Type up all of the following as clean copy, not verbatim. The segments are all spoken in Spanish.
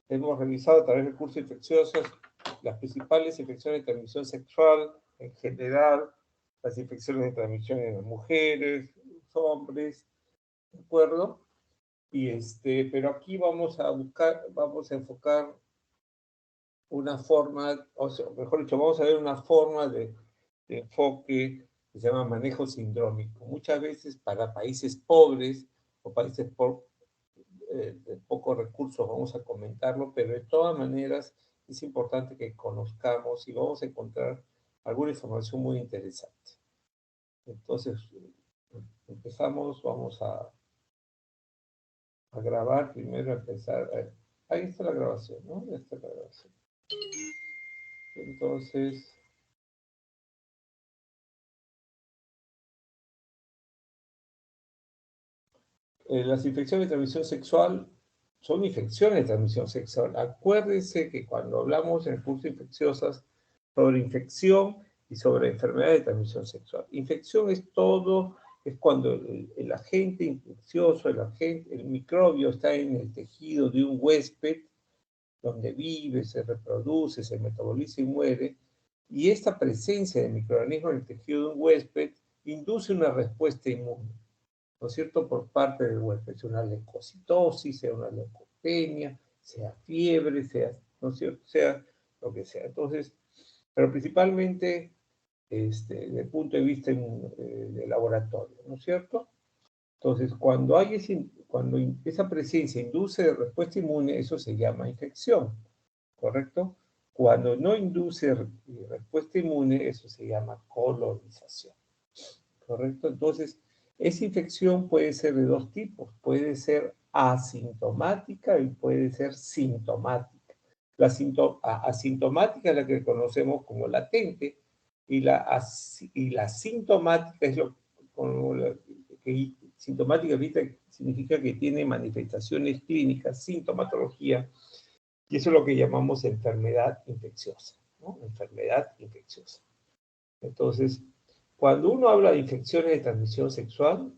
hemos revisado a través del curso de infecciosos las principales infecciones de transmisión sexual en general, las infecciones de transmisión en las mujeres, los hombres, ¿de acuerdo? Pero aquí vamos a enfocar una forma, o sea, mejor dicho, vamos a ver una forma de enfoque que se llama manejo sindrómico. Muchas veces para países pobres o países de pocos recursos vamos a comentarlo, pero de todas maneras es importante que conozcamos y vamos a encontrar alguna información muy interesante. Entonces, empezamos, vamos a grabar, primero empezar. Ahí está la grabación, ¿no? Ya está la grabación. Entonces, las infecciones de transmisión sexual son infecciones de transmisión sexual. Acuérdense que cuando hablamos en el curso de infecciosas sobre infección y sobre enfermedades de transmisión sexual. Infección es todo, es cuando el agente infeccioso, el microbio está en el tejido de un huésped, donde vive, se reproduce, se metaboliza y muere, y esta presencia de microorganismos en el tejido de un huésped induce una respuesta inmune, ¿no es cierto?, por parte del huésped, sea una leucocitosis, sea una leucopenia, sea fiebre, sea, ¿no es cierto?, sea lo que sea. Entonces, pero principalmente desde el punto de vista de laboratorio, ¿no es cierto? Entonces, cuando esa presencia induce respuesta inmune, eso se llama infección, ¿correcto? Cuando no induce respuesta inmune, eso se llama colonización, ¿correcto? Entonces, esa infección puede ser de dos tipos, puede ser asintomática y puede ser sintomática. La asintomática es la que conocemos como latente y la sintomática es sintomática, ¿viste? Significa que tiene manifestaciones clínicas, sintomatología, y eso es lo que llamamos enfermedad infecciosa, ¿no? Enfermedad infecciosa. Entonces, cuando uno habla de infecciones de transmisión sexual,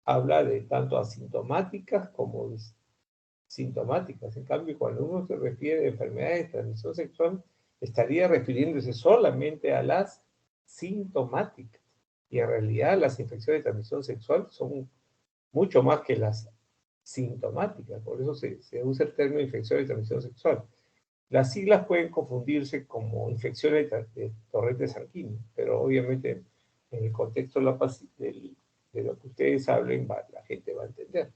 habla de tanto asintomáticas como sintomáticas. En cambio, cuando uno se refiere a enfermedades de transmisión sexual, estaría refiriéndose solamente a las sintomáticas. Y en realidad las infecciones de transmisión sexual son mucho más que las sintomáticas. Por eso se usa el término infección de transmisión sexual. Las siglas pueden confundirse como infecciones de torrente sanguíneo, pero obviamente en el contexto de lo que ustedes hablen, la gente va a entender.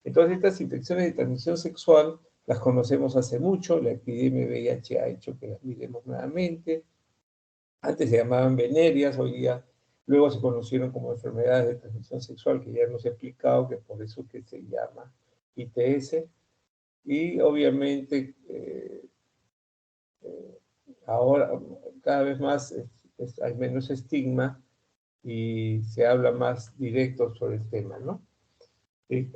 Entonces, estas infecciones de transmisión sexual las conocemos hace mucho, la epidemia de VIH ha hecho que las miremos nuevamente. Antes se llamaban venerias, hoy día luego se conocieron como enfermedades de transmisión sexual, que ya hemos explicado que por eso que se llama ITS. Y obviamente ahora cada vez más hay menos estigma y se habla más directo sobre el tema, ¿no?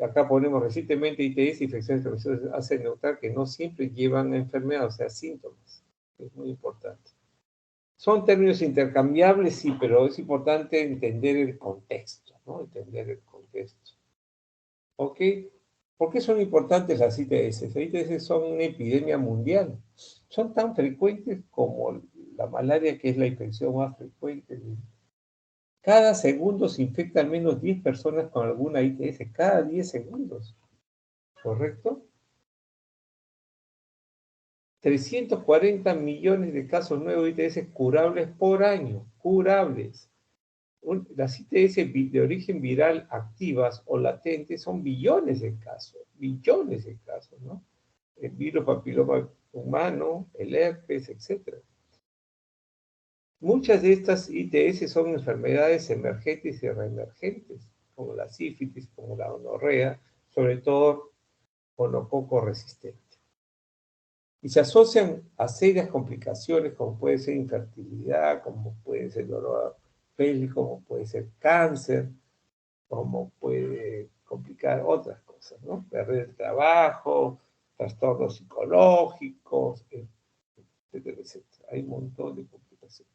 Acá ponemos recientemente ITS, infecciones de transmisión, hace notar que no siempre llevan a enfermedad, o sea, síntomas. Es muy importante. Son términos intercambiables, sí, pero es importante entender el contexto, ¿no? Entender el contexto. ¿Ok? ¿Por qué son importantes las ITS? Las ITS son una epidemia mundial. Son tan frecuentes como la malaria, que es la infección más frecuente. Cada segundo se infecta al menos 10 personas con alguna ITS, cada 10 segundos. ¿Correcto? 340 millones de casos nuevos de ITS curables por año. Curables. Las ITS de origen viral activas o latentes son billones de casos, ¿no? El virus papiloma humano, el herpes, etc. Muchas de estas ITS son enfermedades emergentes y reemergentes, como la sífilis, como la gonorrea, sobre todo gonococo resistente. Y se asocian a serias complicaciones, como puede ser infertilidad, como puede ser dolor pélvico, como puede ser cáncer, como puede complicar otras cosas, ¿no? Perder el trabajo, trastornos psicológicos, etcétera, etcétera. Hay un montón de complicaciones.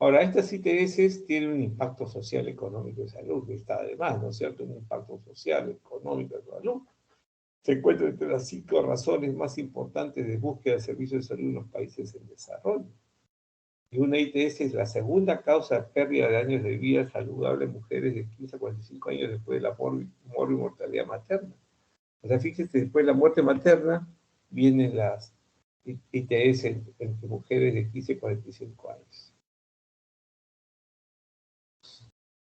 Ahora, estas ITS tienen un impacto social, económico y de salud, que está además, ¿no es cierto? Un impacto social, económico y de salud. Se encuentra entre las 5 razones más importantes de búsqueda de servicios de salud en los países en desarrollo. Y una ITS es la segunda causa de pérdida de años de vida saludable en mujeres de 15 a 45 años después de la mortalidad materna. O sea, fíjese, después de la muerte materna vienen las ITS entre mujeres de 15 a 45 años.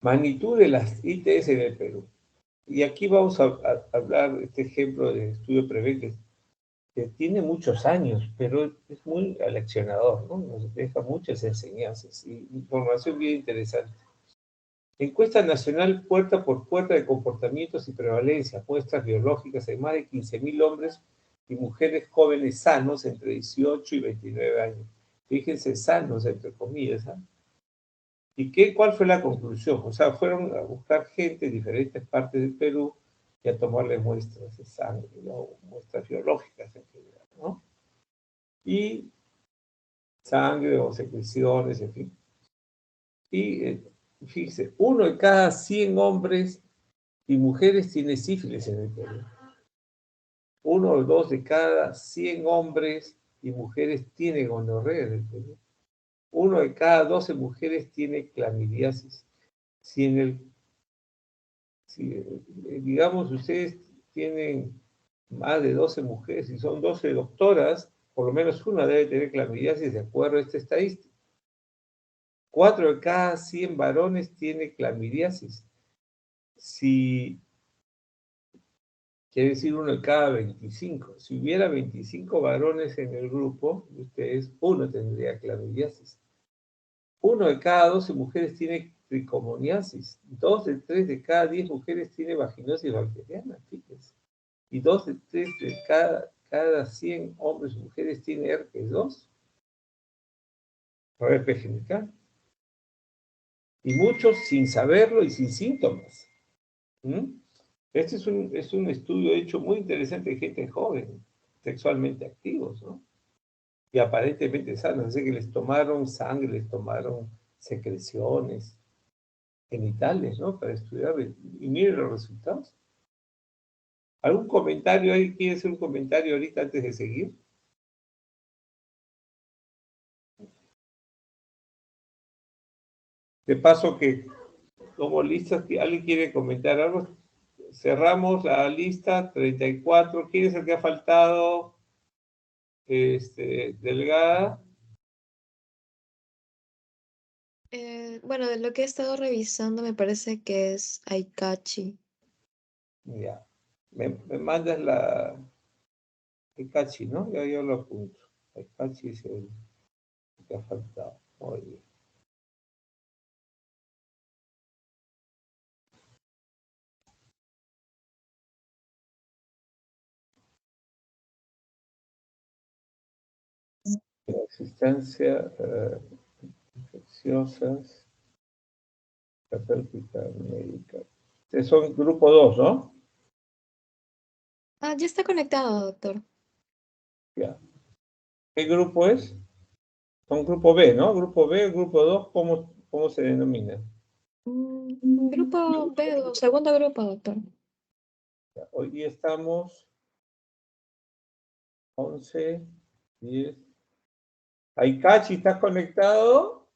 Magnitud de las ITS en el Perú. Y aquí vamos a hablar de este ejemplo de estudio Prevén, que tiene muchos años, pero es muy aleccionador, ¿no? Nos deja muchas enseñanzas y información bien interesante. Encuesta nacional puerta por puerta de comportamientos y prevalencia, muestras biológicas de más de 15.000 hombres y mujeres jóvenes sanos entre 18 y 29 años. Fíjense, sanos, entre comillas, ¿eh? ¿Y cuál fue la conclusión? O sea, fueron a buscar gente en diferentes partes del Perú y a tomarle muestras de sangre, ¿no? Muestras biológicas en general, ¿no? Y sangre o secreciones, en fin. Y fíjese, 1 de cada 100 hombres y mujeres tiene sífilis en el Perú. 1 o 2 de cada 100 hombres y mujeres tiene gonorrea en el Perú. 1 de cada 12 mujeres tiene clamidiasis. Si en el si, digamos, ustedes tienen más de 12 mujeres y son 12 doctoras, por lo menos una debe tener clamidiasis de acuerdo a esta estadística. 4 de cada 100 varones tiene clamidiasis. Si, quiere decir 1 de cada 25. Si hubiera 25 varones en el grupo de ustedes, uno tendría clamidiasis. 1 de cada 12 mujeres tiene tricomoniasis. 2 de 3 de cada 10 mujeres tiene vaginosis bacteriana, fíjense. Y 2 de 3 de cada 100 hombres y mujeres tiene herpes 2, o herpes genital. Y muchos sin saberlo y sin síntomas. Este es un estudio hecho muy interesante de gente joven, sexualmente activos, ¿no? Y aparentemente sanos. Así que les tomaron sangre, les tomaron secreciones genitales, ¿no? Para estudiar. Y miren los resultados. ¿Algún comentario ahí? ¿Quiere hacer un comentario ahorita antes de seguir? De paso que, como lista, ¿alguien quiere comentar algo? Cerramos la lista, 34. ¿Quién es el que ha faltado? Delgada. Bueno, de lo que he estado revisando me parece que es Aikachi. Ya. Me mandas la Aikachi, ¿no? Ya yo lo apunto. Aikachi es el que ha faltado. Muy bien. La existencia infecciosas, terapéutica médica. Ustedes son grupo 2, ¿no? Ah, ya está conectado, doctor. Ya. ¿Qué grupo es? Son grupo B, ¿no? Grupo B, grupo 2, ¿cómo se denomina? Grupo B, segundo grupo, doctor. Ya, hoy día estamos 11, 10. Aikachi, ¿estás conectado?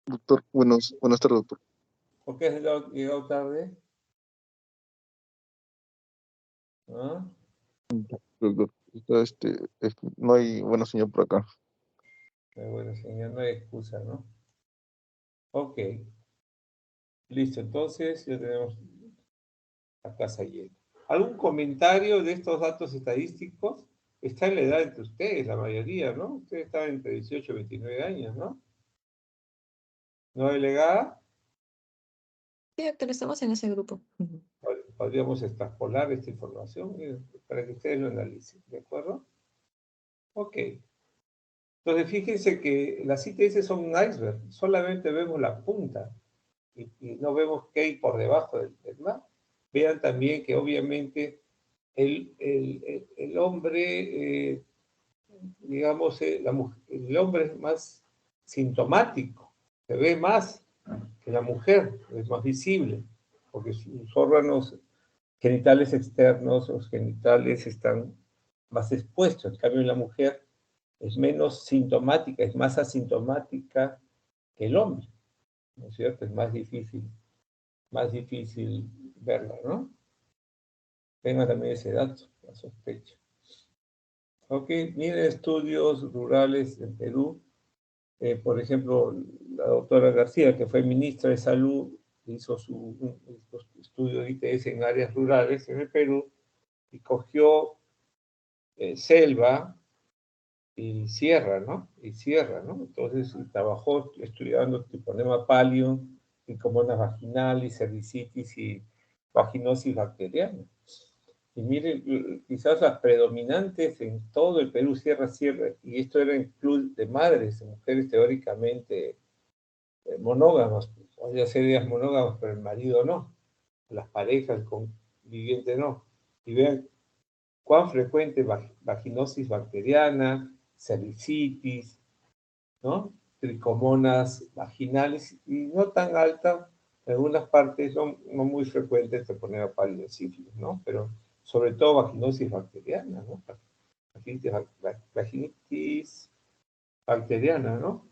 Doctor, buenas tardes, doctor. ¿Por qué has llegado tarde? ¿Ah? Doctor, no hay buena señal por acá. Bueno, señor, no hay excusa, ¿no? Ok, listo, entonces ya tenemos la casa llena. ¿Algún comentario de estos datos estadísticos? Está en la edad entre ustedes, la mayoría, ¿no? Ustedes están entre 18 y 29 años, ¿no? ¿No, delegada? Sí, doctor, estamos en ese grupo. Podríamos extrapolar esta información para que ustedes lo analicen, ¿de acuerdo? Ok. Entonces, fíjense que las ITS son un iceberg, solamente vemos la punta y no vemos qué hay por debajo del mar. Vean también que obviamente el hombre, digamos, el hombre es más sintomático, se ve más que la mujer, es más visible, porque sus órganos genitales externos, los genitales están más expuestos. En cambio, en la mujer es menos sintomática, es más asintomática que el hombre, ¿no es cierto? Es más difícil verla, ¿no? Tenga también ese dato, la sospecha. Ok, miren estudios rurales en Perú. Por ejemplo, la doctora García, que fue ministra de Salud, hizo su estudio de ITS en áreas rurales en el Perú y cogió selva y sierra, ¿no? Entonces trabajó estudiando triponema pallium, tricomonas vaginales, cervicitis y vaginosis bacteriana. Y miren, quizás las predominantes en todo el Perú, sierra, y esto era en club de madres, de mujeres teóricamente monógamas, podría ser ellas monógamas, pero el marido no, las parejas convivientes no. Y vean cuán frecuente vaginosis bacteriana, cervicitis, ¿no? Tricomonas vaginales, y no tan alta, en algunas partes no muy frecuentes se pone a pálido sífilis, ¿no? Pero sobre todo vaginosis bacteriana, ¿no? Vaginitis bacteriana, ¿no?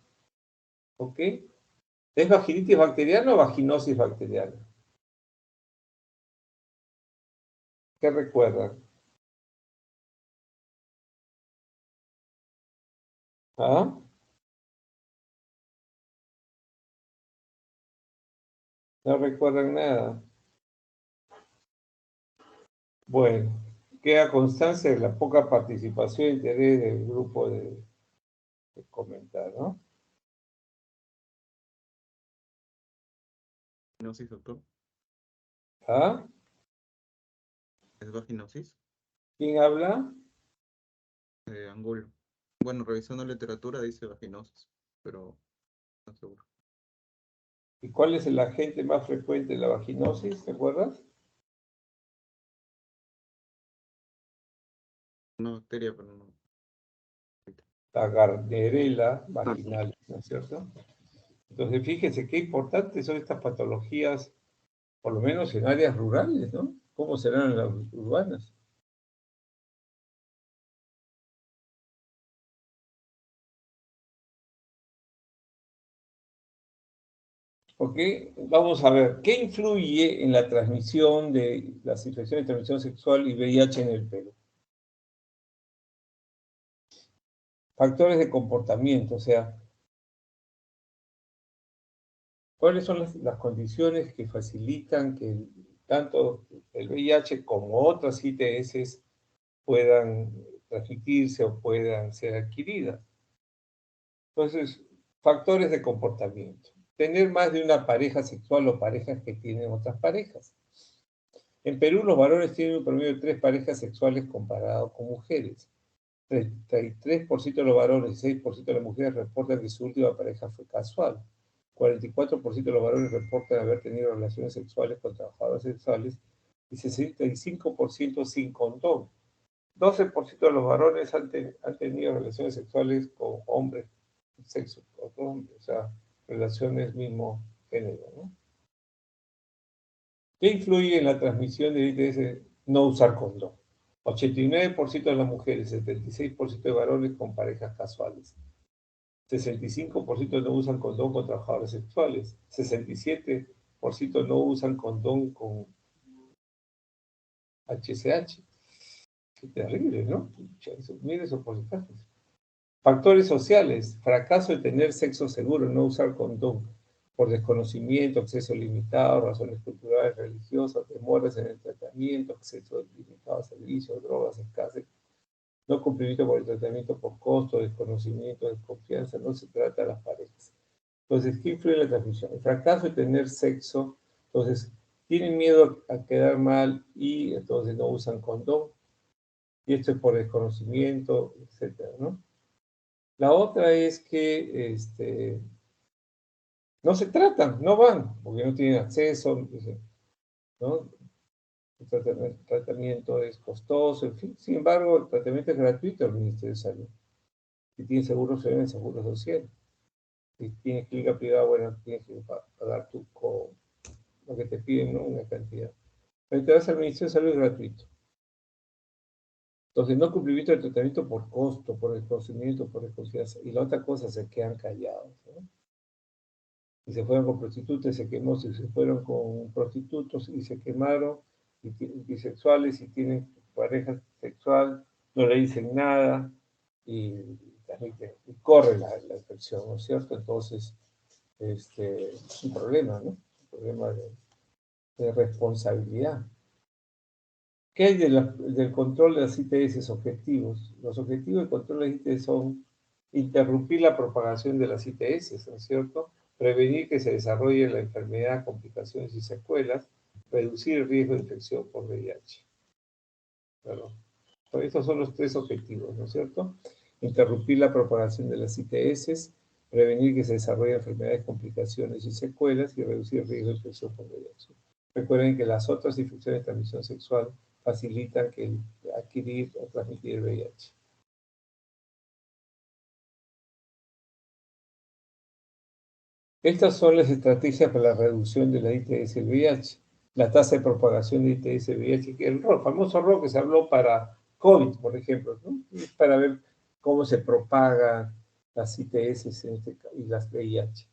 ¿Ok? ¿Es vaginitis bacteriana o vaginosis bacteriana? ¿Qué recuerdan? ¿Ah? ¿No recuerdan nada? Bueno, queda constancia de la poca participación e interés del grupo de comentar, ¿no? Vaginosis, doctor. ¿Ah? ¿Es vaginosis? ¿Quién habla? Angulo. Bueno, revisando literatura dice vaginosis, pero no seguro. ¿Y cuál es el agente más frecuente de la vaginosis? ¿Te acuerdas? Una bacteria, pero no. La Gardnerella vaginal, ¿no es cierto? Entonces, fíjense qué importantes son estas patologías, por lo menos en áreas rurales, ¿no? ¿Cómo serán en las urbanas? Ok, vamos a ver, ¿qué influye en la transmisión de las infecciones de transmisión sexual y VIH en el Perú? Factores de comportamiento, o sea, ¿cuáles son las condiciones que facilitan que tanto el VIH como otras ITS puedan transmitirse o puedan ser adquiridas? Entonces, factores de comportamiento. Tener más de una pareja sexual o parejas que tienen otras parejas. En Perú, los varones tienen un promedio de 3 parejas sexuales comparado con mujeres. 33% de los varones y 6% de las mujeres reportan que su última pareja fue casual. 44% de los varones reportan haber tenido relaciones sexuales con trabajadoras sexuales y 65% sin condón. 12% de los varones han tenido relaciones sexuales con hombres, sexo con hombres, o sea, relaciones mismo género, ¿no? ¿Qué influye en la transmisión de ITS? No usar condón. 89% de las mujeres, 76% de varones con parejas casuales. 65% no usan condón con trabajadores sexuales. 67% no usan condón con HCH. Qué terrible, ¿no? Mire esos porcentajes. Factores sociales. Fracaso de tener sexo seguro, no usar condón. Por desconocimiento, acceso limitado, razones culturales, religiosas, temores en el tratamiento, acceso limitado a servicios, drogas escasas, no cumplimiento por el tratamiento por costo, desconocimiento, desconfianza, no se trata de las parejas. Entonces, ¿qué influye en la transmisión? El fracaso de tener sexo, entonces, tienen miedo a quedar mal y entonces no usan condón, y esto es por desconocimiento, etcétera, ¿no? La otra es que no se tratan, no van, porque no tienen acceso, ¿no? El tratamiento es costoso, en fin. Sin embargo, el tratamiento es gratuito al Ministerio de Salud. Si tiene seguro social, el seguro social. Si tienes clínica privada, bueno, tienes que pagar tú con lo que te piden, ¿no? Una cantidad. Pero te vas al Ministerio de Salud, es gratuito. Entonces, no cumplimiento del tratamiento por costo, por desconocimiento, por desconfianza. Y la otra cosa, se quedan callados, ¿no? Y se fueron con prostitutas, se quemó, se fueron con prostitutos y se quemaron, y bisexuales, y tienen pareja sexual, no le dicen nada, y corre la infección, ¿no es cierto? Entonces, es un problema, ¿no? Un problema de responsabilidad. ¿Qué hay del control de las ITS objetivos? Los objetivos del control de las ITS son interrumpir la propagación de las ITS, ¿no es cierto? Prevenir que se desarrolle la enfermedad, complicaciones y secuelas, reducir el riesgo de infección por VIH. Claro. Estos son los tres objetivos, ¿no es cierto? Interrumpir la propagación de las ITS, prevenir que se desarrollen enfermedades, complicaciones y secuelas y reducir el riesgo de infección por VIH. Recuerden que las otras infecciones de transmisión sexual facilitan que adquirir o transmitir el VIH. Estas son las estrategias para la reducción de la ITS y el VIH. La tasa de propagación de ITS y VIH, el famoso RO que se habló para COVID, por ejemplo, ¿no? Es para ver cómo se propagan las ITS y las VIH.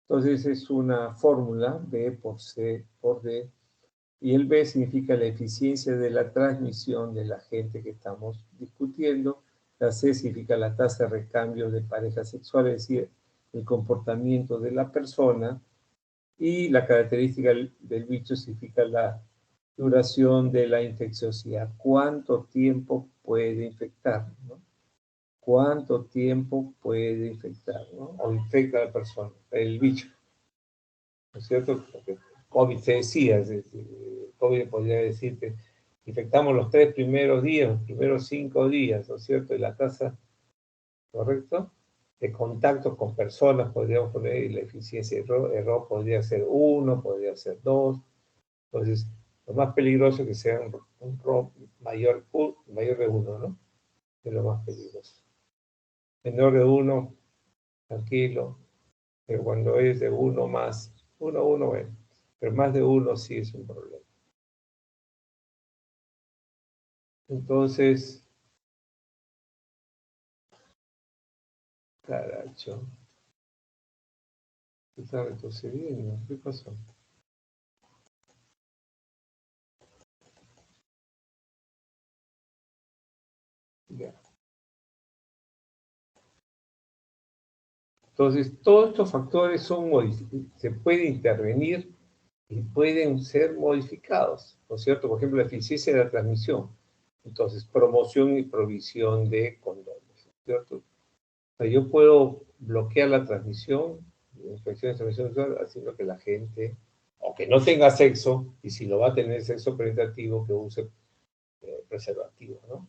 Entonces es una fórmula B por C por D, y el B significa la eficiencia de la transmisión del agente que estamos discutiendo. La C significa la tasa de recambio de parejas sexuales, es decir, el comportamiento de la persona. Y la característica del bicho significa la duración de la infecciosidad. ¿Cuánto tiempo puede infectar, ¿no? ¿Cuánto tiempo puede infectar, ¿no? O infecta a la persona, el bicho. ¿No es cierto? Porque COVID se decía, COVID podría decir que infectamos los 3 primeros días, los primeros 5 días, ¿no es cierto? Y la tasa, ¿correcto?, de contacto con personas, podríamos poner, y la eficiencia de error podría ser 1, podría ser 2. Entonces, lo más peligroso es que sea un RO mayor de 1, ¿no? Es lo más peligroso. Menor de 1, tranquilo, pero cuando es de 1 más, 1, bueno, pero más de 1 sí es un problema. Entonces, caracho, ¿qué está retrocediendo? ¿Qué pasó? Ya. Entonces, todos estos factores se pueden intervenir y pueden ser modificados, ¿no es cierto? Por ejemplo, la eficiencia de la transmisión. Entonces, promoción y provisión de condones, ¿no es cierto? O sea, yo puedo bloquear la transmisión de infecciones de transmisión sexual haciendo que la gente, o que no tenga sexo, y si lo va a tener sexo penetrativo, que use preservativo, ¿no?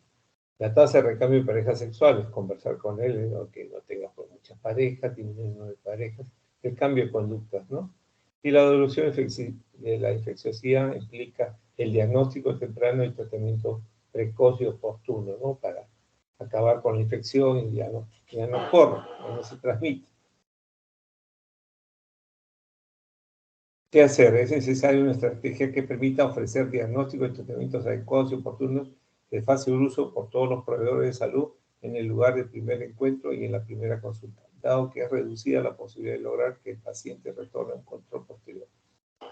La tasa de recambio de parejas sexuales, conversar con él, ¿no? Que no tenga pues, muchas parejas, disminuir el número de parejas, el cambio de conductas, ¿no? Y la evolución de la infecciosidad implica el diagnóstico temprano y tratamiento precoz y oportuno, ¿no? Para acabar con la infección y ya no corre, ya no se transmite. ¿Qué hacer? Es necesaria una estrategia que permita ofrecer diagnósticos y tratamientos adecuados y oportunos de fácil uso por todos los proveedores de salud en el lugar del primer encuentro y en la primera consulta, dado que es reducida la posibilidad de lograr que el paciente retorne a un control posterior.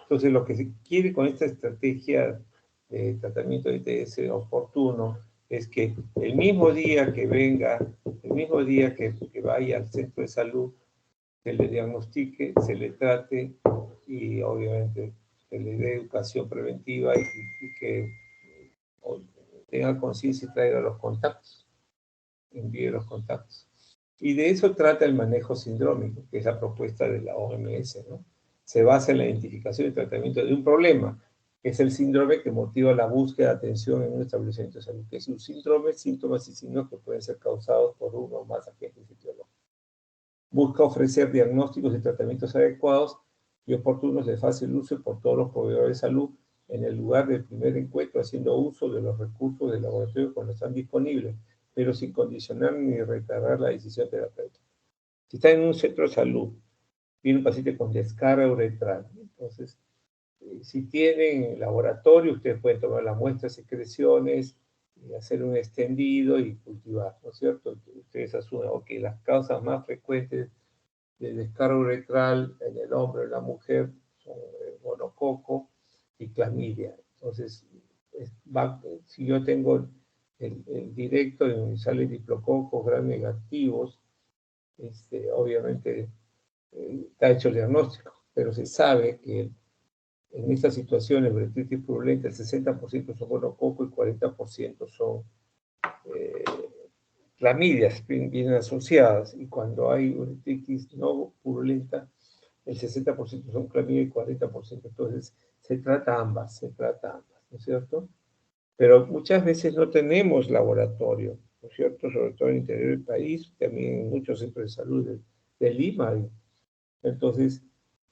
Entonces, lo que se quiere con esta estrategia de tratamiento de ITS oportuno es que el mismo día que venga, el mismo día que vaya al centro de salud, se le diagnostique, se le trate y obviamente se le dé educación preventiva y que tenga conciencia y traiga los contactos, envíe los contactos. Y de eso trata el manejo sindrómico, que es la propuesta de la OMS, ¿no? Se basa en la identificación y tratamiento de un problema, que es el síndrome que motiva la búsqueda de atención en un establecimiento de salud, que es un síndrome, síntomas y signos que pueden ser causados por uno o más agentes etiológicos. Busca ofrecer diagnósticos y tratamientos adecuados y oportunos de fácil uso por todos los proveedores de salud en el lugar del primer encuentro, haciendo uso de los recursos del laboratorio cuando están disponibles, pero sin condicionar ni retardar la decisión terapéutica. Si está en un centro de salud viene un paciente con descarga uretral. Entonces, si tienen laboratorio, ustedes pueden tomar las muestras, secreciones, y hacer un extendido y cultivar, ¿no es cierto? Ustedes asumen, ok, las causas más frecuentes de descarga uretral en el hombre o en la mujer son gonococo y clamidia. Entonces, si yo tengo el directo y me salen diplococos gram negativos, obviamente está hecho el diagnóstico, pero se sabe que en estas situaciones, uretritis purulenta, el 60% son gonococo y 40% son clamidias, vienen asociadas. Y cuando hay uretritis no purulenta, el 60% son clamidias y 40%. Entonces, se trata ambas, ¿no es cierto? Pero muchas veces no tenemos laboratorio, ¿no es cierto? Sobre todo en el interior del país, también en muchos centros de salud de Lima. Entonces,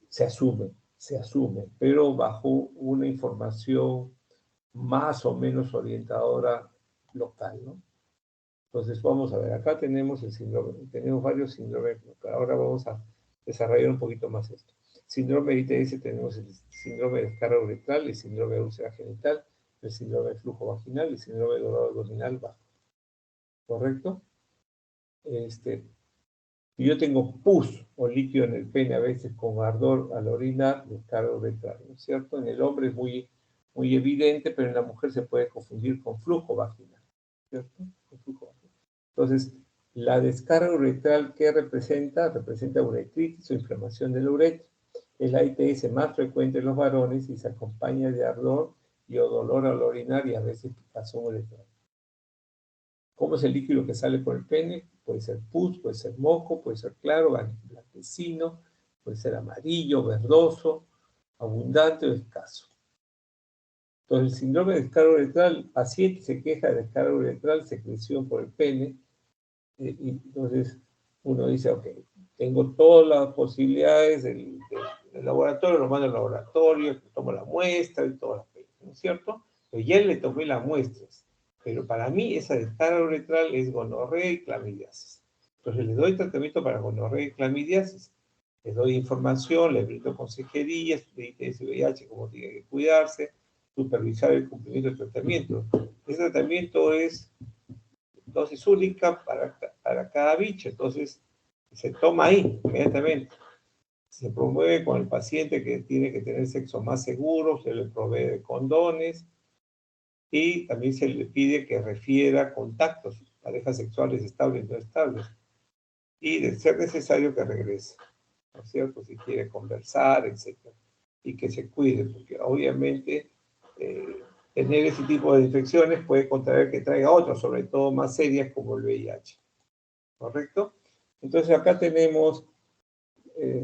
se asume, pero bajo una información más o menos orientadora local, ¿no? Entonces, vamos a ver, acá tenemos el síndrome, tenemos varios síndromes, ahora vamos a desarrollar un poquito más esto. Síndrome de ITS tenemos el síndrome de descarga uretral, el síndrome de úlcera genital, el síndrome de flujo vaginal y el síndrome de dolor abdominal bajo. ¿Correcto? Yo tengo pus o líquido en el pene a veces con ardor al orinar, descarga uretral, ¿no es cierto? En el hombre es muy, muy evidente, pero en la mujer se puede confundir con flujo vaginal, ¿cierto? Con flujo vaginal. Entonces, la descarga uretral, ¿qué representa? Representa uretritis o inflamación de la uretra. Es la ITS más frecuente en los varones y se acompaña de ardor y o dolor al orinar y a veces picazón uretral. ¿Cómo es el líquido que sale por el pene? Puede ser pus, puede ser moco, puede ser claro, blanquecino, puede ser amarillo, verdoso, abundante o escaso. Entonces, el síndrome de descarga uretral, el paciente se queja de descarga uretral, secreción por el pene, y entonces uno dice, ok, tengo todas las posibilidades del laboratorio, lo mando al laboratorio, tomo la muestra y todas las cosas, ¿no es cierto? Pero ya le tomé las muestras, pero para mí esa descarga uretral es gonorrea y clamidiasis. Entonces le doy tratamiento para gonorrea y clamidiasis, le doy información, le brindo consejería, le ITS VIH, cómo tiene que cuidarse, supervisar el cumplimiento del tratamiento. Ese tratamiento es dosis única para cada bicho, entonces se toma ahí inmediatamente. Se promueve con el paciente que tiene que tener sexo más seguro, se le provee de condones y también se le pide que refiera contactos, parejas sexuales estables y no estables, y de ser necesario que regrese, ¿no es cierto? Si quiere conversar, etc. Y que se cuide, porque obviamente tener ese tipo de infecciones puede contraer que traiga otras, sobre todo más serias como el VIH. ¿Correcto? Entonces acá tenemos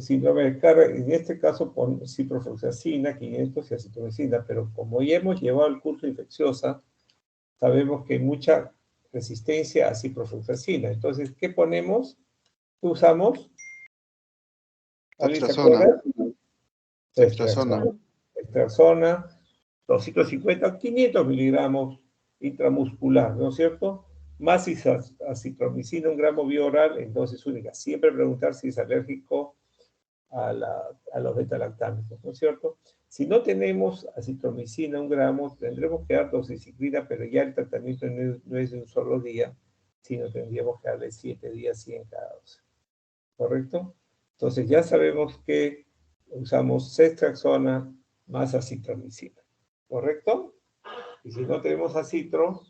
síndrome de descarga, en este caso con ciprofloxacina, 500 y acitromicina, pero como ya hemos llevado el curso infecciosa, sabemos que hay mucha resistencia a ciprofloxacina. Entonces, ¿qué ponemos? ¿Qué usamos? ¿Alguien se acuerda? Extrasona, 250, 500 miligramos intramuscular, ¿no es cierto? Más acitromicina, 1 gramo vía oral en dosis única. Siempre preguntar si es alérgico a los beta-lactámicos, ¿no es cierto? Si no tenemos acitromicina 1 gramo, tendremos que dar doxiciclina, pero ya el tratamiento no es de un solo día, sino tendríamos que darle 7 días, 100 cada dosis. ¿Correcto? Entonces ya sabemos que usamos ceftriaxona más acitromicina. ¿Correcto? Y si no tenemos acitro,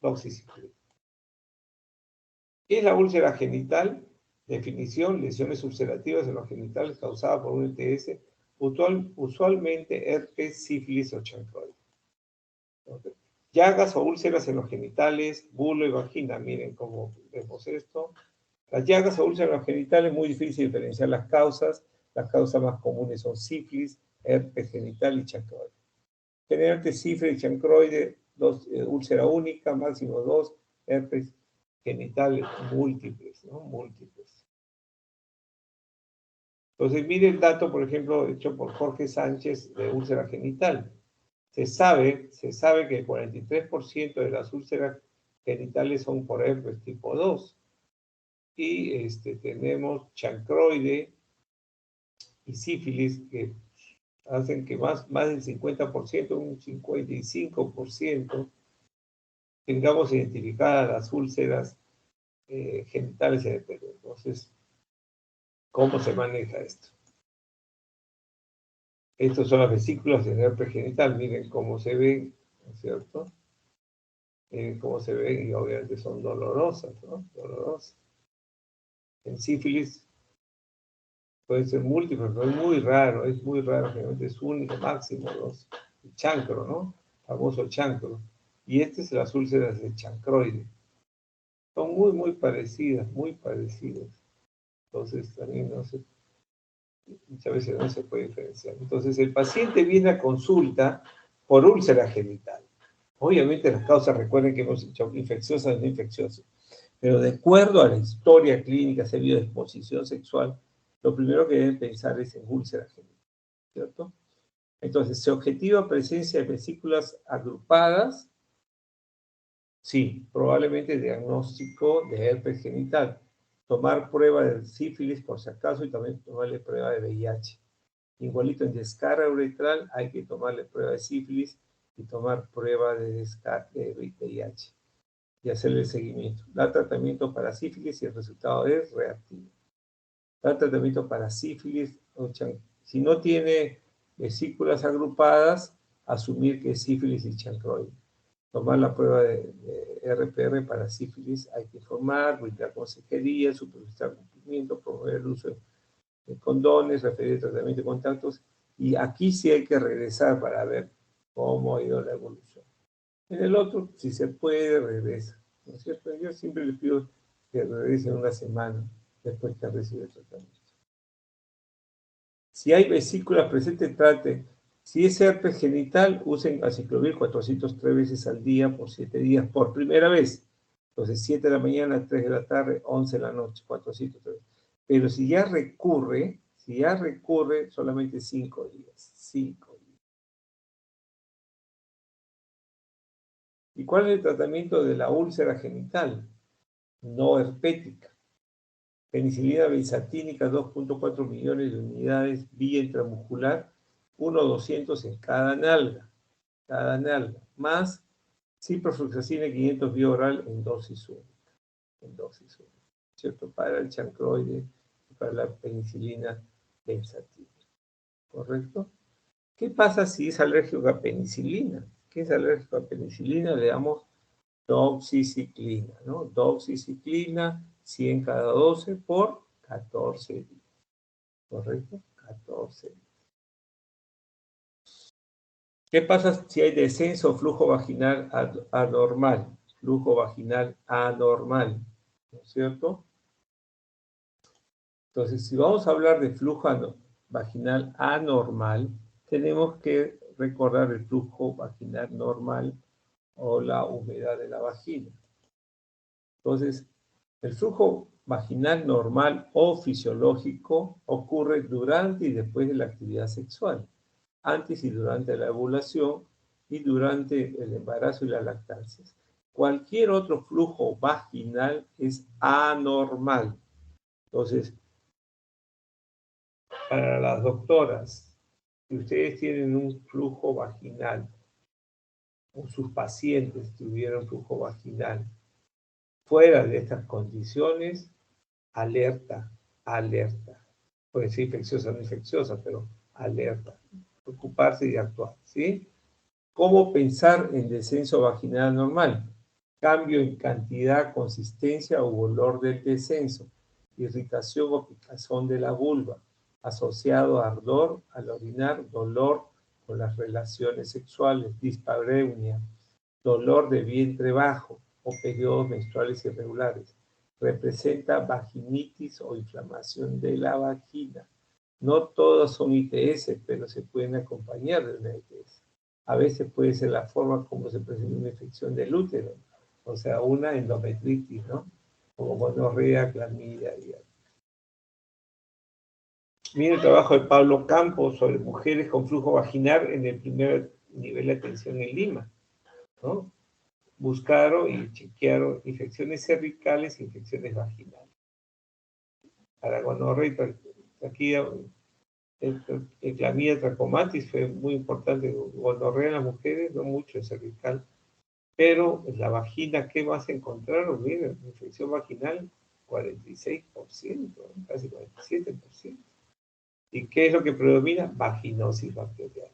doxiciclina. ¿Qué es la úlcera genital? Definición: lesiones ulcerativas en los genitales causadas por un ITS, usualmente herpes, sífilis o chancroide. Okay. Llagas o úlceras en los genitales, bulo y vagina. Miren cómo vemos esto. Las llagas o úlceras en los genitales, muy difícil diferenciar las causas. Las causas más comunes son sífilis, herpes genital y chancroide. Generalmente sífilis y chancroide, úlcera única, máximo 2, herpes genital múltiples, ¿no? Múltiples. Entonces, mire el dato, por ejemplo, hecho por Jorge Sánchez de úlcera genital. Se sabe que el 43% de las úlceras genitales son por herpes tipo 2. Y tenemos chancroide y sífilis, que hacen que más del 50%, un 55%, tengamos identificadas las úlceras genitales en el Perú. Entonces, ¿cómo se maneja esto? Estas son las vesículas del herpes genital. Miren cómo se ven, ¿no es cierto? Miren cómo se ven y obviamente son dolorosas, ¿no? Dolorosas. En sífilis puede ser múltiple, pero es muy raro, generalmente es único, máximo, dos. El chancro, ¿no? Famoso chancro. Y este es las úlceras de chancroide. Son muy parecidas, muy parecidas. Entonces también muchas veces no se puede diferenciar. Entonces el paciente viene a consulta por úlcera genital. Obviamente las causas, recuerden que hemos dicho infecciosas, no infecciosas. Pero de acuerdo a la historia clínica, si ha habido exposición sexual, lo primero que deben pensar es en úlcera genital, ¿cierto? Entonces, ¿se objetiva presencia de vesículas agrupadas? Sí, probablemente diagnóstico de herpes genital. Tomar prueba de sífilis por si acaso y también tomarle prueba de VIH. Igualito en descarga uretral hay que tomarle prueba de sífilis y tomar prueba de descarga de VIH y hacerle el seguimiento. Da tratamiento para sífilis y el resultado es reactivo. Da tratamiento para sífilis, si no tiene vesículas agrupadas, asumir que es sífilis y chancroide. Tomar la prueba de RPR para sífilis, hay que informar, brindar consejería, supervisar cumplimiento, promover el uso de condones, referir el tratamiento de contactos, y aquí sí hay que regresar para ver cómo ha ido la evolución. En el otro, si se puede, regresa. ¿No es cierto? Yo siempre les pido que regresen una semana después que recibe el tratamiento. Si hay vesículas presentes, trate. Si es herpes genital, usen aciclovir 403 veces al día por 7 días, por primera vez. Entonces, 7 de la mañana, 3 de la tarde, 11 de la noche, 403. Pero si ya recurre, solamente 5 días. 5 días. ¿Y cuál es el tratamiento de la úlcera genital? No herpética. Penicilina benzatínica, 2.4 millones de unidades vía intramuscular, 1/200 en cada nalga, más ciprofloxacina 500 vía oral en dosis única, ¿cierto? Para el chancroide y para la penicilina benzatínica, ¿correcto? ¿Qué pasa si es alérgico a penicilina? ¿Qué es alérgico a penicilina? Le damos doxiciclina, ¿no? Doxiciclina, 100 cada 12 por 14 días. ¿Correcto? 14 días. ¿Qué pasa si hay descenso o flujo vaginal anormal? Flujo vaginal anormal, ¿no es cierto? Entonces, si vamos a hablar de flujo vaginal anormal, tenemos que recordar el flujo vaginal normal o la humedad de la vagina. Entonces, el flujo vaginal normal o fisiológico ocurre durante y después de la actividad sexual, antes y durante la ovulación y durante el embarazo y la lactancia. Cualquier otro flujo vaginal es anormal. Entonces, para las doctoras, si ustedes tienen un flujo vaginal o sus pacientes tuvieron flujo vaginal fuera de estas condiciones, alerta. Puede ser infecciosa o no infecciosa, pero alerta. Preocuparse y actuar, ¿sí? ¿Cómo pensar en descenso vaginal normal? Cambio en cantidad, consistencia o olor del descenso. Irritación o picazón de la vulva. Asociado a ardor al orinar, dolor con las relaciones sexuales, dispareunia, dolor de vientre bajo o periodos menstruales irregulares. Representa vaginitis o inflamación de la vagina. No todas son ITS, pero se pueden acompañar de una ITS. A veces puede ser la forma como se presenta una infección del útero, o sea, una endometritis, ¿no? Como gonorrea, clamidia y Mira el trabajo de Pablo Campos sobre mujeres con flujo vaginal en el primer nivel de atención en Lima, ¿no? Buscaron y chequearon infecciones cervicales e infecciones vaginales. Para gonorrea y aquí El clamidia trachomatis fue muy importante. Gonorrea en las mujeres, no mucho, en cervical. Pero en la vagina, ¿qué vas a encontrar? Miren, infección vaginal, 46%, casi 47%. ¿Y qué es lo que predomina? Vaginosis bacteriana.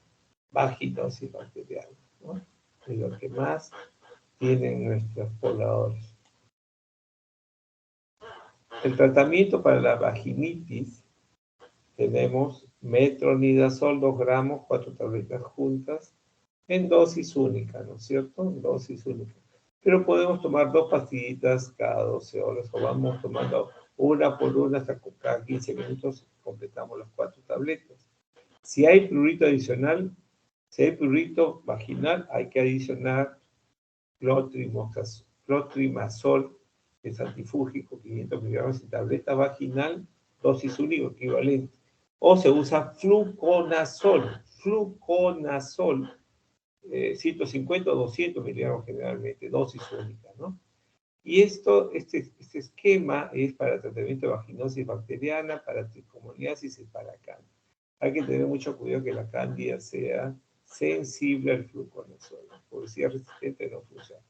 Vaginosis bacteriana, ¿no? Es lo que más tienen nuestros pobladores. El tratamiento para la vaginitis, tenemos metronidazol 2 gramos, 4 tabletas juntas, en dosis única, ¿no es cierto? En dosis única. Pero podemos tomar 2 pastillitas cada 12 horas, o vamos tomando una por una hasta cada 15 minutos, completamos las 4 tabletas. Si hay prurito adicional, si hay prurito vaginal, hay que adicionar clotrimazol, que es antifúngico, 500 miligramos en tableta vaginal, dosis única equivalente. O se usa fluconazol, 150 o 200 miligramos generalmente, dosis única, ¿no? Y este esquema es para tratamiento de vaginosis bacteriana, para tricomoniasis y para cándida. Hay que tener mucho cuidado que la cándida sea sensible al fluconazol, porque si es resistente no funciona.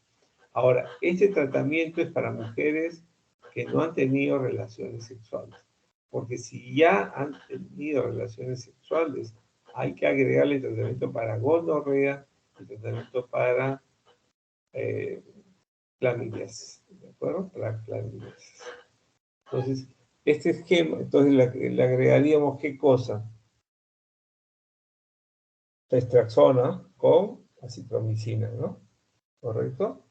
Ahora, este tratamiento es para mujeres que no han tenido relaciones sexuales, porque si ya han tenido relaciones sexuales, hay que agregarle tratamiento para gonorrea y tratamiento para clamidias, ¿de acuerdo? Para clamidias. Entonces, este esquema, entonces le agregaríamos ¿qué cosa? Testraxona con acitromicina, ¿no? ¿Correcto?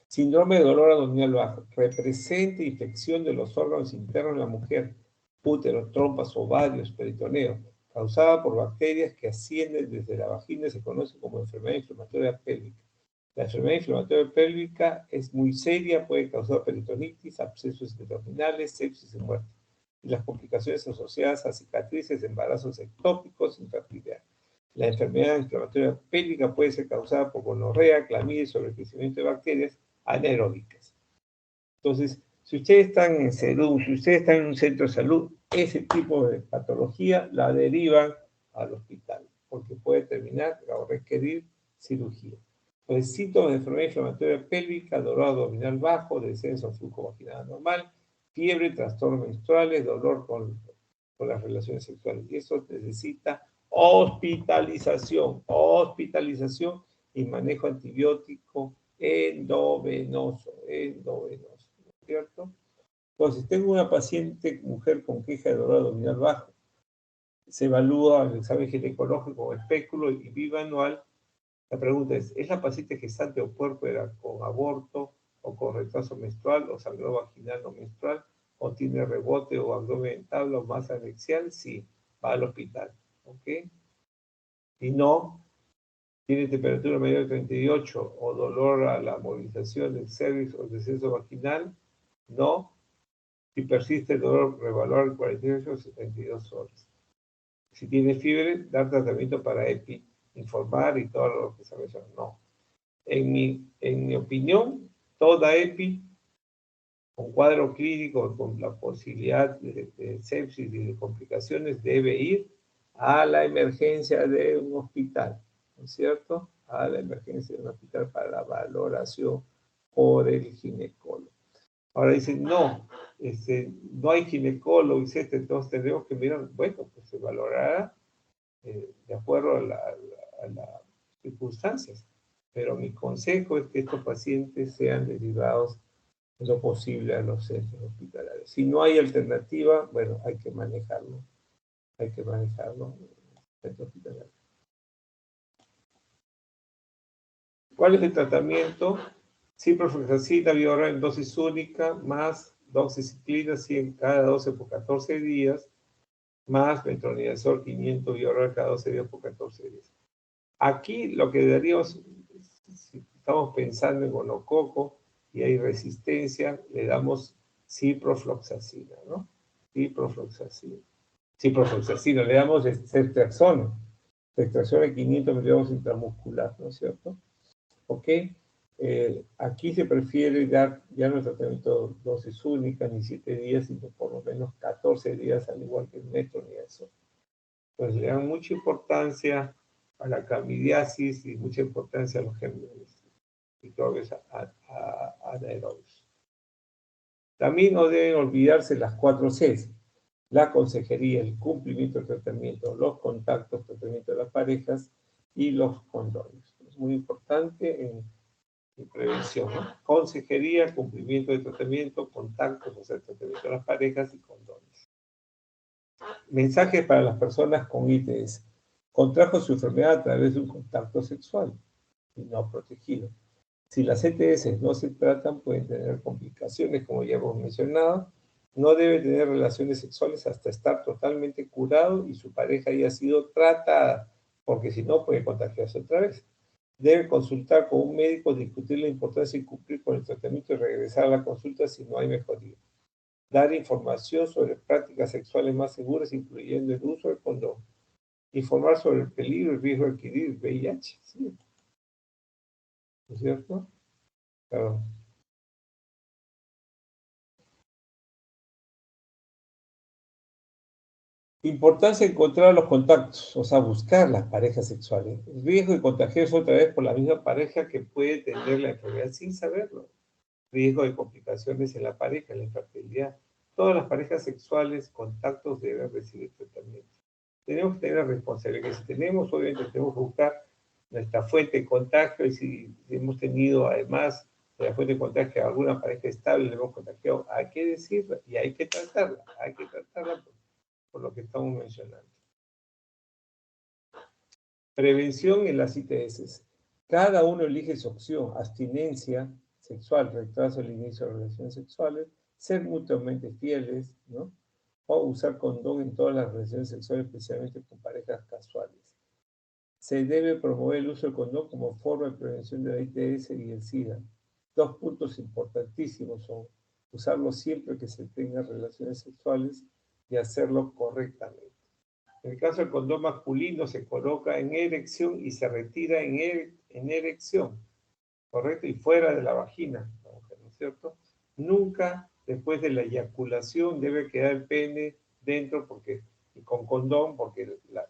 Síndrome de dolor abdominal bajo. Representa infección de los órganos internos de la mujer, útero, trompas, ovarios, peritoneo, causada por bacterias que ascienden desde la vagina y se conoce como enfermedad inflamatoria pélvica. La enfermedad inflamatoria pélvica es muy seria, puede causar peritonitis, abscesos abdominales, sepsis y muerte. Y las complicaciones asociadas a cicatrices, embarazos ectópicos, infertilidad. La enfermedad inflamatoria pélvica puede ser causada por gonorrea, clamidia y sobrecrecimiento de bacterias anaeróbicas. Entonces, si ustedes están en salud, si ustedes están en un centro de salud, ese tipo de patología la derivan al hospital, porque puede terminar o requerir cirugía. Pues síntomas de enfermedad inflamatoria pélvica, dolor abdominal bajo, descenso en flujo vaginal normal, fiebre, trastornos menstruales, dolor con las relaciones sexuales. Y eso necesita hospitalización y manejo antibiótico endovenoso, ¿cierto? Entonces, tengo una paciente, mujer con queja de dolor abdominal bajo. Se evalúa el examen ginecológico con espéculo y bimanual. La pregunta ¿es la paciente gestante o puérpera con aborto o con retraso menstrual o sangrado vaginal no menstrual o tiene rebote o abdomen en tabla o masa anexial? Sí, va al hospital, ¿ok? Si no, tiene temperatura mayor de 38 o dolor a la movilización del cervix o el descenso vaginal, no. Si persiste el dolor, reevaluar en 48 o 72 horas. Si tiene fiebre, dar tratamiento para EPI, informar y todo lo que se menciona. No. En mi opinión, toda EPI con cuadro clínico, con la posibilidad de sepsis y de complicaciones, debe ir a la emergencia de un hospital, ¿no es cierto? A la emergencia de un hospital para la valoración por el ginecólogo. Ahora dicen, no, no hay ginecólogo, etc. Entonces tenemos que mirar, bueno, pues se valorará de acuerdo a las circunstancias. Pero mi consejo es que estos pacientes sean derivados en lo posible a los centros hospitalarios. Si no hay alternativa, bueno, hay que manejarlo en el centro hospitalario. ¿Cuál es el tratamiento? Ciprofloxacina vía oral en dosis única, más doxiciclina 100 cada 12 por 14 días, más metronidazol 500 vía oral cada 12 días por 14 días. Aquí lo que daríamos, si estamos pensando en gonococo y hay resistencia, le damos ciprofloxacina, ¿no? Ciprofloxacina, le damos ceftriaxona de 500 miligramos intramuscular, ¿no es cierto? ¿Ok? Aquí se prefiere dar ya no tratamiento dosis única ni 7 días, sino por lo menos 14 días, al igual que el metronidazol. Entonces le dan mucha importancia a la candidiasis y mucha importancia a los gérmenes microbios anaerobios. También no deben olvidarse las 4 Cs: la consejería, el cumplimiento del tratamiento, los contactos, tratamiento de las parejas y los condones. Es muy importante en prevención, ¿no? Consejería, cumplimiento del tratamiento, contactos, o sea, tratamiento de las parejas y condones. Mensajes para las personas con ITS. Contrajo su enfermedad a través de un contacto sexual y no protegido. Si las ETS no se tratan, pueden tener complicaciones, como ya hemos mencionado. No debe tener relaciones sexuales hasta estar totalmente curado y su pareja haya sido tratada, porque si no puede contagiarse otra vez. Debe consultar con un médico, discutir la importancia de cumplir con el tratamiento y regresar a la consulta si no hay mejoría. Dar información sobre prácticas sexuales más seguras, incluyendo el uso del condón. Informar sobre el peligro y el riesgo de adquirir VIH. ¿Sí? ¿No es cierto? Claro. Importancia de encontrar los contactos, o sea, buscar las parejas sexuales. El riesgo de contagiarse otra vez por la misma pareja que puede tener la enfermedad sin saberlo. Riesgo de complicaciones en la pareja, en la infertilidad. Todas las parejas sexuales, contactos deben recibir tratamiento. Tenemos que tener la responsabilidad que si tenemos, obviamente tenemos que buscar nuestra fuente de contagio, y si hemos tenido además de la fuente de contagio alguna pareja estable, le hemos contagiado, hay que decirla y hay que tratarla por lo que estamos mencionando. Prevención en las ITS. Cada uno elige su opción: abstinencia sexual, retraso al inicio de relaciones sexuales, ser mutuamente fieles, ¿no? O usar condón en todas las relaciones sexuales, especialmente con parejas casuales. Se debe promover el uso del condón como forma de prevención de la ITS y el SIDA. 2 puntos importantísimos son: usarlo siempre que se tengan relaciones sexuales y hacerlo correctamente. En el caso del condón masculino, se coloca en erección y se retira en erección, ¿correcto? Y fuera de la vagina, ¿no es cierto? Nunca después de la eyaculación debe quedar el pene dentro, y con condón, porque la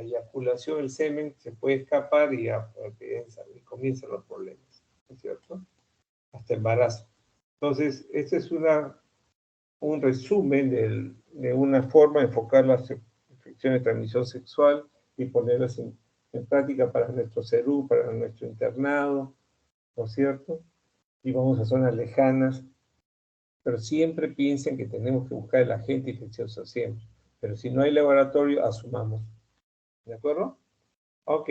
eyaculación, el semen, se puede escapar y comienzan los problemas, ¿no es cierto? Hasta embarazo. Entonces, este es un resumen de una forma de enfocar las infecciones de transmisión sexual y ponerlas en práctica para nuestro CERU, para nuestro internado, ¿no es cierto? Y vamos a zonas lejanas, pero siempre piensen que tenemos que buscar el agente infeccioso siempre. Pero si no hay laboratorio, asumamos. ¿De acuerdo? Ok.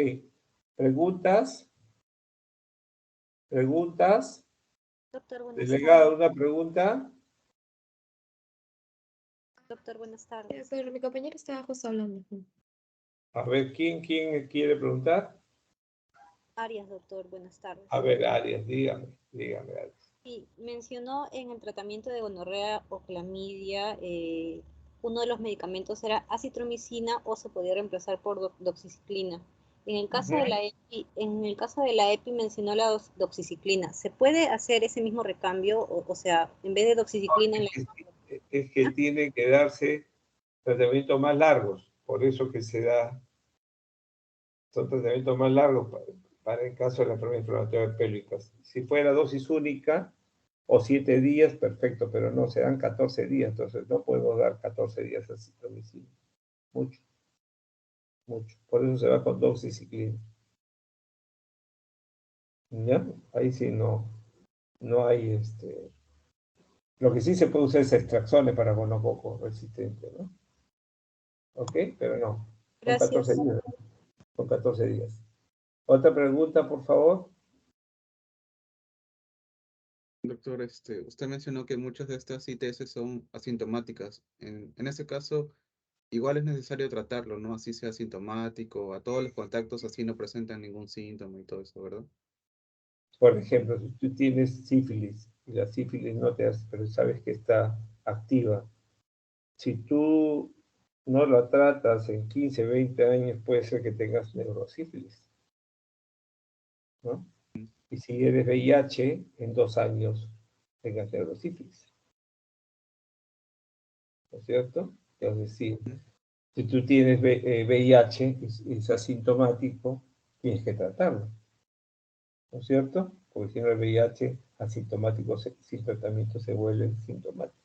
¿Preguntas? ¿Preguntas? Doctor, buenas Delegada, tardes. ¿una pregunta? Doctor, buenas tardes. Pero mi compañera estaba justo hablando. A ver, ¿quién quiere preguntar? Arias, doctor, buenas tardes. A ver, Arias, dígame, Arias. Sí, mencionó en el tratamiento de gonorrea o clamidia, uno de los medicamentos era acitromicina o se podía reemplazar por doxiciclina. En el caso de la EPI mencionó la doxiciclina. ¿Se puede hacer ese mismo recambio? O sea, en vez de doxiciclina... Es que tienen que darse tratamientos más largos, por eso que se da, son tratamientos más largos para el caso de la enfermedad inflamatoria pélvica. Si fuera dosis única o 7 días, perfecto, pero no, se dan 14 días, entonces no podemos dar 14 días así domicilio. Mucho. Por eso se va con doxiciclina. ¿Ya? Ahí sí no hay Lo que sí se puede usar es extracciones para gonococo resistente, ¿no? ¿Ok? Pero no. Son 14 Gracias. días. Son 14 días. Otra pregunta, por favor. Doctor, usted mencionó que muchas de estas ITS son asintomáticas. En este caso, igual es necesario tratarlo, ¿no? Así sea asintomático, a todos los contactos así no presentan ningún síntoma y todo eso, ¿verdad? Por ejemplo, si tú tienes sífilis y la sífilis no te hace, pero sabes que está activa, si tú no la tratas en 15, 20 años, puede ser que tengas neurosífilis, ¿no? Y si eres VIH, en 2 años tengas que dar sífilis. ¿No es cierto? Es decir, si tú tienes VIH y es asintomático, tienes que tratarlo. ¿No es cierto? Porque si no el VIH asintomático sin tratamiento se vuelve sintomático.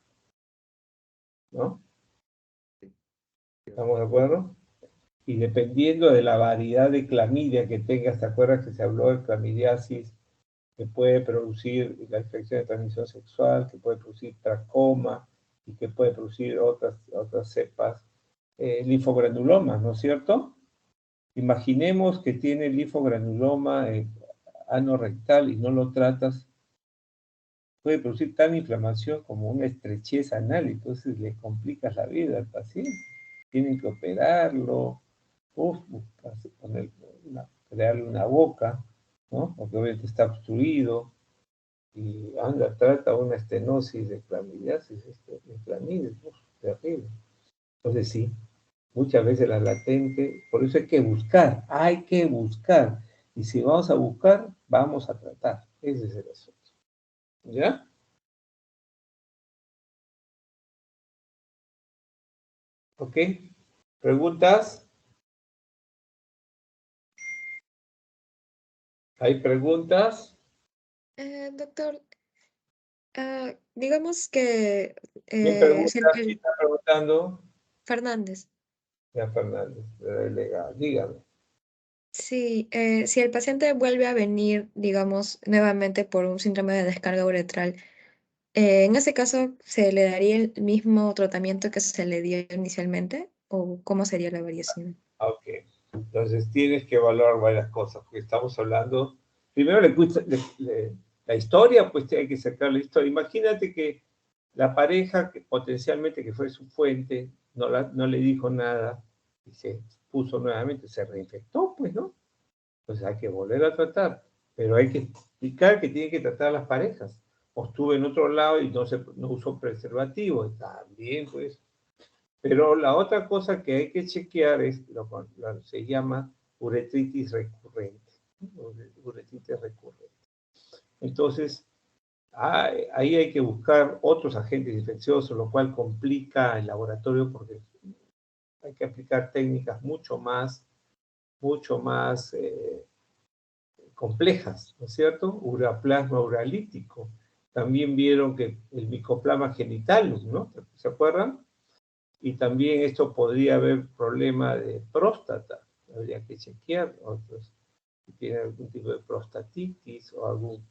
¿No? ¿Estamos de acuerdo? Y dependiendo de la variedad de clamidia que tengas, ¿te acuerdas que se habló de clamidiasis, que puede producir la infección de transmisión sexual, que puede producir tracoma y que puede producir otras cepas, linfogranulomas, ¿no es cierto? Imaginemos que tiene linfogranuloma anorrectal y no lo tratas, puede producir tal inflamación como una estrechez anal, entonces le complicas la vida al paciente. Tienen que operarlo, crearle una boca, ¿no? Porque obviamente está obstruido, y trata una estenosis de clamidiasis, de clamidia, terrible. Entonces sí, muchas veces la latente, por eso hay que buscar, y si vamos a buscar, vamos a tratar, ese es el asunto. ¿Ya? ¿Ok? ¿Preguntas? ¿Hay preguntas? Doctor, digamos que ¿Quién pregunta? si ¿Quién está preguntando? Fernández, Ya Fernández, delegado, dígame. sí, si el paciente vuelve a venir, digamos, nuevamente por un síndrome de descarga uretral, en ese caso, ¿se le daría el mismo tratamiento que se le dio inicialmente? ¿O cómo sería la variación? Ok, entonces tienes que evaluar varias cosas, porque estamos hablando, primero la historia, pues hay que sacar la historia. Imagínate que la pareja, que potencialmente que fue su fuente, no le dijo nada y se puso nuevamente, se reinfectó, pues, ¿no? Pues hay que volver a tratar, pero hay que explicar que tiene que tratar a las parejas. O estuve en otro lado y no usó preservativo, también, pues. Pero la otra cosa que hay que chequear es se llama uretritis recurrente. Uretritis recurrente. Entonces, ahí hay que buscar otros agentes infecciosos, lo cual complica el laboratorio porque hay que aplicar técnicas mucho más complejas, ¿no es cierto? Ureaplasma uralítico. También vieron que el micoplasma genitalum, ¿no? ¿Se acuerdan? Y también esto podría haber problema de próstata. Habría que chequear otros si tienen algún tipo de prostatitis o algún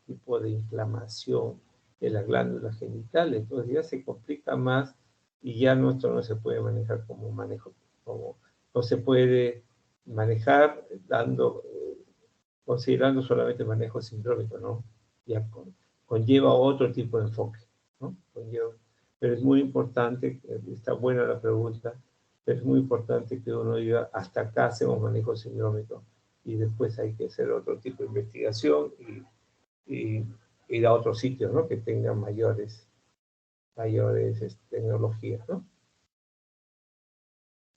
tipo de inflamación de las glándulas genitales. Entonces ya se complica más y ya nuestro no se puede manejar como manejo, no se puede manejar considerando solamente manejo sindrómico, ¿no? Ya conlleva otro tipo de enfoque, ¿no? Pero es muy importante, está buena la pregunta, pero es muy importante que uno diga, hasta acá hacemos manejo sindrómico y después hay que hacer otro tipo de investigación y ir a otros sitios, ¿no? Que tengan mayores tecnologías, ¿no?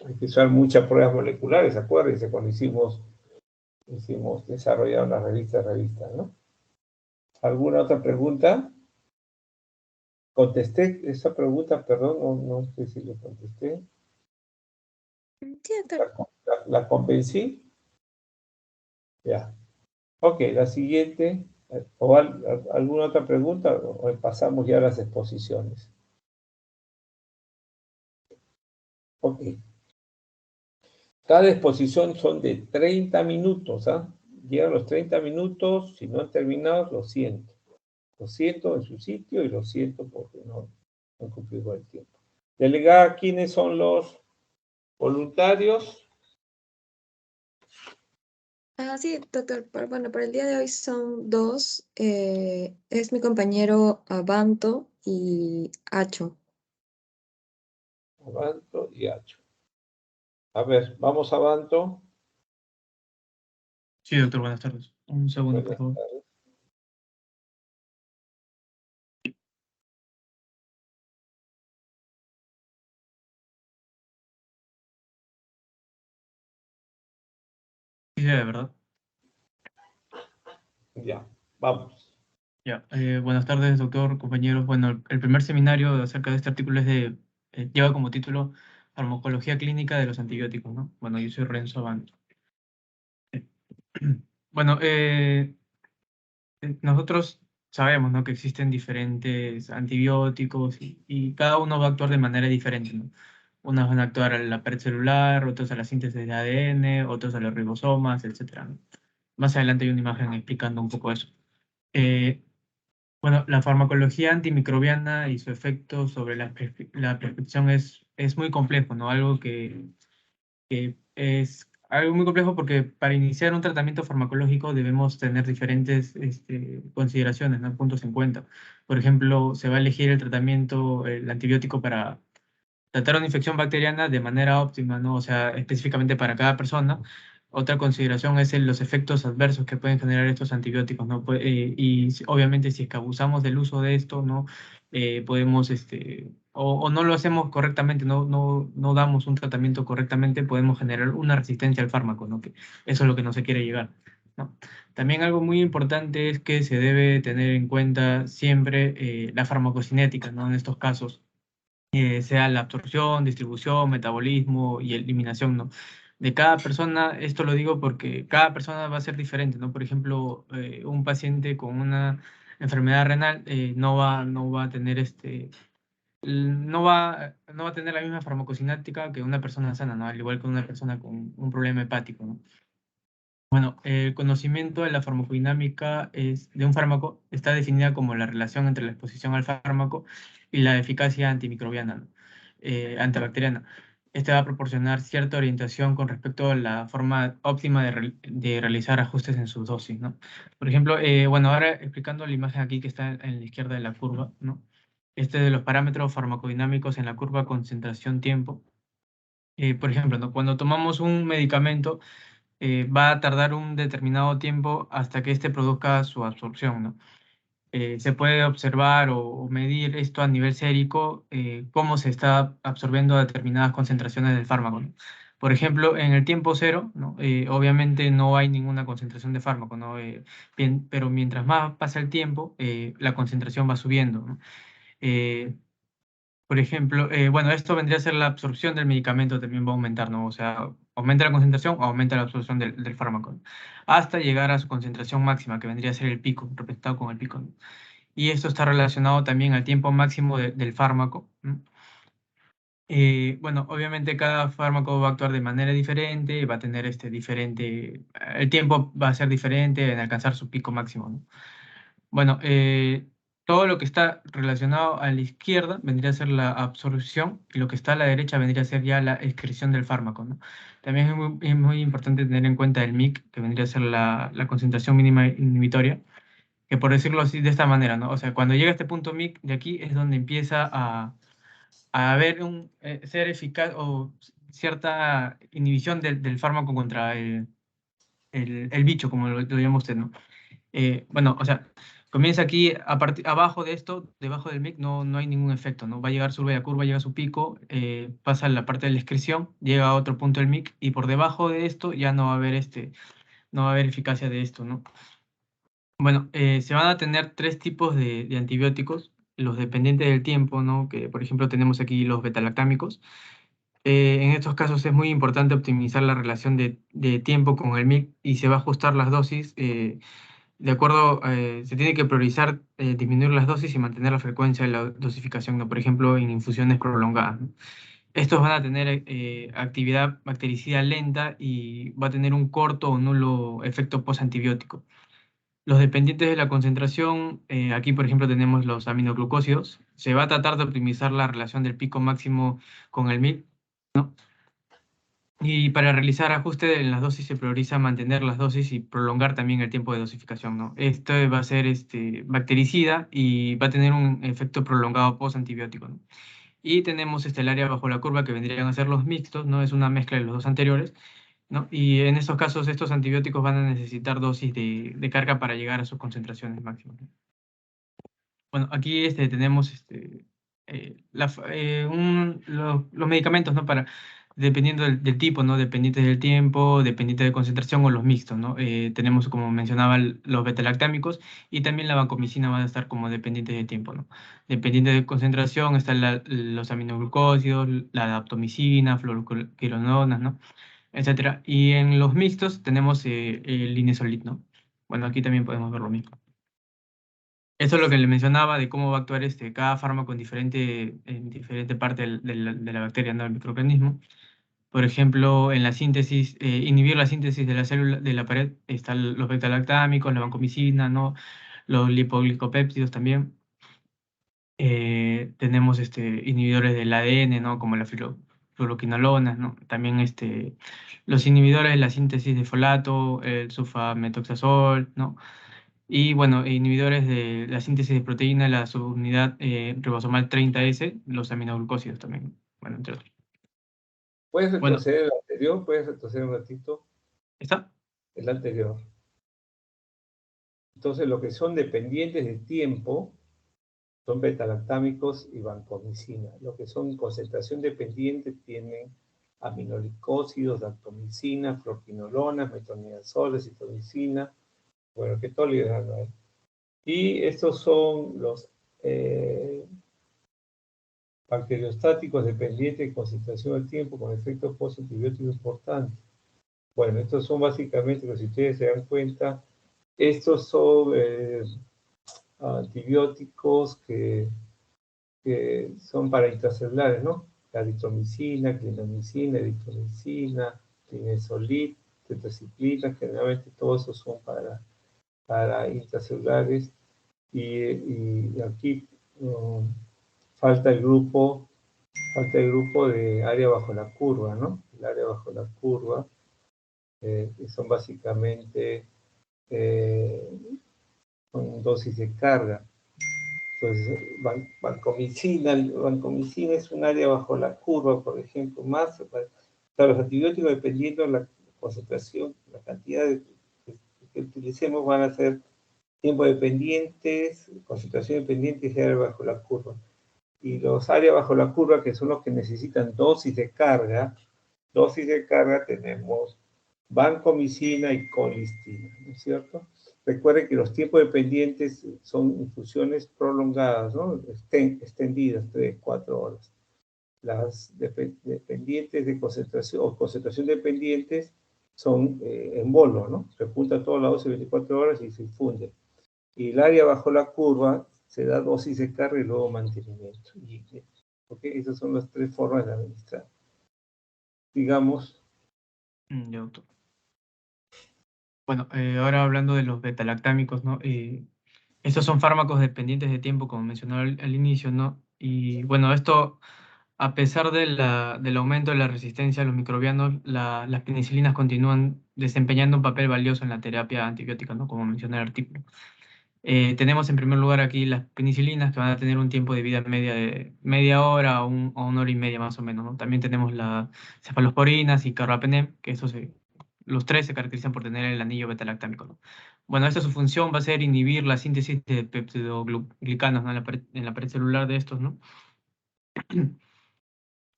Hay que usar muchas pruebas moleculares, acuérdense, cuando desarrollar una revista, ¿no? ¿Alguna otra pregunta? Contesté esa pregunta, perdón, no sé si le contesté. Sí, doctor. ¿La convencí? Ya. Ok, la siguiente. ¿O alguna otra pregunta? ¿O pasamos ya a las exposiciones? Ok. Cada exposición son de 30 minutos, ¿ah? Llegan los 30 minutos, si no han terminado, lo siento. Lo siento en su sitio y lo siento porque no han cumplido el tiempo. Delegada, ¿quiénes son los voluntarios? Sí, doctor. Bueno, para el día de hoy son dos. Es mi compañero Abanto y Acho. Abanto y Hacho. A ver, vamos a Abanto. Sí, doctor, buenas tardes. Un segundo, por Buenas favor. tardes. Sí, de verdad. Ya, vamos. Ya, buenas tardes, doctor, compañeros. Bueno, el primer seminario acerca de este artículo lleva como título Farmacología clínica de los antibióticos, ¿no? Bueno, yo soy Renzo Abando. Bueno, nosotros sabemos, ¿no?, que existen diferentes antibióticos y cada uno va a actuar de manera diferente, ¿no? Unos van a actuar a la pared celular, otros a la síntesis de ADN, otros a los ribosomas, etcétera, ¿no? Más adelante hay una imagen explicando un poco eso. Eh, Bueno, la farmacología antimicrobiana y su efecto sobre la prescripción es muy complejo, ¿no? Algo que es algo muy complejo porque para iniciar un tratamiento farmacológico debemos tener diferentes consideraciones, ¿no? Puntos en cuenta. Por ejemplo, se va a elegir el tratamiento, el antibiótico para tratar una infección bacteriana de manera óptima, ¿no? O sea, específicamente para cada persona. Otra consideración es los efectos adversos que pueden generar estos antibióticos, ¿no? Obviamente si es que abusamos del uso de esto, ¿no? Podemos, o no lo hacemos correctamente, no damos un tratamiento correctamente, podemos generar una resistencia al fármaco, ¿no? Que eso es lo que no se quiere llegar, ¿no? También algo muy importante es que se debe tener en cuenta siempre la farmacocinética, ¿no? En estos casos sea la absorción, distribución, metabolismo y eliminación, ¿no? De cada persona, esto lo digo porque cada persona va a ser diferente, ¿no? Por ejemplo, un paciente con una enfermedad renal no va a tener no va a tener la misma farmacocinética que una persona sana, ¿no? Al igual que una persona con un problema hepático, ¿no? Bueno, el conocimiento de la farmacodinámica de un fármaco está definida como la relación entre la exposición al fármaco y la eficacia antimicrobiana, ¿no? Antibacteriana. Este va a proporcionar cierta orientación con respecto a la forma óptima de realizar ajustes en sus dosis, ¿no? Por ejemplo, bueno, ahora explicando la imagen aquí que está en la izquierda de la curva, ¿no? Este de los parámetros farmacodinámicos en la curva concentración-tiempo. Por ejemplo, ¿no? Cuando tomamos un medicamento, va a tardar un determinado tiempo hasta que éste produzca su absorción, ¿no? Se puede observar o medir esto a nivel sérico, cómo se está absorbiendo determinadas concentraciones del fármaco, ¿no? Por ejemplo, en el tiempo cero, ¿no? Obviamente no hay ninguna concentración de fármaco, ¿no? Pero mientras más pasa el tiempo, la concentración va subiendo, ¿no? Eh, por ejemplo, bueno, esto vendría a ser la absorción del medicamento, también va a aumentar, ¿no? O sea, aumenta la concentración o aumenta la absorción del fármaco, ¿no? Hasta llegar a su concentración máxima, que vendría a ser el pico, representado con el pico, ¿no? Y esto está relacionado también al tiempo máximo del fármaco, ¿no? Bueno, obviamente cada fármaco va a actuar de manera diferente, va a tener el tiempo va a ser diferente en alcanzar su pico máximo, ¿no? Bueno, todo lo que está relacionado a la izquierda vendría a ser la absorción y lo que está a la derecha vendría a ser ya la excreción del fármaco, ¿no? También es muy importante tener en cuenta el MIC, que vendría a ser la concentración mínima inhibitoria, que por decirlo así de esta manera, ¿no? O sea, cuando llega a este punto MIC, de aquí es donde empieza a haber ser eficaz o cierta inhibición del fármaco contra el bicho, como lo llama usted, ¿no? Bueno, o sea, comienza aquí, abajo de esto, debajo del MIC, no hay ningún efecto, ¿no? Va a llegar, sube la curva, llega a su pico, pasa la parte de la excreción, llega a otro punto del MIC, y por debajo de esto ya no va a haber no va a haber eficacia de esto, ¿no? Bueno, se van a tener tres tipos de antibióticos, los dependientes del tiempo, ¿no? Que por ejemplo tenemos aquí los betalactámicos. En estos casos es muy importante optimizar la relación de tiempo con el MIC y se va a ajustar las dosis. De acuerdo, se tiene que priorizar disminuir las dosis y mantener la frecuencia de la dosificación, ¿no? Por ejemplo, en infusiones prolongadas, ¿no? Estos van a tener actividad bactericida lenta y va a tener un corto o nulo efecto postantibiótico. Los dependientes de la concentración, aquí por ejemplo tenemos los aminoglucósidos. Se va a tratar de optimizar la relación del pico máximo con el MIC, ¿no? Y para realizar ajuste en las dosis se prioriza mantener las dosis y prolongar también el tiempo de dosificación, ¿no? Esto va a ser bactericida y va a tener un efecto prolongado post-antibiótico, ¿no? Y tenemos el área bajo la curva que vendrían a ser los mixtos, ¿no? Es una mezcla de los dos anteriores, ¿no? Y en estos casos estos antibióticos van a necesitar dosis de carga para llegar a sus concentraciones máximas, ¿no? Bueno, aquí tenemos los medicamentos, ¿no? Para dependiendo del tipo, ¿no? Dependientes del tiempo, dependientes de concentración o los mixtos, ¿no? Tenemos, como mencionaba, los betalactámicos y también la vancomicina van a estar como dependientes de tiempo, ¿no? Dependientes de concentración están los aminoglucósidos, la daptomicina, fluoroquinolonas, ¿no? Etcétera. Y en los mixtos tenemos el linezolid, ¿no? Bueno, aquí también podemos ver lo mismo. Eso es lo que le mencionaba de cómo va a actuar cada fármaco en diferente parte de la bacteria, ¿no? Del microorganismo. Por ejemplo, en la síntesis, inhibir la síntesis de la célula de la pared, están los beta-lactámicos, la vancomicina, ¿no? Los lipoglicopéptidos también. Tenemos inhibidores del ADN, ¿no? Como la fluoroquinolonas, ¿no? También los inhibidores de la síntesis de folato, el sulfametoxazol, ¿no? Y bueno, inhibidores de la síntesis de proteína, la subunidad ribosomal 30S, los aminoglucósidos también, ¿no? Bueno, entre otros. ¿Puedes Bueno, retroceder el anterior? ¿Puedes retroceder un ratito? ¿está? El anterior. Entonces, lo que son dependientes de tiempo son betalactámicos y vancomicina. Lo que son concentración dependiente tienen aminoglicósidos, daptomicina, fluoroquinolonas, metronidazol, citromicina, bueno, que todo liderando ahí. Y estos son los bacteriostáticos dependientes de concentración del tiempo con efectos postantibióticos importantes. Bueno, estos son básicamente, si ustedes se dan cuenta, estos son antibióticos que son para intracelulares, ¿no? La eritromicina, clindamicina, eritromicina, linezolid, tetraciclina, generalmente todos esos son para intracelulares. Y aquí falta el grupo de área bajo la curva, ¿no? El área bajo la curva, que son básicamente con dosis de carga. Entonces, vancomicina es un área bajo la curva, por ejemplo, más para los antibióticos, dependiendo de la concentración, la cantidad que utilicemos, van a ser tiempo dependientes, concentración dependiente y área bajo la curva. Y los áreas bajo la curva, que son los que necesitan dosis de carga, tenemos vancomicina y colistina, ¿no es cierto? Recuerden que los tiempos dependientes son infusiones prolongadas, ¿no? Extendidas, 3, 4 horas. Las dependientes de concentración o concentración dependientes son en bolo, ¿no? Se junta toda la dosis 24 horas y se infunde. Y el área bajo la curva se da dosis de carga y luego mantenimiento. ¿Okay? Esas son las 3 formas de administrar. Digamos. Ya, doctor. Bueno, ahora hablando de los betalactámicos, ¿no? Estos son fármacos dependientes de tiempo, como mencionaba al inicio, ¿no? Y bueno, esto, a pesar del aumento de la resistencia a los microbianos, las penicilinas continúan desempeñando un papel valioso en la terapia antibiótica, ¿no? Como menciona el artículo. Tenemos en primer lugar aquí las penicilinas, que van a tener un tiempo de vida media de media hora o una hora y media más o menos, ¿no? También tenemos las cefalosporinas y carbapenem, que los tres se caracterizan por tener el anillo beta-lactámico, ¿no? Bueno, esta su función va a ser inhibir la síntesis de peptidoglicanos, ¿no? En la pared celular de estos, ¿no?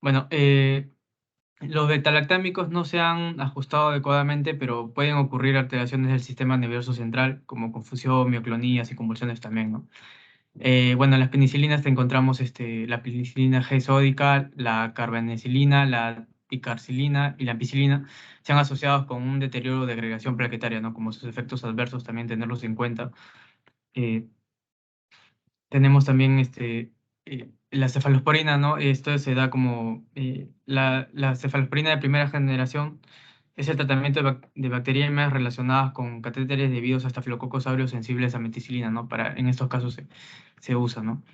Bueno, los betalactámicos no se han ajustado adecuadamente, pero pueden ocurrir alteraciones del sistema nervioso central, como confusión, mioclonías y convulsiones también, ¿no? Bueno, en las penicilinas te encontramos la penicilina G sódica, la carbanicilina, la picarcilina y la ampicilina, se han asociado con un deterioro de agregación plaquetaria, ¿no? Como sus efectos adversos también tenerlos en cuenta. Tenemos también la cefalosporina, ¿no? Esto se da como la cefalosporina de primera generación es el tratamiento de bacteriemias relacionadas con catéteres debidos a estafilococos aureus sensibles a meticilina, ¿no? En estos casos se usa, ¿no?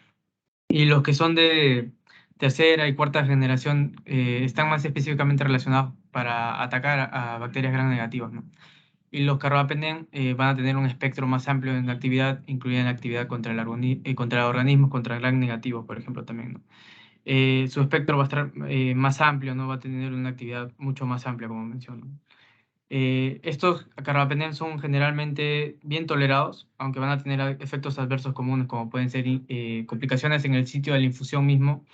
Y los que son de tercera y cuarta generación están más específicamente relacionados para atacar a bacterias gram negativas, ¿no? Y los carbapenem van a tener un espectro más amplio en actividad, incluida en la actividad contra contra organismos, contra gram negativos, por ejemplo, también, ¿no? Su espectro va a estar más amplio, ¿no? Va a tener una actividad mucho más amplia, como menciono. Estos carbapenem son generalmente bien tolerados, aunque van a tener efectos adversos comunes, como pueden ser complicaciones en el sitio de la infusión mismo,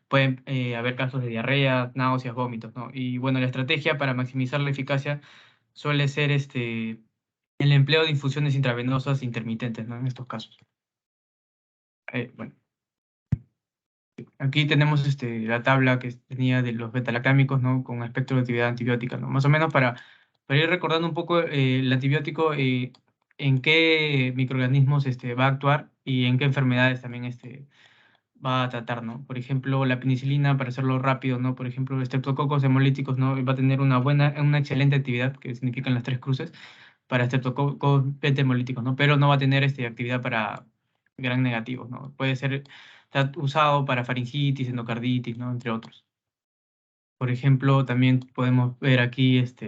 pueden haber casos de diarrea, náuseas, vómitos, ¿no? Y bueno, la estrategia para maximizar la eficacia suele ser el empleo de infusiones intravenosas intermitentes, ¿no? En estos casos. Bueno, aquí tenemos la tabla que tenía de los betalactámicos, ¿no? Con espectro de actividad antibiótica, ¿no? Más o menos para ir recordando un poco el antibiótico, en qué microorganismos va a actuar y en qué enfermedades también va a tratar, ¿no? Por ejemplo, la penicilina, para hacerlo rápido, ¿no? Por ejemplo, estreptococos hemolíticos, ¿no? Va a tener una excelente actividad, que significan las 3 cruces, para estreptococos hemolíticos, ¿no? Pero no va a tener actividad para gran negativo, ¿no? Puede ser usado para faringitis, endocarditis, ¿no? Entre otros. Por ejemplo, también podemos ver aquí esto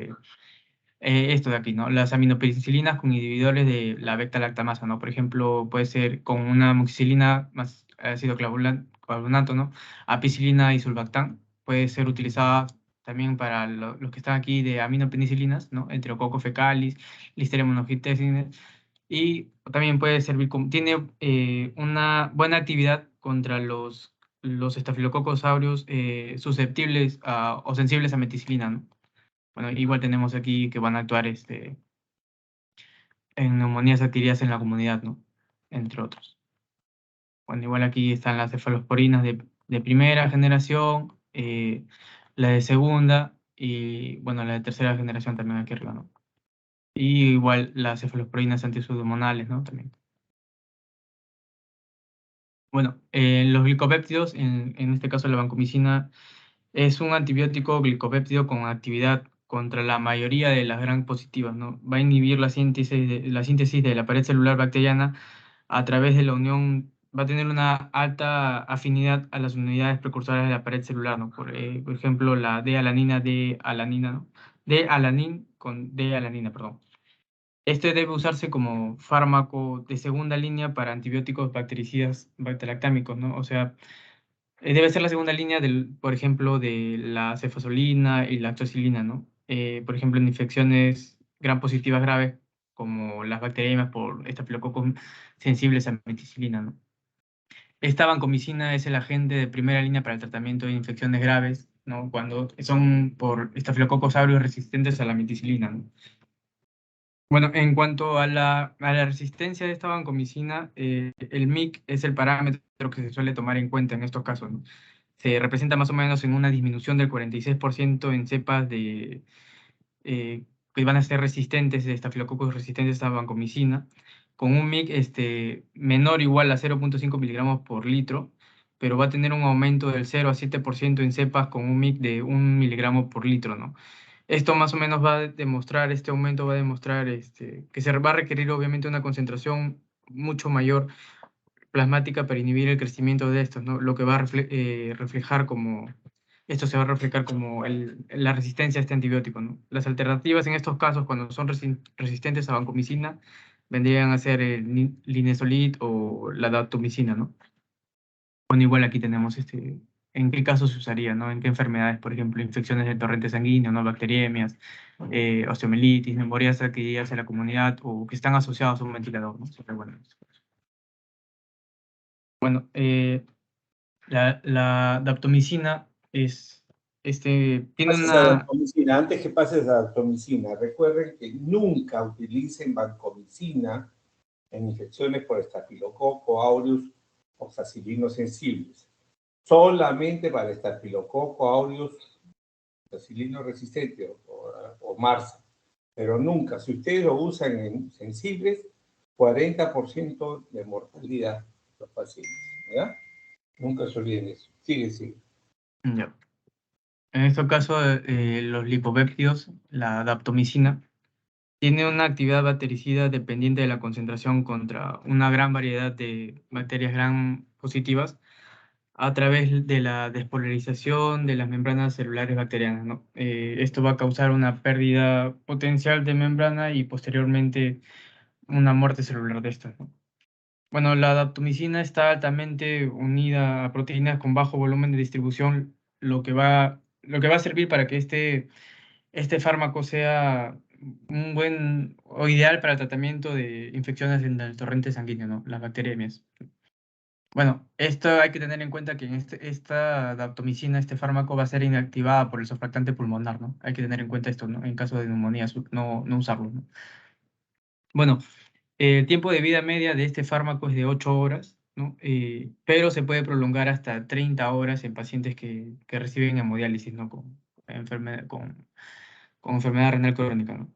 de aquí, ¿no? Las aminopenicilinas con inhibidores de la beta-lactamasa, ¿no? Por ejemplo, puede ser con una amoxicilina más ácido clavulanto, ¿no? Ampicilina y sulbactam. Puede ser utilizada también para los que están aquí de aminopenicilinas, ¿no? Enterococcus fecalis, Listeria monocytogenes. Y también puede servir como, tiene una buena actividad contra los estafilococos aureus susceptibles o sensibles a meticilina, ¿no? Bueno, igual tenemos aquí que van a actuar en neumonías adquiridas en la comunidad, ¿no? Entre otros. Bueno, igual aquí están las cefalosporinas de primera generación, la de segunda y, bueno, la de tercera generación también aquí arriba, ¿no? Y igual las cefalosporinas antipseudomonales, ¿no? También. Bueno, los glicopéptidos, en este caso la vancomicina, es un antibiótico glicopéptido con actividad contra la mayoría de las gram positivas, ¿no? Va a inhibir la síntesis de la pared celular bacteriana a través de la unión, va a tener una alta afinidad a las unidades precursoras de la pared celular, ¿no? Por ejemplo, la D-alanina, ¿no? D-alanin con D-alanina, perdón. Este debe usarse como fármaco de segunda línea para antibióticos bactericidas bacterolactámicos, ¿no? O sea, debe ser la segunda línea, por ejemplo, de la cefazolina y la lactocilina, ¿no? Por ejemplo, en infecciones gram positivas graves, como las bacterias por estafilococos sensibles a meticilina, ¿no? Esta vancomicina es el agente de primera línea para el tratamiento de infecciones graves, ¿no? Cuando son por estafilococos aureus resistentes a la meticilina, ¿no? Bueno, en cuanto a la resistencia de esta vancomicina, el MIC es el parámetro que se suele tomar en cuenta en estos casos, ¿no? Se representa más o menos en una disminución del 46% en cepas que van a ser resistentes, de estafilococos resistentes a vancomicina, con un MIC menor o igual a 0.5 miligramos por litro, pero va a tener un aumento del 0 a 7% en cepas con un MIC de 1 miligramo por litro, ¿no? Esto más o menos va a demostrar, este aumento va a demostrar que se va a requerir obviamente una concentración mucho mayor plasmática para inhibir el crecimiento de estos, ¿no? Lo que va a reflejar como, esto se va a reflejar como la resistencia a este antibiótico, ¿no? Las alternativas en estos casos, cuando son resistentes a vancomicina, vendrían a ser el linezolid o la daptomicina, ¿no? Bueno, igual aquí tenemos en qué casos se usaría, ¿no? En qué enfermedades, por ejemplo, infecciones del torrente sanguíneo, ¿no? Bacteriemias, osteomelitis, memorias adquiridas en la comunidad o que están asociados a un ventilador, ¿no? Siempre bueno. Bueno, la daptomicina tiene Pases a una... vancomicina. Antes que pases a vancomicina, recuerden que nunca utilicen vancomicina en infecciones por estafilococo aureus o facilinos sensibles. Solamente para estafilococo aureus facilino resistente o MARSA. Pero nunca, si ustedes lo usan en sensibles, 40% de mortalidad los pacientes. ¿Ya? Nunca se olviden eso. Sigue. Ya. En este caso, los lipopéptidos, la daptomicina, tiene una actividad bactericida dependiente de la concentración contra una gran variedad de bacterias gram positivas a través de la despolarización de las membranas celulares bacterianas, ¿no? Esto va a causar una pérdida potencial de membrana y posteriormente una muerte celular de estas, ¿no? Bueno, la daptomicina está altamente unida a proteínas con bajo volumen de distribución, lo que va a servir para que este fármaco sea un buen o ideal para el tratamiento de infecciones en el torrente sanguíneo, ¿no? Las bacteriemias. Bueno, esto hay que tener en cuenta que en esta daptomicina, este fármaco, va a ser inactivada por el surfactante pulmonar, ¿no? Hay que tener en cuenta esto, ¿no? En caso de neumonía, no usarlo, ¿no? Bueno, el tiempo de vida media de este fármaco es de 8 horas, ¿no? Pero se puede prolongar hasta 30 horas en pacientes que reciben hemodiálisis, ¿no? Con enfermedad renal crónica, ¿no?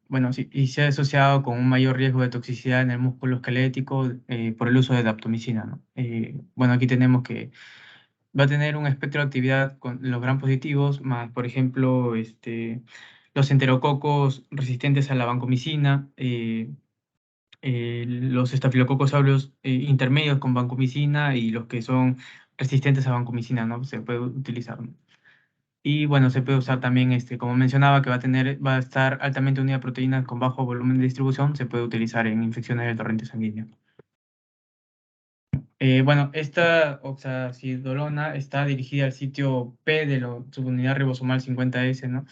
Bueno, sí, y se ha asociado con un mayor riesgo de toxicidad en el músculo esquelético por el uso de daptomicina, ¿no? Bueno, aquí tenemos que va a tener un espectro de actividad con los gram positivos, más, por ejemplo, los enterococos resistentes a la vancomicina, los estafilococos aureus intermedios con vancomicina y los que son resistentes a vancomicina, ¿no? Se puede utilizar, ¿no? Y bueno, se puede usar también, como mencionaba, que va a estar altamente unida a proteínas con bajo volumen de distribución, se puede utilizar en infecciones del torrente sanguíneo. Bueno, esta oxazidolona está dirigida al sitio P de la subunidad ribosomal 50S, ¿no?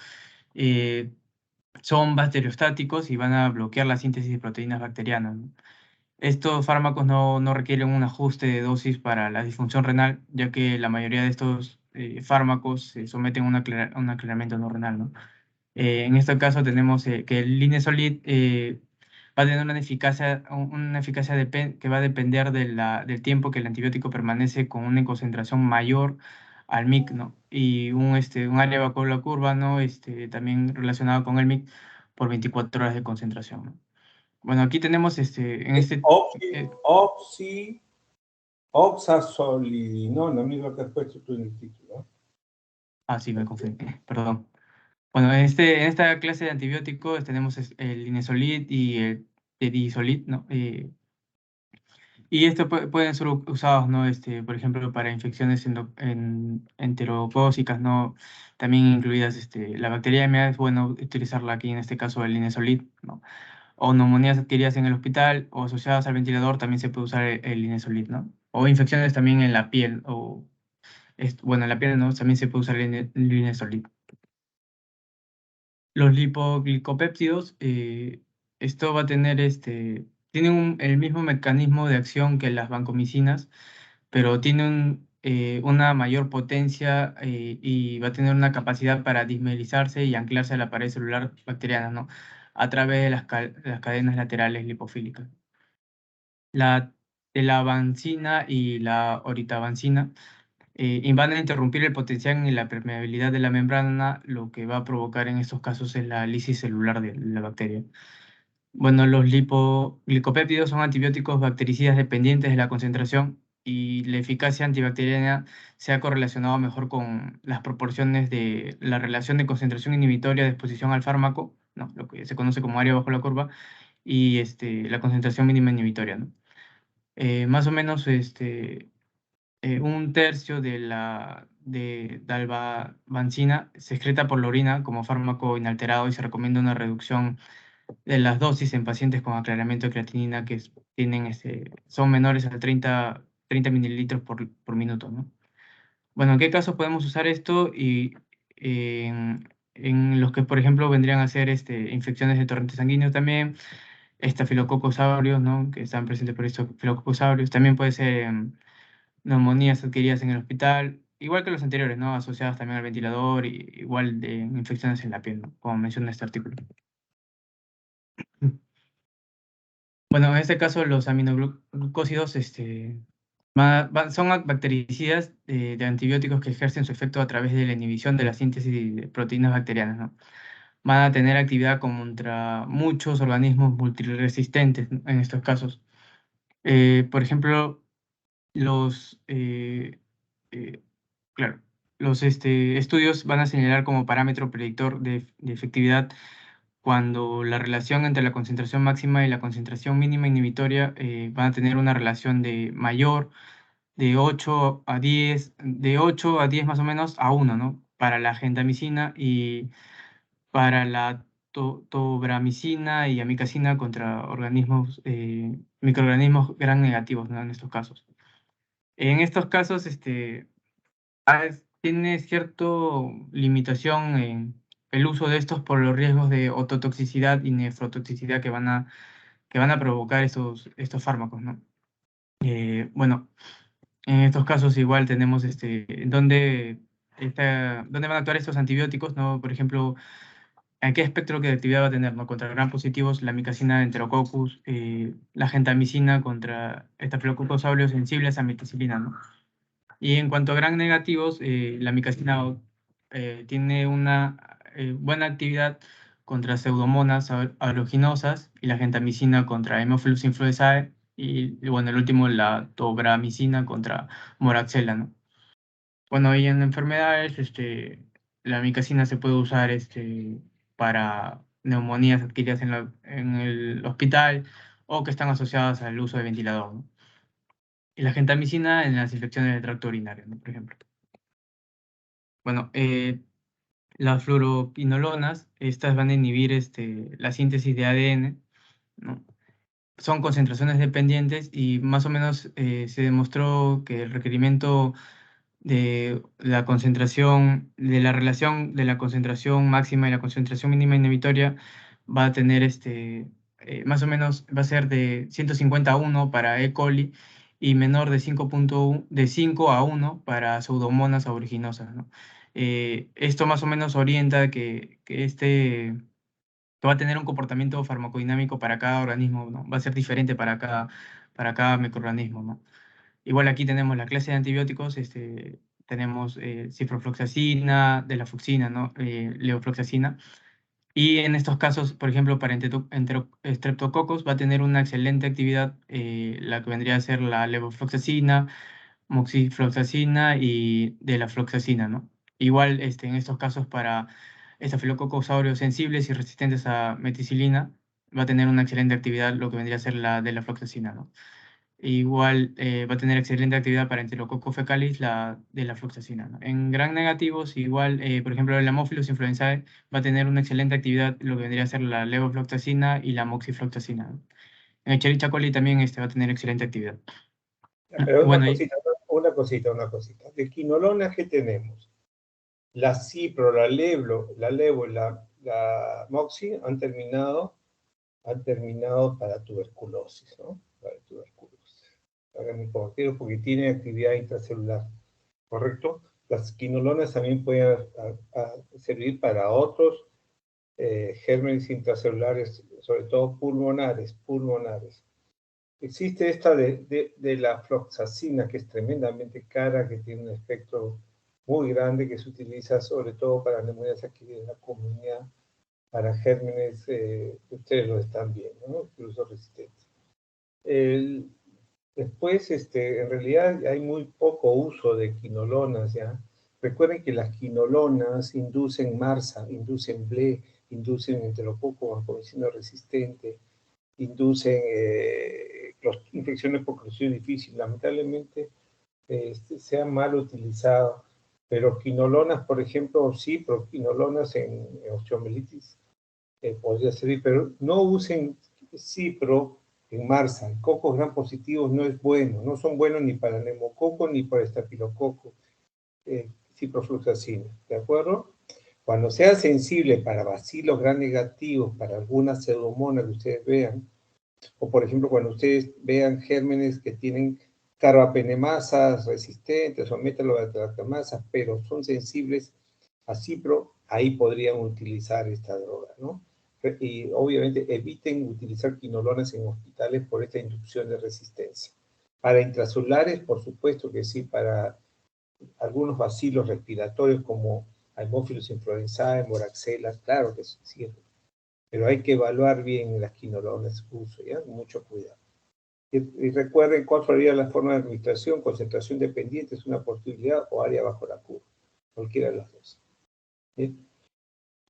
Son bacteriostáticos y van a bloquear la síntesis de proteínas bacterianas, ¿no? Estos fármacos no requieren un ajuste de dosis para la disfunción renal, ya que la mayoría de estos fármacos se someten a un aclaramiento no renal, ¿no? En este caso tenemos que el linezolid va a tener una eficacia que va a depender del tiempo que el antibiótico permanece con una concentración mayor al MIC, ¿no? Y un área bajo la curva, ¿no? También relacionado con el MIC por 24 horas de concentración, ¿no? Bueno, aquí tenemos Oxazolidinona, mismo que has puesto tú en el título. Sí, me confundí, perdón. Bueno, en esta clase de antibióticos tenemos el linezolid y el tedizolid, ¿no? Y estos pueden ser usados, ¿no? Por ejemplo, para infecciones enterocócicas, ¿no? También incluidas la bacteriemia, es bueno utilizarla aquí, en este caso el linezolid, ¿no? O neumonías adquiridas en el hospital o asociadas al ventilador, también se puede usar el linezolid, ¿no? O infecciones también en la piel, bueno, en la piel, ¿no? También se puede usar el linezolid. Los lipoglicopéptidos, esto va a tener tienen el mismo mecanismo de acción que las vancomicinas, pero tiene una mayor potencia y va a tener una capacidad para dismelizarse y anclarse a la pared celular bacteriana, ¿no? A través de las cadenas laterales lipofílicas. La telavancina y la oritavancina van a interrumpir el potencial y la permeabilidad de la membrana, lo que va a provocar en estos casos es la lisis celular de la bacteria. Bueno, los lipoglicopéptidos son antibióticos bactericidas dependientes de la concentración y la eficacia antibacteriana se ha correlacionado mejor con las proporciones de la relación de concentración inhibitoria de exposición al fármaco, ¿no? Lo que se conoce como área bajo la curva, y la concentración mínima inhibitoria, ¿no? Más o menos un tercio de dalbavancina se excreta por la orina como fármaco inalterado y se recomienda una reducción de las dosis en pacientes con aclaramiento de creatinina que son menores a 30 mililitros por minuto, ¿no? Bueno, ¿en qué casos podemos usar esto? Y en los que, por ejemplo, vendrían a ser infecciones de torrente sanguíneo también, estafilococos aureus, ¿no? Que están presentes por estafilococos aureus. También puede ser neumonías adquiridas en el hospital, igual que los anteriores, ¿no? Asociadas también al ventilador, y igual de infecciones en la piel, ¿no? Como menciona este artículo. Bueno, en este caso los aminoglucósidos son bactericidas de antibióticos que ejercen su efecto a través de la inhibición de la síntesis de proteínas bacterianas, ¿no? Van a tener actividad contra muchos organismos multiresistentes, ¿no? En estos casos. Por ejemplo, eh, claro, los estudios van a señalar como parámetro predictor de efectividad cuando la relación entre la concentración máxima y la concentración mínima inhibitoria van a tener una relación de mayor de 8 a 10, de 8 a 10 más o menos a 1, ¿no? Para la gentamicina y para la tobramicina y amicacina contra microorganismos gram negativos, ¿no? En estos casos. En estos casos, tiene cierta limitación en el uso de estos por los riesgos de ototoxicidad y nefrotoxicidad que van a provocar estos fármacos, ¿no? Bueno, en estos casos igual tenemos dónde van a actuar estos antibióticos, ¿no? Por ejemplo, ¿a qué espectro de actividad va a tener, ¿no? Contra gram positivos, la micacina Enterococcus, la gentamicina contra Staphylococcus aureus sensibles a meticilina, ¿no? Y en cuanto a gram negativos, la micacina tiene una buena actividad contra pseudomonas aeruginosas y la gentamicina contra Haemophilus influenzae y, bueno, el último, la tobramicina contra Moraxella, ¿no? Bueno, y en enfermedades, la micacina se puede usar para neumonías adquiridas en el hospital o que están asociadas al uso de ventilador, ¿no? Y la gentamicina en las infecciones del tracto urinario, ¿no? Por ejemplo. Bueno, las fluoroquinolonas, estas van a inhibir la síntesis de ADN, ¿no? Son concentraciones dependientes y más o menos se demostró que el requerimiento de la concentración, de la relación de la concentración máxima y la concentración mínima inhibitoria va a tener más o menos va a ser de 150 a 1 para E. coli y menor de 5 a 1 para Pseudomonas aeruginosa, ¿no? Esto más o menos orienta que va a tener un comportamiento farmacodinámico para cada organismo, ¿no? Va a ser diferente para cada microorganismo, ¿no? Igual aquí tenemos la clase de antibióticos, tenemos ciprofloxacina, deslafoxina, ¿no? Levofloxacina. Y en estos casos, por ejemplo, para streptococos va a tener una excelente actividad, la que vendría a ser la levofloxacina, moxifloxacina y delafloxacina, ¿no? Igual en estos casos para estafilococos aureus sensibles y resistentes a meticilina va a tener una excelente actividad lo que vendría a ser la delafloxacina, ¿no? Igual va a tener excelente actividad para Enterococcus fecalis, la de la fluoxacina, ¿no? En gram negativos, igual, por ejemplo, el Haemophilus influenzae va a tener una excelente actividad, lo que vendría a ser la levofloxacina y la moxifloxacina, ¿no? En Escherichia coli también va a tener excelente actividad. Pero Bueno, una cosita. De quinolonas, ¿qué tenemos? La cipro, la levo y la moxi han terminado para tuberculosis, ¿no? Para tuberculosis. Para micobancterios porque tienen actividad intracelular, ¿correcto? Las quinolonas también pueden servir para otros gérmenes intracelulares, sobre todo pulmonares. Existe esta de la floxacina, que es tremendamente cara, que tiene un espectro muy grande, que se utiliza sobre todo para neumonías adquiridas en la comunidad, para gérmenes, ustedes lo están viendo, ¿no? Incluso resistentes. Después, en realidad hay muy poco uso de quinolonas, ¿ya? Recuerden que las quinolonas inducen MRSA, inducen BLE, inducen enterococo vancomicina resistente, inducen infecciones por clostridium difícil. Lamentablemente se han mal utilizado, pero quinolonas, por ejemplo, sí, pero quinolonas en osteomielitis podría servir, pero no usen cipro en MRSA. Cocos gram positivos no es bueno, no son buenos ni para neumococo ni para estafilococo, ciprofloxacina, ¿de acuerdo? Cuando sea sensible para bacilos gram negativos, para algunas pseudomonas que ustedes vean, o por ejemplo cuando ustedes vean gérmenes que tienen carbapenemasas resistentes o metalobatractamasas, pero son sensibles a cipro, ahí podrían utilizar esta droga, ¿no? Y obviamente eviten utilizar quinolonas en hospitales por esta inducción de resistencia. Para intracelulares, por supuesto que sí, para algunos bacilos respiratorios como Haemophilus influenzae, Moraxella, claro que sí, pero hay que evaluar bien las quinolonas uso, ¿ya? Mucho cuidado. Y recuerden cuál sería la forma de administración: concentración dependiente es una posibilidad, o área bajo la curva, cualquiera de las dos. ¿Bien?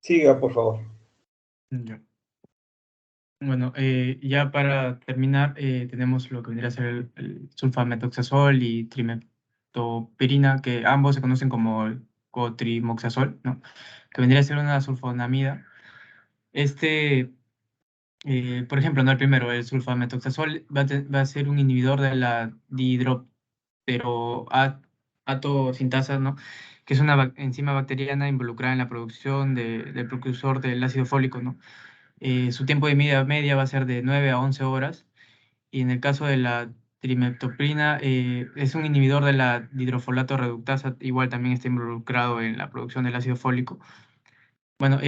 Siga, por favor. ya. Bueno, ya para terminar, tenemos lo que vendría a ser el sulfametoxazol y trimetoperina, que ambos se conocen como el cotrimoxazol, ¿no? Que vendría a ser una sulfonamida. Por ejemplo, no el primero, el sulfametoxazol va a ser un inhibidor de la dihidroperoatosintasa, ¿no? Que es una enzima bacteriana involucrada en la producción del precursor del ácido fólico, ¿no? Su tiempo de vida media va a ser de 9 a 11 horas, y en el caso de la trimeptoprina es un inhibidor de la dihidrofolato reductasa, igual también está involucrado en la producción del ácido fólico. Bueno,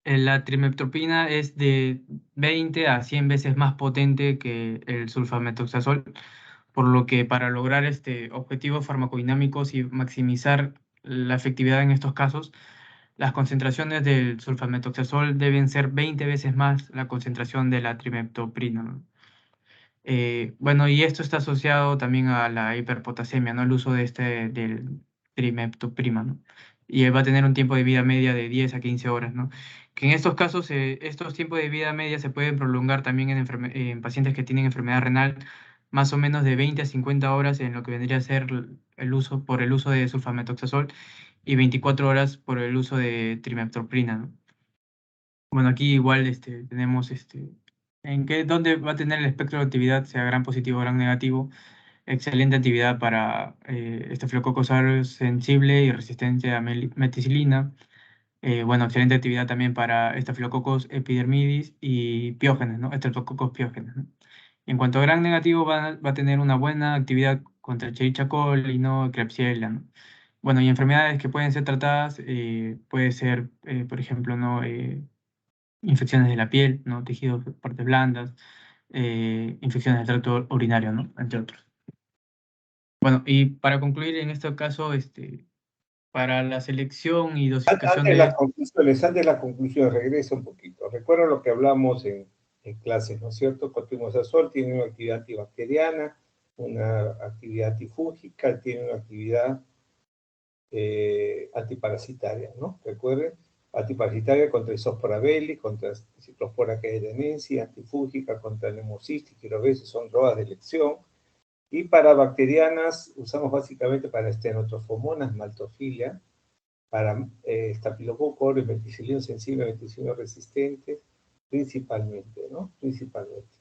la trimeptoprina es de 20 a 100 veces más potente que el sulfamethoxazol, por lo que para lograr objetivos farmacodinámicos y maximizar la efectividad en estos casos, las concentraciones del sulfamethoxazol deben ser 20 veces más la concentración de la trimeptoprina, ¿no? Bueno, y esto está asociado también a la hiperpotasemia, ¿no? El uso del trimeptoprima, ¿no? Y va a tener un tiempo de vida media de 10 a 15 horas, ¿no? Que en estos casos, estos tiempos de vida media se pueden prolongar también en pacientes que tienen enfermedad renal, más o menos de 20 a 50 horas en lo que vendría a ser por el uso de sulfamethoxazol y 24 horas por el uso de trimeptoprina, ¿no? Bueno, aquí igual tenemos dónde va a tener el espectro de actividad, sea gran positivo o gran negativo. Excelente actividad para Staphylococcus aureus sensible y resistente a meticilina. Bueno, excelente actividad también para Staphylococcus epidermidis y piógenes, ¿no? Streptococcus piógenes, ¿no? En cuanto a gran negativo, va a tener una buena actividad contra Escherichia coli, ¿no? Klebsiella, ¿no? Bueno, y enfermedades que pueden ser tratadas, puede ser, por ejemplo, ¿no? Infecciones de la piel, ¿no? Tejidos, partes blandas, infecciones del tracto urinario, ¿no? Entre otros. Bueno, y para concluir en este caso, para la selección y dosificación Antes de la conclusión, regreso un poquito. Recuerdo lo que hablamos en clases, ¿no es cierto? Cotrimoxazol tiene una actividad antibacteriana, una actividad antifúngica, tiene una actividad antiparasitaria, ¿no? Recuerden, antiparasitaria contra Isospora belli, contra Ciclospora caidenensis, antifúngica contra Pneumocystis, que a veces son drogas de elección. Y para bacterianas usamos básicamente para Stenotrophomonas, maltofilia, para Staphylococcus aureus, meticilino sensible, meticilino resistente, principalmente, ¿no? Principalmente.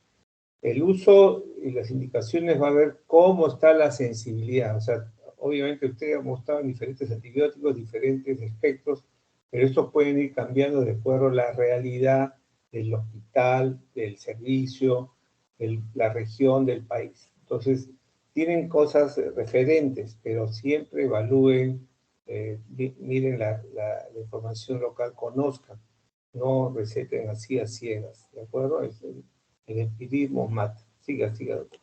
El uso y las indicaciones va a ver cómo está la sensibilidad, o sea, obviamente ustedes han mostrado diferentes antibióticos, diferentes espectros, pero estos pueden ir cambiando de acuerdo a la realidad del hospital, del servicio, la región, del país. Entonces, tienen cosas referentes, pero siempre evalúen, miren la información local, conozcan, no receten así a ciegas, ¿de acuerdo? El empirismo mata. Siga, doctor.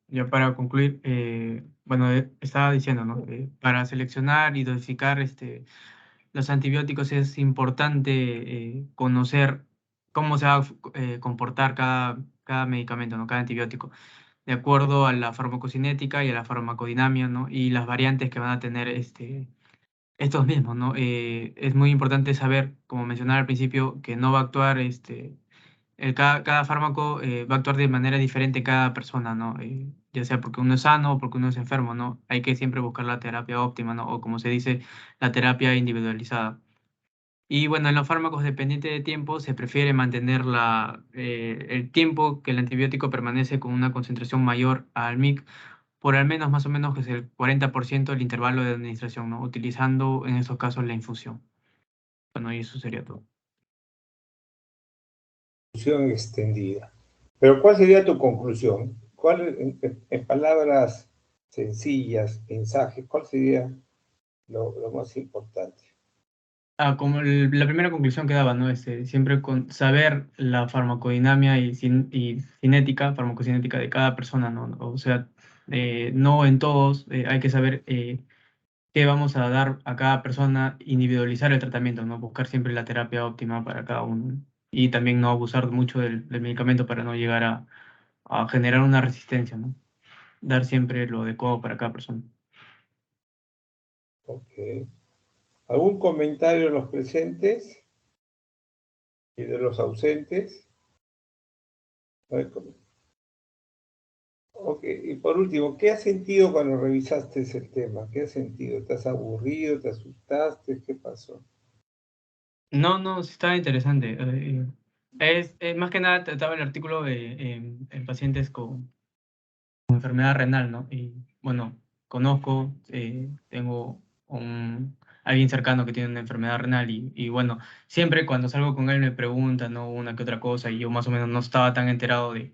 Ya para concluir, bueno, estaba diciendo, ¿no? Para seleccionar y dosificar los antibióticos es importante conocer cómo se va a comportar cada medicamento, ¿no? Cada antibiótico, de acuerdo a la farmacocinética y a la farmacodinamia, ¿no? Y las variantes que van a tener estos mismos, ¿no? Es muy importante saber, como mencionaba al principio, que no va a actuar cada fármaco va a actuar de manera diferente en cada persona, ¿no? Ya sea porque uno es sano o porque uno es enfermo, ¿no? Hay que siempre buscar la terapia óptima, ¿no? O como se dice, la terapia individualizada. Y bueno, en los fármacos dependientes de tiempo se prefiere mantener el tiempo que el antibiótico permanece con una concentración mayor al MIC, por al menos más o menos que es el 40% del intervalo de administración, ¿no? Utilizando en estos casos la infusión. Bueno, y eso sería todo. Conclusión extendida. Pero ¿cuál sería tu conclusión? En palabras sencillas, mensajes, cuál sería lo más importante? Como la primera conclusión que daba, ¿no? Siempre con saber la farmacodinamia y cinética, farmacocinética de cada persona, ¿no? O sea, no en todos, hay que saber qué vamos a dar a cada persona, individualizar el tratamiento, ¿no? Buscar siempre la terapia óptima para cada uno. Y también no abusar mucho del medicamento para no llegar a generar una resistencia, ¿no? Dar siempre lo adecuado para cada persona. Ok. ¿Algún comentario de los presentes y de los ausentes? Ok, y por último, ¿qué has sentido cuando revisaste ese tema? ¿Qué has sentido? ¿Te has aburrido? ¿Te asustaste? ¿Qué pasó? No, sí estaba interesante. Más que nada trataba el artículo en pacientes con enfermedad renal, ¿no? Y bueno, conozco, tengo un alguien cercano que tiene una enfermedad renal y bueno, siempre cuando salgo con él me preguntan, ¿no? Una que otra cosa y yo más o menos no estaba tan enterado de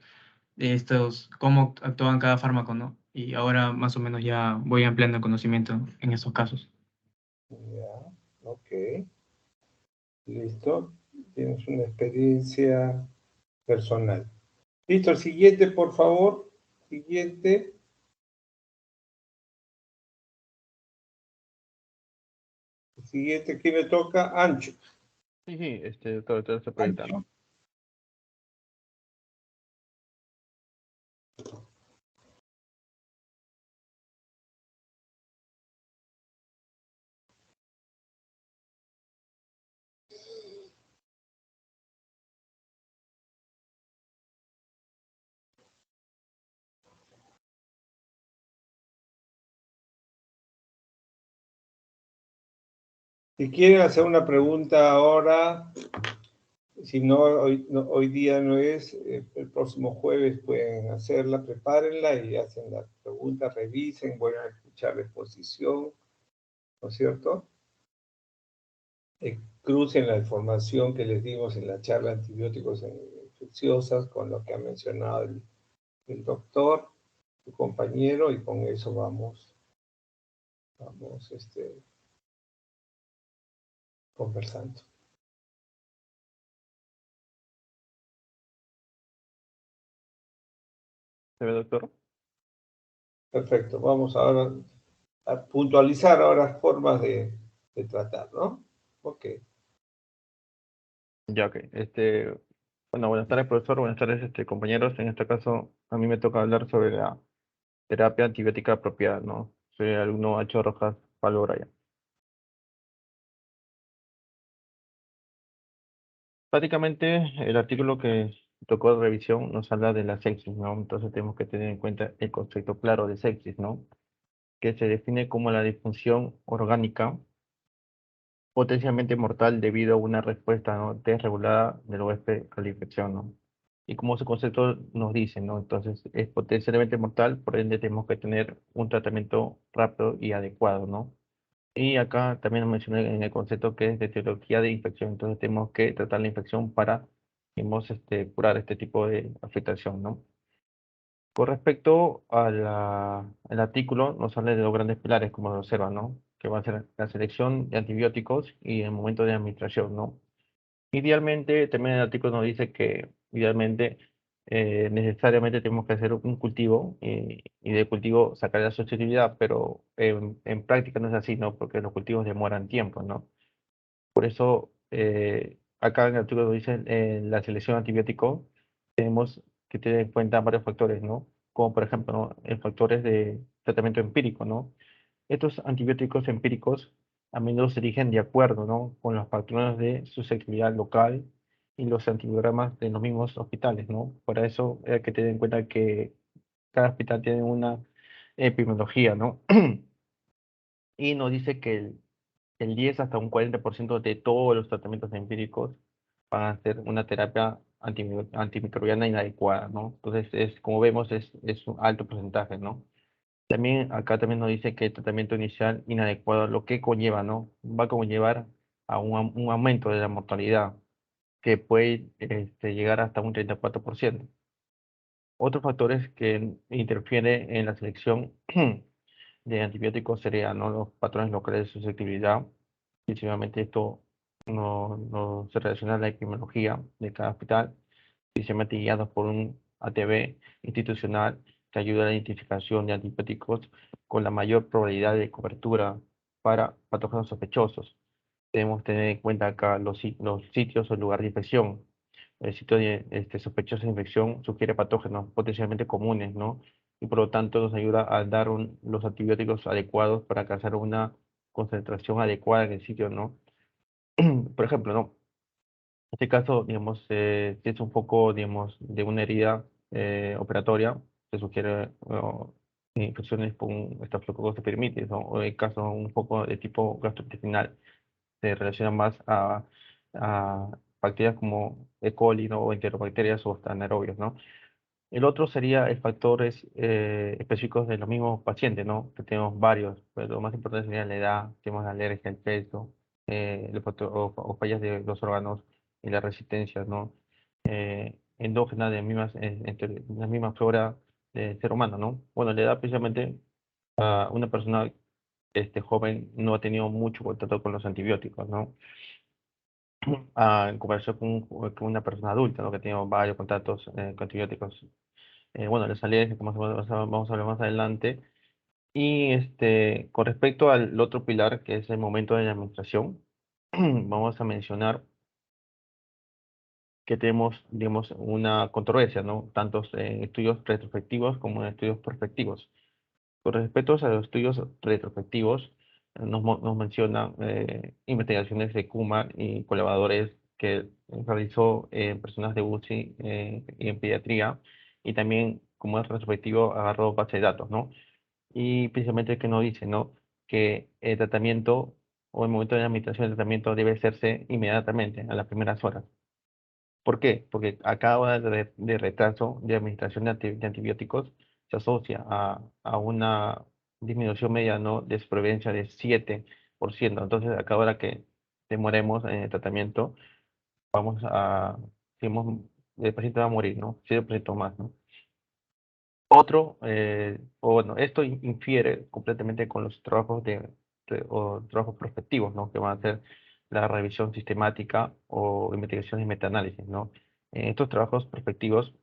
estos, cómo actúan cada fármaco, ¿no? Y ahora más o menos ya voy ampliando el conocimiento en estos casos. Ya, ok. Listo. Tienes una experiencia personal. Listo, el siguiente, por favor. Siguiente. El siguiente, ¿quién me toca? Ancho. Sí, sí, todo se proyecta, Ancho. ¿no? Si quieren hacer una pregunta ahora, si no, hoy día no es, el próximo jueves pueden hacerla, prepárenla y hacen la pregunta, revisen, vuelvan a escuchar la exposición, ¿no es cierto? Crucen la información que les dimos en la charla antibióticos infecciosas con lo que ha mencionado el doctor, su compañero, y con eso vamos conversando. ¿Se ve, doctor? Perfecto, vamos ahora a puntualizar ahora formas de tratar, ¿no? Ok. Ya, ok. Bueno, buenas tardes, profesor. Buenas tardes, compañeros. En este caso, a mí me toca hablar sobre la terapia antibiótica apropiada, ¿no? Soy alumno H. Rojas Pablo Bryan. Prácticamente, el artículo que tocó de revisión nos habla de la sepsis, ¿no? Entonces tenemos que tener en cuenta el concepto claro de sepsis, ¿no? Que se define como la disfunción orgánica potencialmente mortal debido a una respuesta, ¿no? desregulada del huésped a la infección, ¿no? Y como su concepto nos dice, ¿no? Entonces es potencialmente mortal, por ende tenemos que tener un tratamiento rápido y adecuado, ¿no? Y acá también nos mencioné en el concepto que es de etiología de infección, entonces tenemos que tratar la infección para, digamos, curar este tipo de afectación, ¿no? Con respecto al artículo, nos habla de los grandes pilares, como lo observan, ¿no? Que va a ser la selección de antibióticos y el momento de administración, ¿no? Idealmente, también el artículo nos dice que idealmente, necesariamente tenemos que hacer un cultivo y del cultivo sacar la susceptibilidad, pero en práctica no es así, ¿no? Porque los cultivos demoran tiempo, ¿no? Por eso, acá en el artículo nos dice la selección de antibióticos tenemos que tener en cuenta varios factores, ¿no? Como por ejemplo, ¿no? Factores de tratamiento empírico, ¿no? Estos antibióticos empíricos a menudo se eligen de acuerdo, ¿no? Con los patrones de susceptibilidad local y los antibiogramas de los mismos hospitales, ¿no? Por eso hay que tener en cuenta que cada hospital tiene una epidemiología, ¿no? Y nos dice que el 10 hasta un 40% de todos los tratamientos empíricos van a ser una terapia antimicrobiana inadecuada, ¿no? Entonces, como vemos, es un alto porcentaje, ¿no? También acá también nos dice que el tratamiento inicial inadecuado, lo que conlleva, ¿no? Va a conllevar a un aumento de la mortalidad que puede llegar hasta un 34%. Otros factores que interfieren en la selección de antibióticos serían, ¿no? Los patrones locales de susceptibilidad. Principalmente esto no se relaciona a la epidemiología de cada hospital, principalmente guiados por un ATB institucional que ayuda a la identificación de antibióticos con la mayor probabilidad de cobertura para patógenos sospechosos. Debemos tener en cuenta acá los sitios o lugar de infección. El sitio de sospechoso de infección sugiere patógenos potencialmente comunes, ¿no? Y por lo tanto nos ayuda a dar los antibióticos adecuados para alcanzar una concentración adecuada en el sitio, ¿no? Por ejemplo, ¿no? En este caso, digamos, si es un foco, digamos, de una herida operatoria, se sugiere infecciones con Staphylococcus epidermidis, ¿no? O en caso, un foco de tipo gastrointestinal, se relaciona más a bacterias como E. coli, ¿no? O enterobacterias o hasta anaerobios, ¿no? El otro sería factores específicos de los mismos pacientes, ¿no? Que tenemos varios, pero lo más importante sería la edad, tenemos la alergia, el peso, o fallas de los órganos y la resistencia, ¿no? Endógena de mismas, entre la misma flora del ser humano, ¿no? Bueno, la edad precisamente a una persona joven no ha tenido mucho contacto con los antibióticos, ¿no? En comparación con una persona adulta, ¿no? Que tiene varios contactos con antibióticos. Bueno, las alergias, como vamos a hablar más adelante. Y con respecto al otro pilar, que es el momento de la administración, vamos a mencionar que tenemos, digamos, una controversia, ¿no? Tanto en estudios retrospectivos como en estudios prospectivos. Con respecto a los estudios retrospectivos, nos mencionan investigaciones de Kumar y colaboradores que realizó en personas de UCI y en pediatría, y también como es retrospectivo agarró base de datos, ¿no? Y precisamente que nos dice, ¿no? Que el tratamiento o el momento de la administración del tratamiento debe hacerse inmediatamente, a las primeras horas. ¿Por qué? Porque a cada hora de retraso de administración de antibióticos se asocia a una disminución media, ¿no? De supervivencia de 7%. Entonces, a cada hora que demoremos en el tratamiento, vamos a, digamos, el paciente va a morir, ¿no? 7% más, ¿no? Otro, o bueno, esto infiere completamente con los trabajos o trabajos prospectivos, ¿no? Que van a ser la revisión sistemática o investigaciones y metaanálisis, ¿no? En estos trabajos prospectivos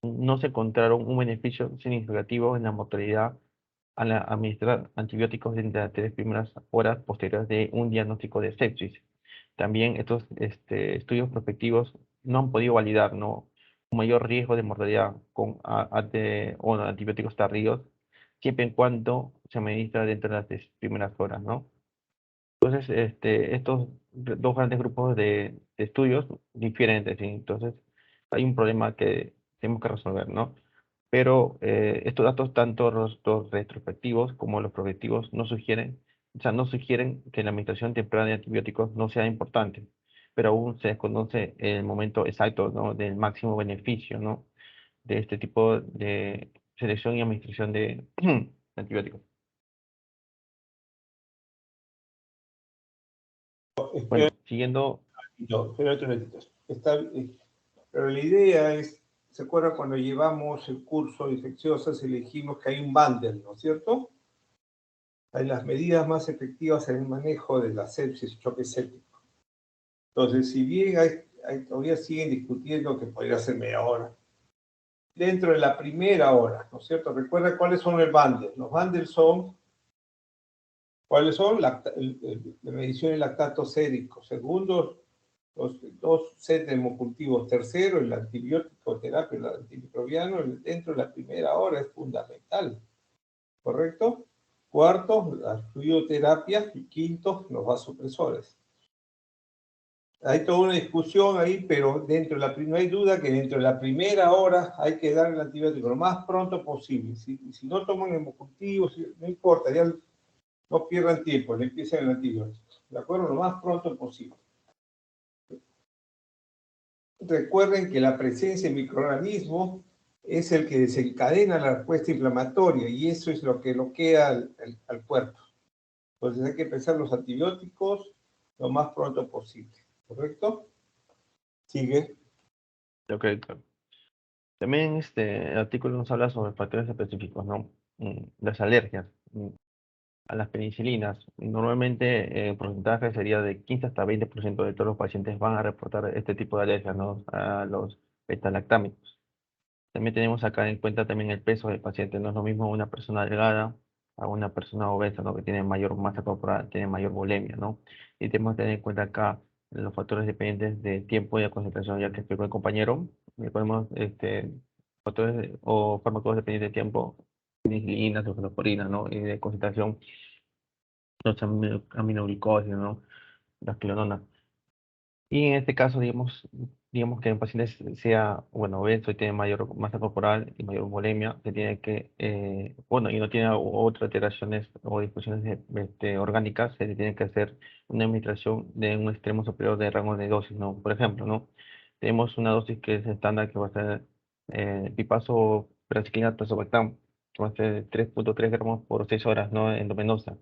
no se encontraron un beneficio significativo en la mortalidad al administrar antibióticos en las 3 primeras horas posteriores de un diagnóstico de sepsis. También estos estudios prospectivos no han podido validar, ¿no? Un mayor riesgo de mortalidad con o antibióticos tardíos, siempre y cuando se administra dentro de las 3 primeras horas, ¿no? Entonces, estos dos grandes grupos de estudios difieren entre sí. Entonces, hay un problema que tenemos que resolver, ¿no? Pero estos datos, tanto los retrospectivos como los prospectivos, no sugieren que la administración temprana de antibióticos no sea importante, pero aún se desconoce el momento exacto, ¿no? Del máximo beneficio, ¿no? De este tipo de selección y administración de antibióticos. Bueno, siguiendo. No, espérate un ratito. Pero la idea es, ¿se acuerdan cuando llevamos el curso de infecciosas elegimos que hay un bundle, ¿no es cierto? Hay las medidas más efectivas en el manejo de la sepsis, choque séptico. Entonces, si bien todavía siguen discutiendo que podría ser media hora, dentro de la primera hora, ¿no es cierto? Recuerda cuáles son el bundle. Los bundles son, ¿cuáles son? La medición de lactato sérico. Segundo, los dos sets de hemocultivos. Tercero, el antibiótico terapia, el antimicrobiano, dentro de la primera hora es fundamental. ¿Correcto? Cuarto, la fluidoterapia. Y quinto, los vasopresores. Hay toda una discusión ahí, pero no hay duda que dentro de la primera hora hay que dar el antibiótico lo más pronto posible. Si no toman hemocultivos, no importa, ya no pierdan tiempo, le empiezan el antibiótico. ¿De acuerdo? Lo más pronto posible. Recuerden que la presencia de microorganismos es el que desencadena la respuesta inflamatoria y eso es lo que bloquea al cuerpo. Entonces hay que empezar los antibióticos lo más pronto posible. ¿Correcto? Sigue. Ok, claro. También el artículo nos habla sobre factores específicos, ¿no? Las alergias a las penicilinas. Normalmente el porcentaje sería de 15 hasta 20% de todos los pacientes van a reportar este tipo de alergias, ¿no? A los beta-lactámicos. También tenemos acá en cuenta también el peso del paciente. No es lo mismo una persona delgada a una persona obesa, ¿no? Que tiene mayor masa corporal, tiene mayor bulimia, ¿no? Y tenemos que tener en cuenta acá los factores dependientes de tiempo y de concentración, ya que explicó el compañero. Podemos, factores o fármacos dependientes de tiempo, penicilina, cefalosporina, ¿no? Y de concentración, los aminoglucósidos, ¿no? Las quinolonas. Y en este caso, digamos que el paciente sea, bueno, obeso y tiene mayor masa corporal y mayor bulimia, se tiene que, bueno, y no tiene otras alteraciones o disfunciones orgánicas, se le tiene que hacer una administración de un extremo superior de rango de dosis, ¿no? Por ejemplo, ¿no? Tenemos una dosis que es estándar, que va a ser Pipazo, Brasiclina, Tazobactam, que va a ser 3.3 gramos por 6 horas, ¿no? Endovenosa.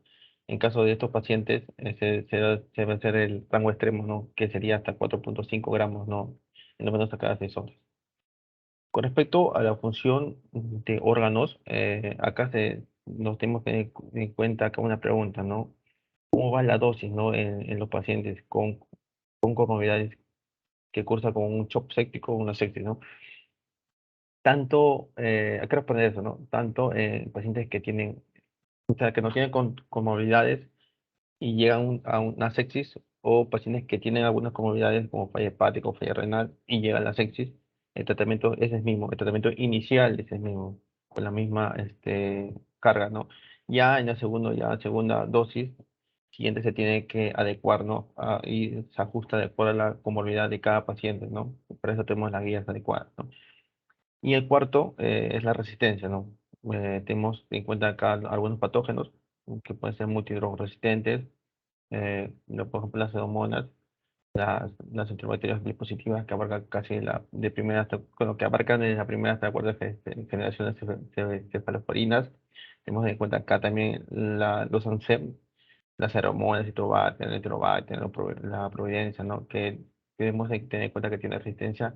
En caso de estos pacientes, se va a hacer el rango extremo, ¿no? Que sería hasta 4.5 gramos, ¿no? Endovenosa cada 6 horas. Con respecto a la función de órganos, acá nos tenemos que tener en cuenta acá una pregunta, ¿no? ¿Cómo va la dosis, ¿no? En los pacientes con comorbilidades que cursa con un shock séptico o una sepsis, ¿no? Tanto, hay que responder eso, ¿no? Tanto pacientes que tienen, o sea, que no tienen comorbilidades y llegan a una sepsis, o pacientes que tienen algunas comorbilidades como falla hepática o falla renal y llegan a la sepsis, el tratamiento es el mismo, el tratamiento inicial es el mismo, con la misma carga, ¿no? Ya en la segunda dosis, siguiente se tiene que adecuar, ¿no? Y se ajusta de acuerdo a la comorbilidad de cada paciente, ¿no? Para eso tenemos las guías adecuadas, ¿no? Y el cuarto es la resistencia, ¿no? Tenemos en cuenta acá algunos patógenos que pueden ser multidrogresistentes, por ejemplo, las pseudomonas, las enterobacterias glipositivas que abarcan casi de primera hasta, bueno, que abarcan desde la primera hasta la cuarta generación de cefalosporinas. Tenemos en cuenta acá también los ANSEM, las aromonas, citrobacter, el enterobacter, la providencia, ¿no? Que debemos de tener en cuenta que tiene resistencia,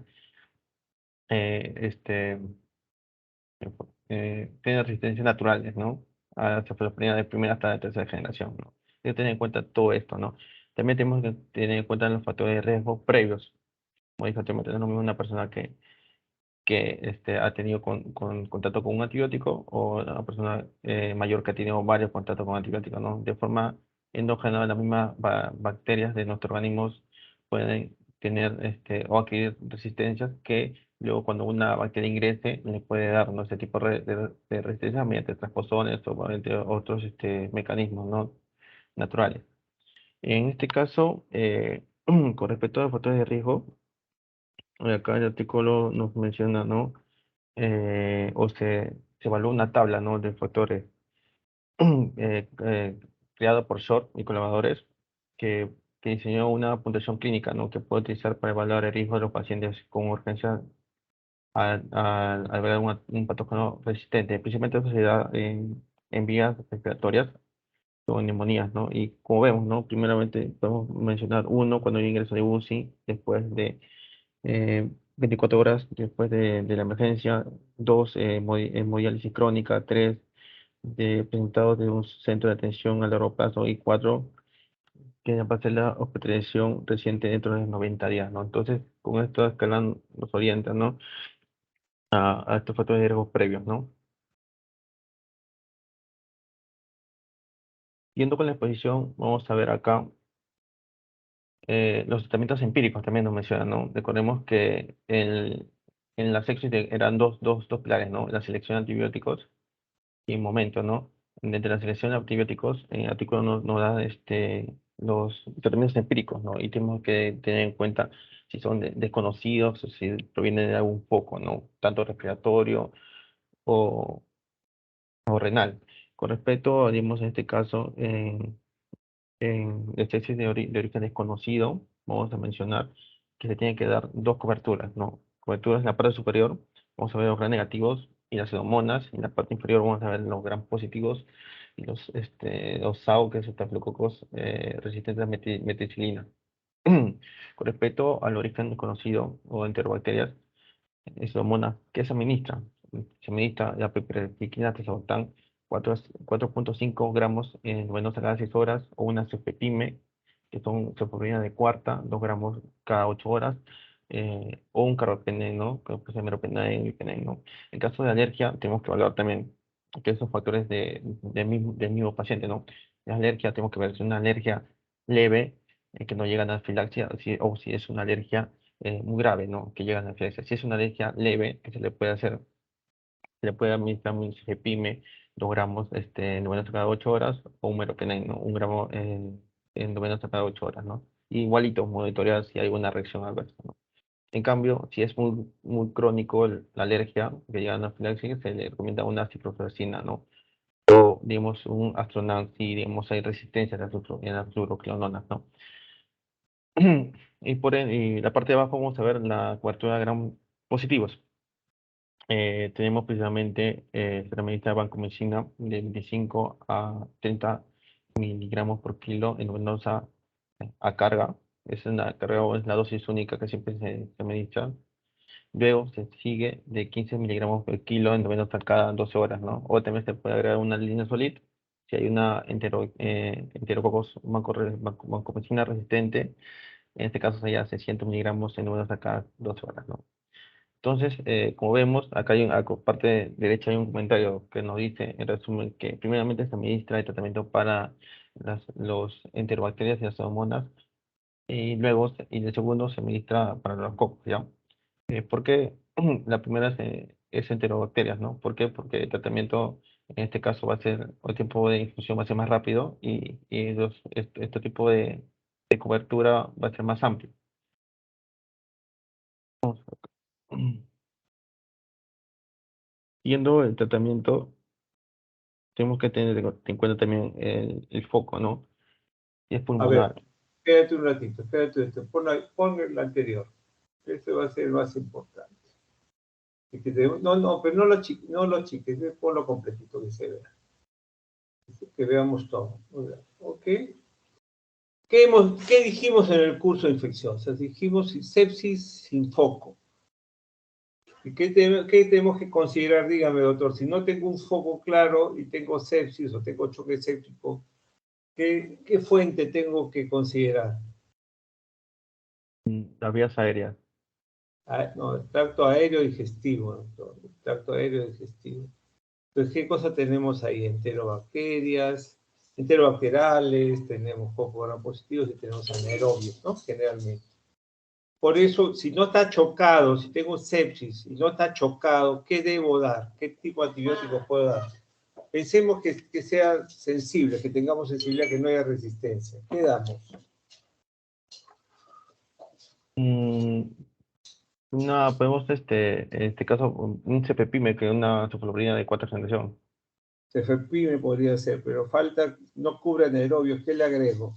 eh, este, tiene resistencias naturales, ¿no? A la cefalosporina de primera hasta de tercera generación, ¿no? Hay que tener en cuenta todo esto, ¿no? También tenemos que tener en cuenta los factores de riesgo previos. Como dije anteriormente, no es lo mismo una persona que ha tenido contacto con un antibiótico o una persona mayor que ha tenido varios contactos con antibióticos, ¿no? De forma endógena, las mismas bacterias de nuestro organismo pueden tener o adquirir resistencias que luego cuando una bacteria ingrese le puede dar, ¿no? Este tipo de resistencia mediante transposones o mediante otros mecanismos, ¿no? Naturales. En este caso, con respecto a los factores de riesgo, acá el artículo nos menciona, ¿no? O se evalúa una tabla, ¿no? De factores creada por Short y colaboradores que, que diseñó una puntuación clínica, ¿no? Que puede utilizar para evaluar el riesgo de los pacientes con urgencia al ver un patógeno resistente. Principalmente eso se da en vías respiratorias o en neumonías, ¿no? Y como vemos, ¿no? Primeramente podemos mencionar uno cuando hay ingreso de UCI, después de 24 horas después de la emergencia, dos, hemodiálisis crónica, tres, presentados de un centro de atención a largo plazo y cuatro, que va a ser la hospitalización reciente dentro de los 90 días, ¿no? Entonces, con esto escalan nos orienta, ¿no? A estos factores de riesgo previos, ¿no? Yendo con la exposición, vamos a ver acá los tratamientos empíricos también nos mencionan, ¿no? Recordemos que en la sepsis eran dos pilares, ¿no? La selección de antibióticos y momento, ¿no? Desde la selección de antibióticos, en el artículo nos da los tratamientos empíricos, ¿no? Y tenemos que tener en cuenta si son desconocidos o si provienen de algún foco, ¿no? Tanto respiratorio o, o renal. Con respecto, digamos, en este caso, en especies de origen desconocido, vamos a mencionar que se tienen que dar dos coberturas, ¿no? Coberturas en la parte superior, vamos a ver los gram negativos y las pseudomonas, y en la parte inferior vamos a ver los gram positivos y los SAO, que es estafilococos resistentes a meticilina. Con respecto al origen desconocido o enterobacterias, Pseudomonas, ¿qué se administra? Se administra la piperacillina tazobactam 4.5 gramos en venosa cada 6 horas, o una cefepime, que son cefepime de cuarta, 2 gramos cada 8 horas, o un carbapenem, ¿no? Que puede ser meropenem y penem, ¿no? En caso de alergia, tenemos que evaluar también que esos factores del mismo paciente, ¿no? La alergia, tenemos que ver si es una alergia leve, que no llega a anafilaxia, o si es una alergia muy grave, ¿no? Que llega a anafilaxia. Si es una alergia leve, que se le puede hacer, se le puede administrar un cefepime, 2 gramos endovenoso cada 8 horas, o un meropenem, ¿no? 1 gramo endovenoso cada 8 horas, ¿no? Y igualito, monitorear si hay alguna reacción adversa, ¿no? En cambio, si es muy crónico la alergia que llega a anafilaxia, se le recomienda una ciprofloxacina, ¿no? O, digamos, un Astronan si, digamos, hay resistencia en las fluoroquinolonas, ¿no? Y la parte de abajo vamos a ver la cobertura de gram positivos. tenemos precisamente, se administra vancomicina de 25 a 30 miligramos por kilo en venosa a carga. Es una carga o es la dosis única que siempre se administra. Luego se sigue de 15 miligramos por kilo en venosa cada 12 horas, ¿no? O también se puede agregar una linezolid si hay una enterococos vancomicina resistente. En este caso sería 600 miligramos en venosa cada 12 horas, ¿no? Entonces, como vemos, acá hay parte derecha hay un comentario que nos dice, en resumen, que primeramente se administra el tratamiento para los enterobacterias y las pseudomonas, y luego, y el segundo se administra para los cocos, ¿ya? ¿Por qué la primera es enterobacterias, ¿no? ¿Por qué? Porque el tratamiento, en este caso, va a ser, o el tiempo de infusión va a ser más rápido, y este tipo de cobertura va a ser más amplio. Siguiendo el tratamiento, tenemos que tener en cuenta también el foco, ¿no? Y es A ver, pulmonar. espérate un ratito, pon el anterior. Este va a ser el más importante. No, pero no lo chiques, ponlo completito que se vea. Que veamos todo. ¿Ok? ¿Qué dijimos en el curso de infecciosas? Dijimos sepsis sin foco. ¿Y qué tenemos que considerar? Dígame, doctor, si no tengo un foco claro y tengo sepsis o tengo choque séptico, ¿qué fuente tengo que considerar? Las vías aéreas. No, el tracto aéreo digestivo, doctor. El tracto aéreo digestivo. Entonces, ¿qué cosa tenemos ahí? Enterobacterales, tenemos focos gram positivos y tenemos anaerobios, ¿no? Generalmente. Por eso, si no está chocado, si tengo sepsis y no está chocado, ¿qué debo dar? ¿Qué tipo de antibióticos puedo dar? Pensemos que sea sensible, que tengamos sensibilidad, que no haya resistencia. ¿Qué damos? Podemos, en este caso, un cepepime, que es una cefaloprina de 4 generación. Cefepime podría ser, pero no cubre anaerobios. ¿Qué le agrego?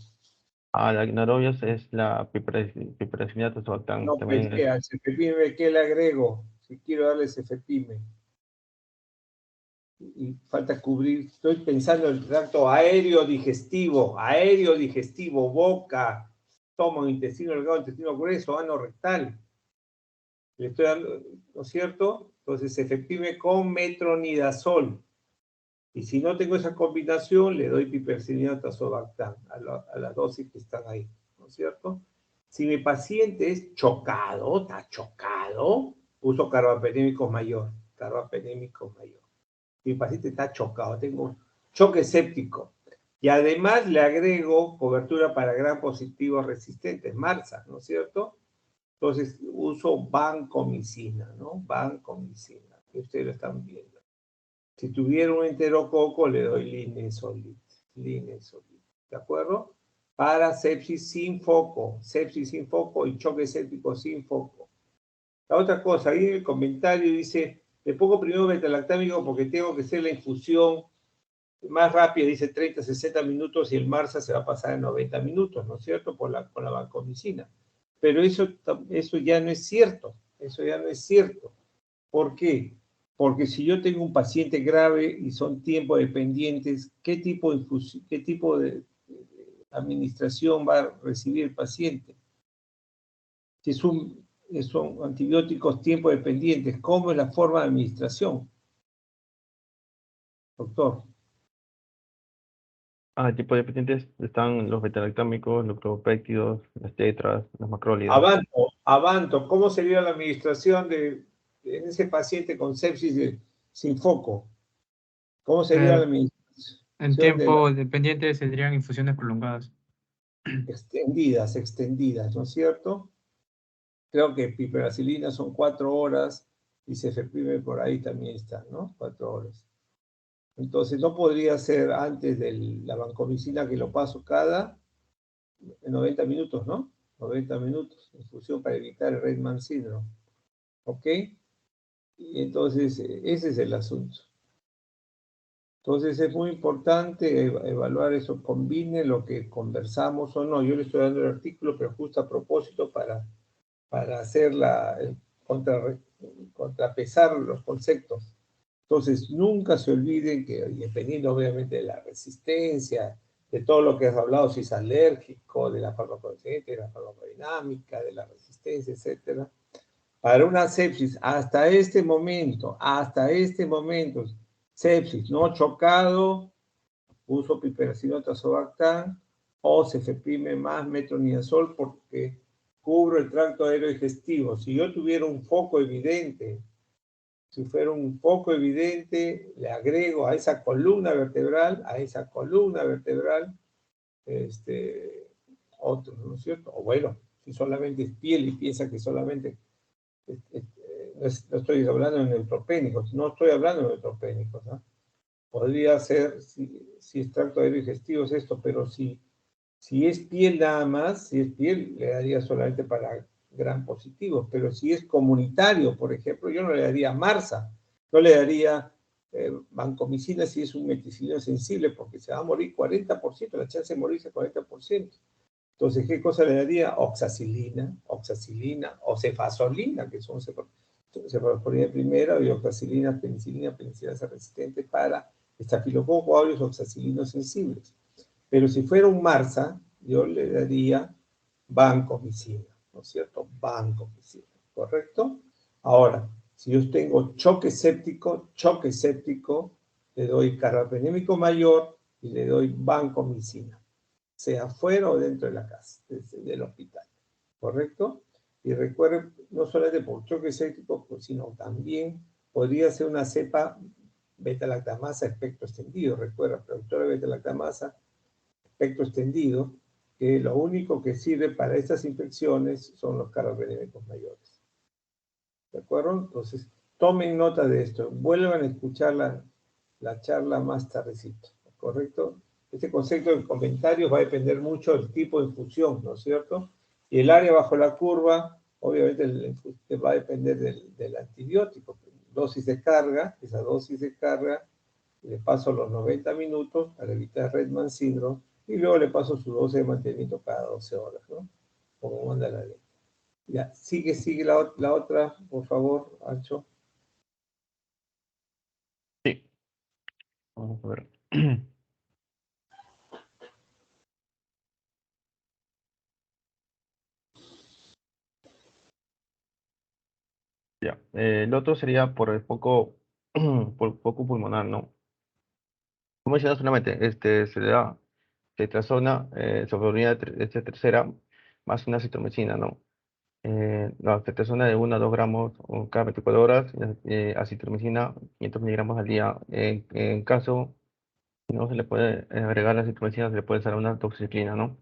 A la anaerobios es la piperacillinato sulfatan. No, pues, También al cefepime, ¿qué le agrego? Si quiero darle cefepime. Y falta cubrir, estoy pensando en el tracto aéreo digestivo, boca, estómago, intestino delgado, intestino grueso, ano rectal. Le estoy dando, ¿no es cierto? Entonces, cefepime con metronidazol. Y si no tengo esa combinación, le doy piperacillinato tazobactam a las dosis que están ahí, ¿no es cierto? Si mi paciente es chocado, está chocado, uso carbapenémico mayor. Mi paciente está chocado, tengo choque séptico. Y además le agrego cobertura para gram positivos resistentes, MARSA, ¿no es cierto? Entonces uso vancomicina, ¿no? Vancomicina, que ustedes lo están viendo. Si tuviera un enterococo, le doy linezolid, ¿de acuerdo? Para sepsis sin foco y choque séptico sin foco. La otra cosa, ahí en el comentario dice, le pongo primero betalactámico porque tengo que hacer la infusión más rápida, dice 30, 60 minutos y el MARSA se va a pasar en 90 minutos, ¿no es cierto? Con la vancomicina. Pero eso ya no es cierto, ¿Por qué? Porque si yo tengo un paciente grave y son tiempo dependientes, ¿qué tipo de administración va a recibir el paciente? Si son antibióticos tiempo dependientes, ¿cómo es la forma de administración? Doctor. tipo de pacientes están los betalactámicos, los propéptidos, las tetras, los macrólidos. Avanto, ¿cómo sería la administración en ese paciente con sepsis sin foco? ¿Cómo sería la administración? En tiempo dependiente serían infusiones prolongadas. Extendidas, ¿no es cierto? Creo que piperacilina son 4 horas y cefepime por ahí también está, ¿no? 4 horas. Entonces no podría ser antes de la vancomicina que lo paso cada 90 minutos, ¿no? 90 minutos, infusión para evitar el Reitman síndrome. ¿Ok? Y entonces ese es el asunto. Entonces es muy importante evaluar eso, combine lo que conversamos o no. Yo le estoy dando el artículo, pero justo a propósito para hacer contrapesar los conceptos. Entonces, nunca se olviden que, dependiendo obviamente de la resistencia, de todo lo que has hablado, si es alérgico, de la farmacocinética, de la farmacodinámica, de la resistencia, etcétera, para una sepsis, hasta este momento, sepsis no chocado, uso piperacino tazobactam o cefepime más metronidazol porque cubro el tracto aéreo digestivo. Si yo tuviera un foco evidente, si fuera un foco evidente, le agrego a esa columna vertebral, otro, ¿no es cierto? O bueno, si solamente es piel y piensa que solamente, no estoy hablando de neutropénicos, ¿no? Podría ser, si es tracto aéreo digestivo es esto, pero si es piel nada más, le daría solamente para gram positivos, pero si es comunitario, por ejemplo, yo no le daría Marsa, no le daría vancomicina si es un meticilino sensible, porque se va a morir 40%, la chance de morirse 40%. Entonces, ¿qué cosa le daría? Oxacilina, o cefazolina, que son cefalosporina primera, y oxacilina, penicilina resistente para estafilococo aureus oxacilinos sensibles. Pero si fuera un Marsa, yo le daría vancomicina, ¿no es cierto? Vancomicina, ¿correcto? Ahora, si yo tengo choque séptico, le doy carbapenémico mayor y le doy vancomicina, sea fuera o dentro de la casa, del hospital, ¿correcto? Y recuerden, no solamente por choque séptico, sino también podría ser una cepa beta-lactamasa espectro extendido. Recuerda, productora de beta-lactamasa espectro extendido, que lo único que sirve para estas infecciones son los carbapenémicos mayores. ¿De acuerdo? Entonces, tomen nota de esto. Vuelvan a escuchar la charla más tardecito, ¿correcto? Este concepto de comentarios va a depender mucho del tipo de infusión, ¿no es cierto? Y el área bajo la curva, obviamente, va a depender del antibiótico. Dosis de carga, esa dosis de carga, le paso los 90 minutos para evitar Redman Syndrome, y luego le paso su dosis de mantenimiento cada 12 horas, ¿no? Como manda la ley. Ya, sigue la otra, por favor, Ancho. Sí, vamos a ver. Ya, el otro sería por el foco, por foco pulmonar, ¿no? Como decía solamente, se le da tetrazona, sofosbuvir tercera, más una citromicina, ¿no? La tetrazona de 1 a 2 gramos cada 24 horas, acitromicina 500 miligramos al día. En caso no se le puede agregar la citromicina, se le puede usar una doxiciclina, ¿no?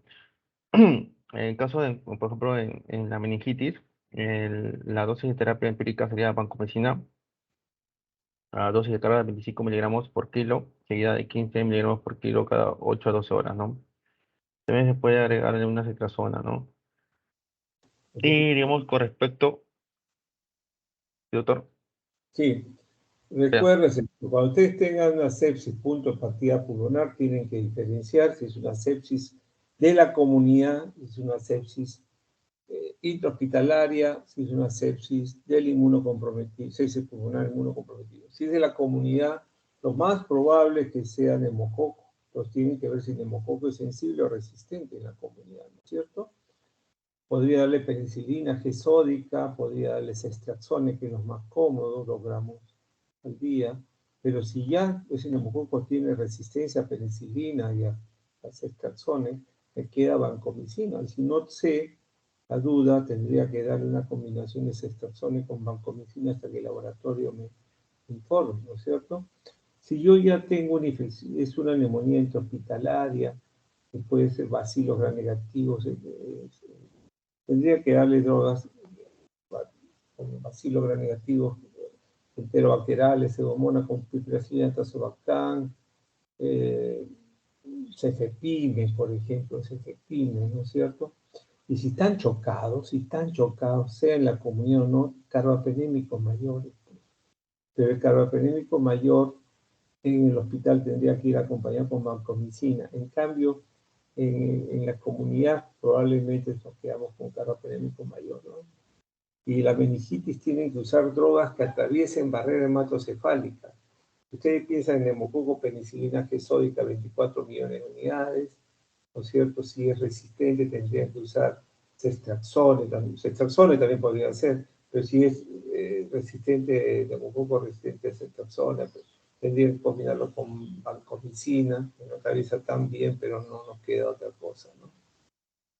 En caso de, por ejemplo, en la meningitis, la dosis de terapia empírica sería vancomicina, a dosis de carga de 25 miligramos por kilo, seguida de 15 miligramos por kilo cada 8 a 12 horas, ¿no? También se puede agregarle una cetrazona, ¿no? Y digamos, con respecto, doctor, Sí, ya, recuérdense, cuando ustedes tengan una sepsis punto de partida pulmonar, tienen que diferenciar si es una sepsis de la comunidad, si es una sepsis intrahospitalaria, si es una sepsis del inmunocomprometido, sepsis pulmonar inmunocomprometido. Si es de la comunidad, lo más probable es que sea neumococo. Entonces tienen que ver si el neumococo es sensible o resistente en la comunidad, ¿no es cierto? Podría darle penicilina G sódica, podría darle ceftriaxone, que es lo más cómodo, 2 gramos al día. Pero si ya ese neumococo tiene resistencia a penicilina y a ceftriaxone, me queda vancomicina. Y si no sé la duda, tendría que darle una combinación de ceftriaxone con vancomicina hasta que el laboratorio me informe, ¿no es cierto? Si yo ya tengo una infección, es una neumonía intrahospitalaria, que puede ser bacilos gram negativos, tendría que darle drogas con bacilos gram negativos, enterobacteriales, pseudomonas con piperacillina, tazobactam, cefepime, por ejemplo, cefepime, ¿no es cierto? Y si están chocados, sea en la comunidad o no, carbapenémicos mayores. Pero el carbapenémico mayor en el hospital tendría que ir acompañado con vancomicina. En cambio, en la comunidad probablemente nos quedamos con carbapenémico mayor, ¿no? y la meningitis tienen que usar drogas que atraviesen barrera hematocefálica. Ustedes piensan en neumococo penicilina G sódica, 24 millones de unidades, ¿no es cierto? Si es resistente, tendrían que usar ceftriaxone también podría ser, pero si es resistente, neumococo resistente a ceftriaxone, pues, tendrían que combinarlo con vancomicina, que no atraviesa tan bien, pero no nos queda otra cosa, ¿no?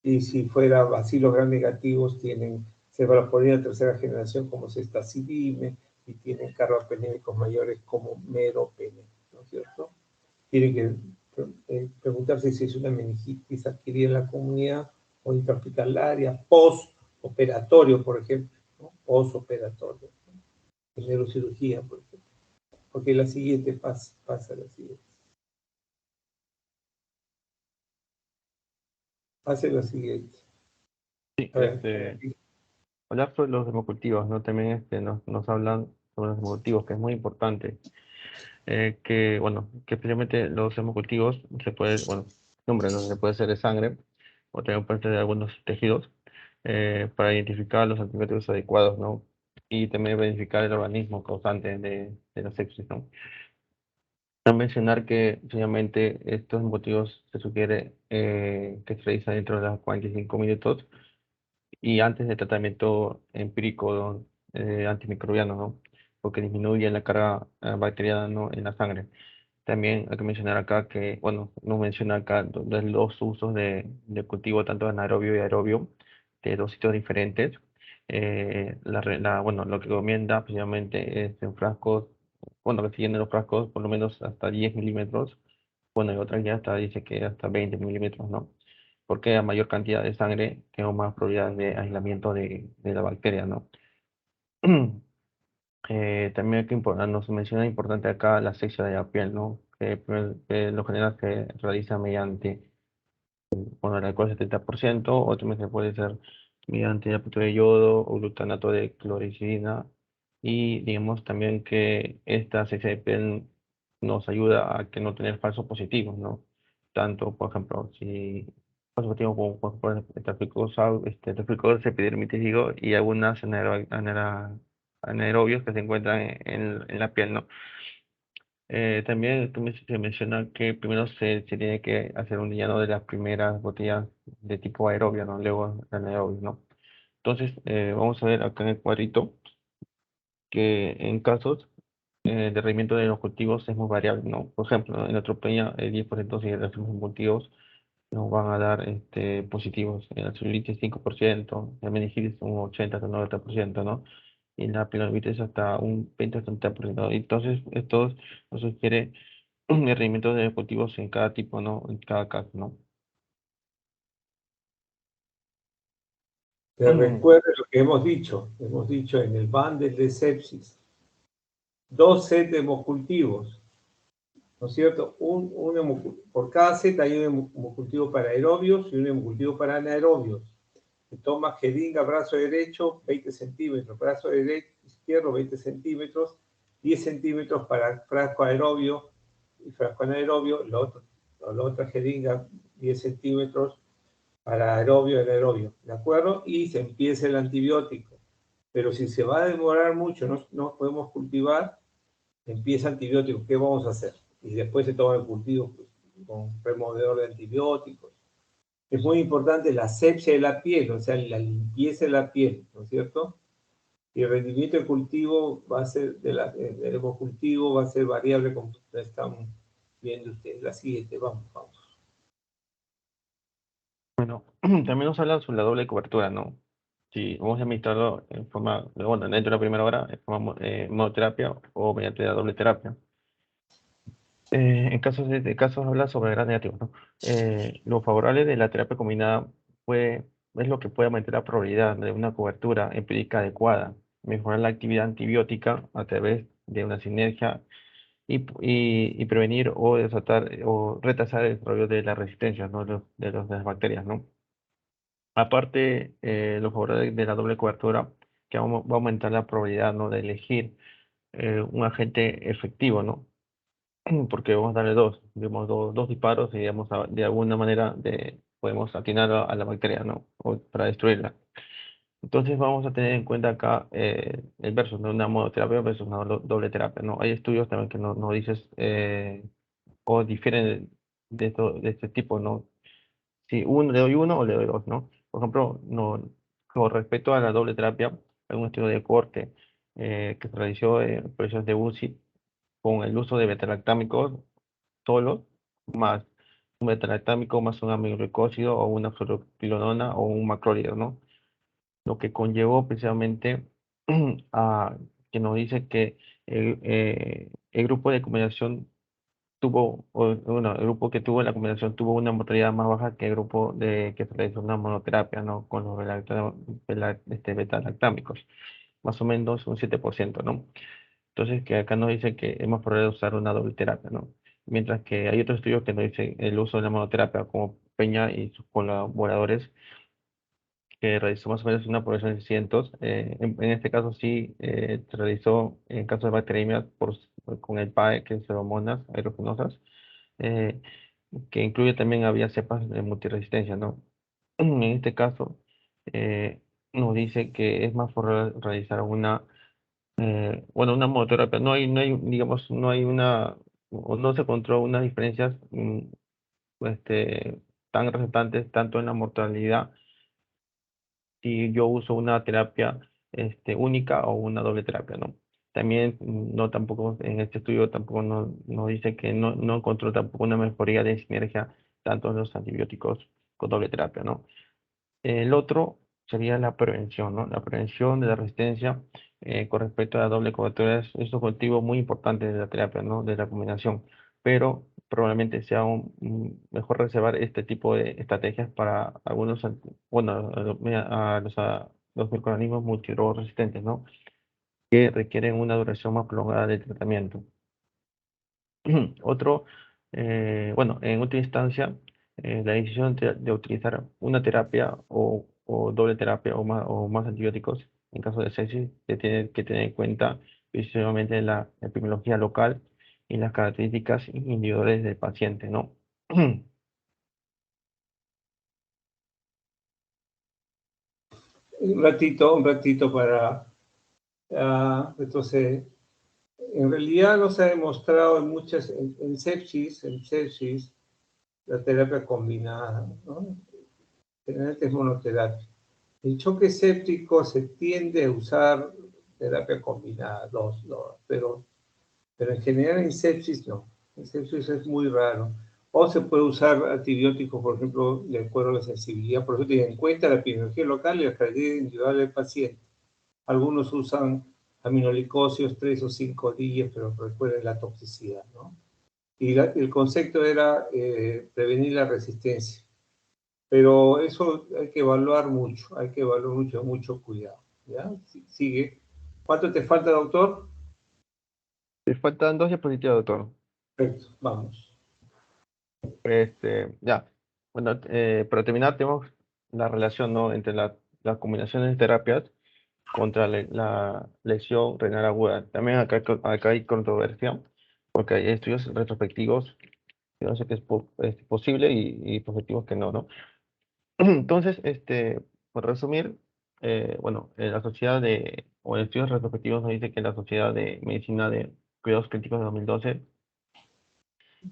Y si fuera bacilos gram negativos, tienen cefalosporina de tercera generación como ceftazidime y tienen carbapenémicos mayores como meropenem, ¿no es cierto? Tienen que preguntarse si es una meningitis adquirida en la comunidad o intrahospitalaria, postoperatorio, por ejemplo, ¿no? Postoperatorio, ¿no? En neurocirugía, por ejemplo. Porque la siguiente pasa la siguiente. Pase la siguiente. Sí, A ver, hablar sobre los hemocultivos, ¿no? También nos hablan sobre los hemocultivos, que es muy importante. Que, bueno, que especialmente los hemocultivos se puede, bueno, nombre, ¿no? Se puede hacer de sangre o también puede ser de algunos tejidos para identificar los antibióticos adecuados, ¿no? Y también verificar el organismo causante de la sepsis, ¿no? A mencionar que, finalmente, estos motivos se sugiere que se realiza dentro de los 45 minutos y antes del tratamiento empírico antimicrobiano, ¿no? Porque disminuye la carga bacteriana, ¿no? en la sangre. También hay que mencionar acá que, bueno, nos menciona acá los usos de cultivo tanto anaerobio y aerobio de dos sitios diferentes. Bueno, lo que recomienda precisamente es en frascos, bueno, que se llenen los frascos por lo menos hasta 10 milímetros. Bueno, y otras ya hasta dice que hasta 20 milímetros, ¿no? Porque a mayor cantidad de sangre tengo más probabilidad de aislamiento de la bacteria, ¿no? También hay que nos menciona importante acá la asepsia de la piel, ¿no? Que lo general se realiza mediante, bueno, el alcohol 70%, o también se puede hacer mediante apóstol de yodo o glutanato de cloricina. Y digamos también que esta asepsia de piel nos ayuda a que no tener falsos positivos, ¿no? Tanto, por ejemplo, si falsos positivos como por ejemplo, tráfico epidermitis, digo, y algunas anaerobios que se encuentran en la piel, ¿no? También se menciona que primero se tiene que hacer un llenado de las primeras botellas de tipo aerobio, ¿no? Luego anaerobio, ¿no? Entonces, vamos a ver acá en el cuadrito que en casos de rendimiento de los cultivos es muy variable, ¿no? Por ejemplo, en la tropeña el 10% de los cultivos nos van a dar positivos, en la celulitis 5%, en la meningitis un 80 hasta 90%, ¿no? Y en la pilomitis hasta un 20-30%. Entonces, esto nos sugiere el rendimiento de cultivos en cada tipo, ¿no? En cada caso, ¿no? te recuerde lo que hemos dicho en el bundle de sepsis, 2 sets de hemocultivos, ¿no es cierto? Por cada set hay un hemocultivo para aerobios y un hemocultivo para anaerobios. Se toma jeringa, brazo derecho, 20 centímetros, brazo izquierdo, 20 centímetros, 10 centímetros para frasco aerobio y frasco anaerobio, la otra jeringa, 10 centímetros para aerobio y anaerobio, ¿de acuerdo? Y se empieza el antibiótico. Pero si se va a demorar mucho, no podemos cultivar, empieza antibiótico, ¿qué vamos a hacer? Y después se toma el cultivo pues, con removedor de antibióticos. Es muy importante la asepsia de la piel, o sea, la limpieza de la piel, ¿no es cierto? Y el rendimiento del cultivo va a ser, del hemocultivo va a ser variable como están viendo ustedes. La siguiente, vamos. Bueno, también nos habla sobre la doble cobertura, ¿no? Si vamos a administrarlo en forma, bueno, dentro de la primera hora, en forma monoterapia o mediante la doble terapia. En casos habla sobre gran negativo, ¿no? Lo favorable de la terapia combinada es lo que puede aumentar la probabilidad de una cobertura empírica adecuada, mejorar la actividad antibiótica a través de una sinergia y prevenir o desatar o retrasar el desarrollo de la resistencia, ¿no? De las bacterias, ¿no? Aparte, lo favorable de la doble cobertura, que va a aumentar la probabilidad, ¿no? de elegir un agente efectivo, ¿no? Porque vamos a darle digamos, dos disparos y digamos, de alguna manera podemos atinar a la bacteria, ¿no? O para destruirla. Entonces vamos a tener en cuenta acá el versus, ¿no? Una monoterapia versus una doble terapia, ¿no? Hay estudios también que no dices o difieren de este tipo, ¿no? Si le doy uno o le doy dos, ¿no? Por ejemplo, no, con respecto a la doble terapia, hay un estudio de corte que se realizó en personas de UCI con el uso de beta-lactámicos solo, más un beta-lactámico, más un amilglucósido o una fluoroquinolona o un macrolíder, ¿no? Lo que conllevó precisamente a que nos dice que el grupo de combinación tuvo, bueno, el grupo que tuvo la combinación tuvo una mortalidad más baja que el grupo que se realizó una monoterapia, ¿no? Con los beta-lactámicos, más o menos un 7%, ¿no? Entonces, que acá nos dice que es más probable usar una doble terapia, ¿no? Mientras que hay otros estudios que nos dicen el uso de la monoterapia, como Peña y sus colaboradores, que realizó más o menos una población de 600. En este caso sí se realizó en caso de bacteremias con el PAE, que es Pseudomonas aeuginosa, eh, que incluye también había cepas de multiresistencia, ¿no? En este caso nos dice que es más por realizar bueno, una monoterapia. Digamos, no hay o no se encontró unas diferencias este, tan resaltantes tanto en la mortalidad si yo uso una terapia única o una doble terapia, ¿no? También no tampoco en este estudio tampoco no dice que no encontró tampoco una mejoría de sinergia tanto en los antibióticos con doble terapia, ¿no? El otro sería la prevención, ¿no? La prevención de la resistencia con respecto a la doble cobertura es un objetivo muy importante de la terapia, ¿no? De la combinación, pero probablemente sea mejor reservar este tipo de estrategias para algunos, bueno, los microorganismos multidrogresistentes, ¿no? Que requieren una duración más prolongada de tratamiento. Otro, bueno, en última instancia, la decisión de utilizar una terapia o doble terapia o más antibióticos en caso de sepsis se tiene que tener en cuenta principalmente la epidemiología local y las características individuales del paciente, ¿no? Un ratito para retroceder. En realidad no se ha demostrado en sepsis, la terapia combinada, ¿no? Generalmente es monoterapia. El choque séptico se tiende a usar terapia combinada, pero en general en sepsis no. En sepsis es muy raro. O se puede usar antibióticos, por ejemplo, de acuerdo a la sensibilidad. Por eso tienen en cuenta la epidemiología local y las características individuales del paciente. Algunos usan aminoglicosios 3 o 5 días, pero recuerden la toxicidad, ¿no? Y el concepto era prevenir la resistencia. Pero eso hay que evaluar mucho, mucho cuidado. ¿Ya? Sigue. ¿Cuánto te falta, doctor? Le faltan dos diapositivas, doctor. Perfecto, vamos. Ya. Bueno, para terminar, tenemos la relación, ¿no? Entre las combinaciones de terapias contra la lesión renal aguda. También acá hay controversia, porque hay estudios retrospectivos que no sé que es posible y prospectivos que no, ¿no? Entonces, por resumir, bueno, la sociedad o en estudios retrospectivos nos dice que la Sociedad de Medicina de Cuidados Críticos de 2012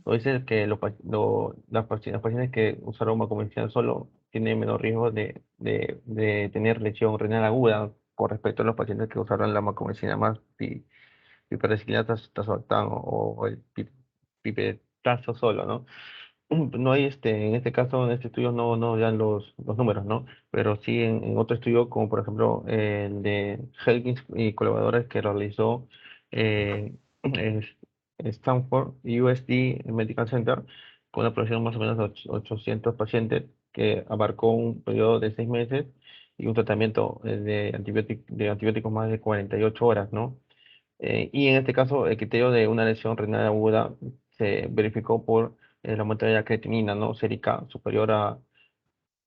nos dice que las pacientes que usaron convencional solo tienen menor riesgo de tener lesión renal aguda con respecto a los pacientes que usaron la macomecina más piperacilina tazobactam o el pipetazo solo, ¿no? No hay en este caso, en este estudio no dan los números, ¿no? Pero sí en otro estudio, como por ejemplo el de Helkins y colaboradores que realizó eh, es- Stanford USD Medical Center, con una población más o menos de 800 pacientes, que abarcó un periodo de 6 meses y un tratamiento de antibióticos más de 48 horas, ¿no? Y en este caso, el criterio de una lesión renal aguda se verificó por la muestra de la creatinina, ¿no? Sérica superior a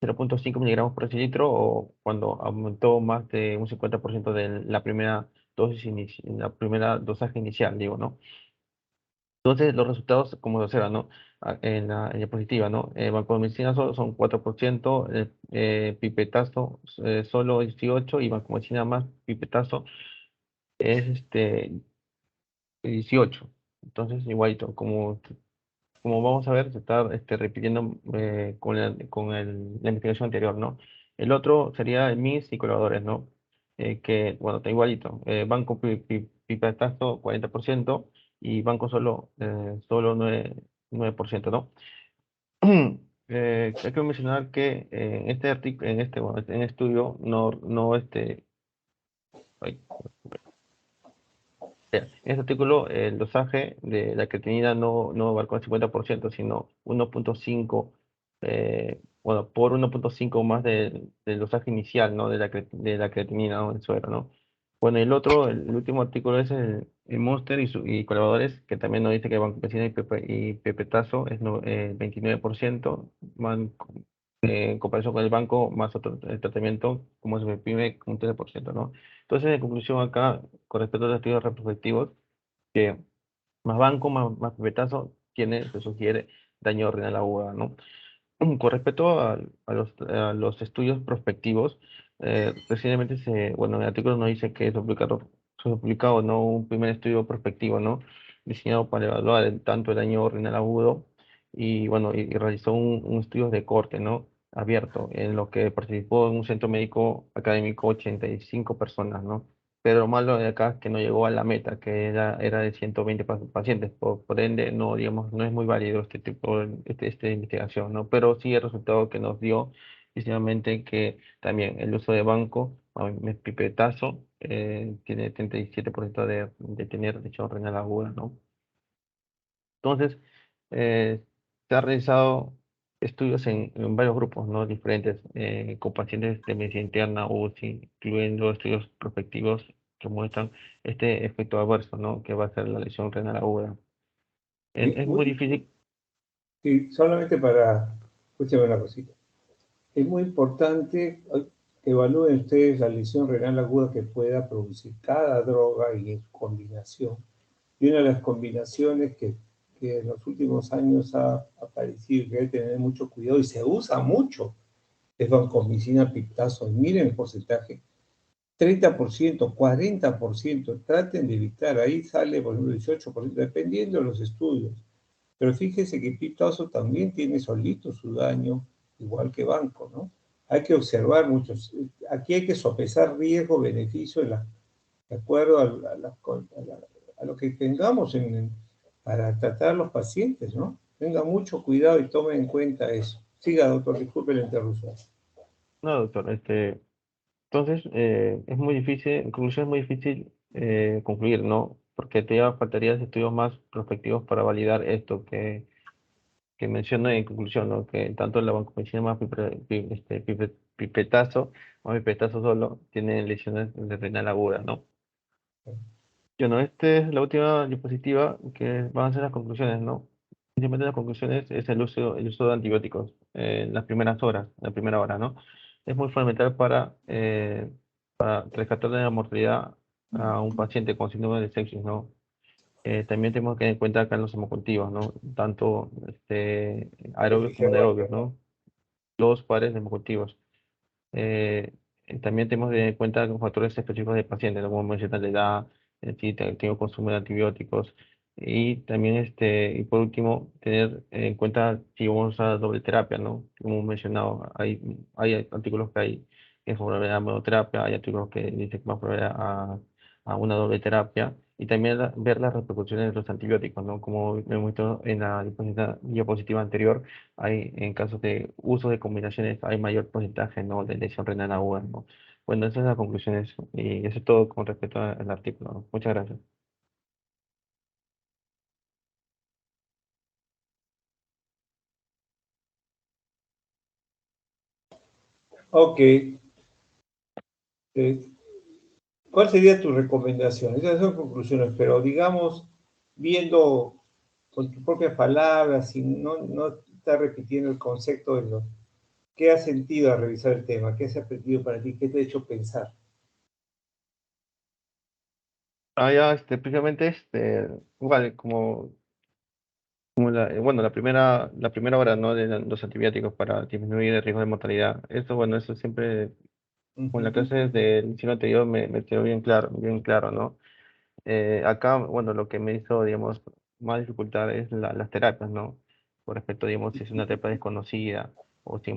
0,5 miligramos por decilitro o cuando aumentó más de un 50% de la primera dosaje inicial, digo, ¿no? Entonces, los resultados, como se observa, ¿no? En la diapositiva, ¿no? Banco de Medicina solo son 4%, Pipetazo solo 18%, y Banco de Medicina más Pipetazo es 18. Entonces, igualito, como vamos a ver, se está repitiendo la investigación anterior, ¿no? El otro sería el MIS y colaboradores, ¿no? Que, bueno, está igualito. Banco Pipetazo 40% y Banco solo 9%, ¿no? Hay que mencionar que en este artículo, bueno, en este estudio, ay, en este artículo, el dosaje de la creatinina no abarcó el 50%, sino 1.5, bueno, por 1.5 más del dosaje inicial, ¿no? De la creatinina, ¿no? En suero, ¿no? Bueno, el último artículo es el Monster y colaboradores, que también nos dice que vancomicina y pepetazo es 29%, en comparación con el banco, más otro el tratamiento, como se me un 13%, ¿no? Entonces, en conclusión acá, con respecto a los estudios retrospectivos, que más banco, más pipetazo, se sugiere daño renal agudo, ¿no? Con respecto a los estudios prospectivos, recientemente bueno, en el artículo nos dice que se ha publicado, ¿no? Un primer estudio prospectivo, ¿no? Diseñado para evaluar tanto el daño renal agudo y, bueno, y realizó un estudio de corte, ¿no? Abierto, en lo que participó en un centro médico académico 85 personas, ¿no? Pero lo malo de acá es que no llegó a la meta, que era de 120 pacientes. Por ende, no, digamos, no es muy válido este tipo de investigación, ¿no? Pero sí el resultado que nos dio, precisamente que también el uso de banco, pipetazo, tiene 37% de tener lesión renal aguda, ¿no? Entonces, se ha realizado estudios en varios grupos, ¿no? Diferentes, con pacientes de medicina interna, UCI, incluyendo estudios prospectivos que muestran este efecto adverso, ¿no? Que va a ser la lesión renal aguda. Es muy difícil. Sí, solamente para, escúchame una cosita. Es muy importante que evalúen ustedes la lesión renal aguda que pueda producir cada droga y en combinación. Y una de las combinaciones que en los últimos años ha aparecido y que hay que tener mucho cuidado y se usa mucho es vancomicina piptazo. Y miren el porcentaje, 30%, 40%, traten de evitar, ahí sale por ejemplo 18%, dependiendo de los estudios. Pero fíjese que piptazo también tiene solito su daño, igual que banco, ¿no? Hay que observar muchos, aquí hay que sopesar riesgo-beneficio de acuerdo a lo que tengamos para tratar a los pacientes, ¿no? Tenga mucho cuidado y tome en cuenta eso. Siga, doctor, disculpe la interrupción. No, doctor, entonces, es muy difícil, en conclusión es muy difícil concluir, ¿no? Porque te faltaría estudios más prospectivos para validar esto que menciono en conclusión, ¿no? Que tanto la vancomicina más pipetazo, más pipetazo solo, tienen lesiones de renal aguda, ¿no? Bueno, esta es la última diapositiva que van a ser las conclusiones, ¿no? Principalmente las conclusiones es el uso de antibióticos en las primeras horas, en la primera hora, ¿no? Es muy fundamental para rescatar de la mortalidad a un paciente con síndrome de sepsis, ¿no? También tenemos que tener en cuenta acá los hemocultivos, ¿no? Tanto aerobios como anaerobios, ¿no? Los pares de hemocultivos. Eh, También tenemos que tener en cuenta los factores específicos del paciente, ¿no? Como mencionar la edad, si tengo consumo de antibióticos, y también, y por último, tener en cuenta si vamos a usar doble terapia, ¿no? Como mencionado, hay artículos que hay que favorecen a la monoterapia, hay artículos que dicen que va a favorecer a una doble terapia, y también ver las repercusiones de los antibióticos, ¿no? Como hemos visto en la diapositiva anterior, en casos de uso de combinaciones, hay mayor porcentaje, ¿no? De lesión renal aguda, ¿no? Bueno, esas son las conclusiones, y eso es todo con respecto al artículo, ¿no? Muchas gracias. Ok. ¿Cuál sería tu recomendación? Esas son conclusiones, pero digamos, viendo con tus propias palabras, y no estás repitiendo el concepto de lo ¿qué has sentido al revisar el tema? ¿Qué has aprendido para ti? ¿Qué te ha hecho pensar? Ya, precisamente, igual, como Como bueno, la primera hora, ¿no? De los antibióticos para disminuir el riesgo de mortalidad. Esto, bueno, eso siempre, con la Ujú. clase del siglo anterior me quedó bien claro, ¿no? Acá, bueno, lo que me hizo, digamos, más dificultad es las terapias, ¿no? Por respecto, digamos, si es una terapia desconocida o si,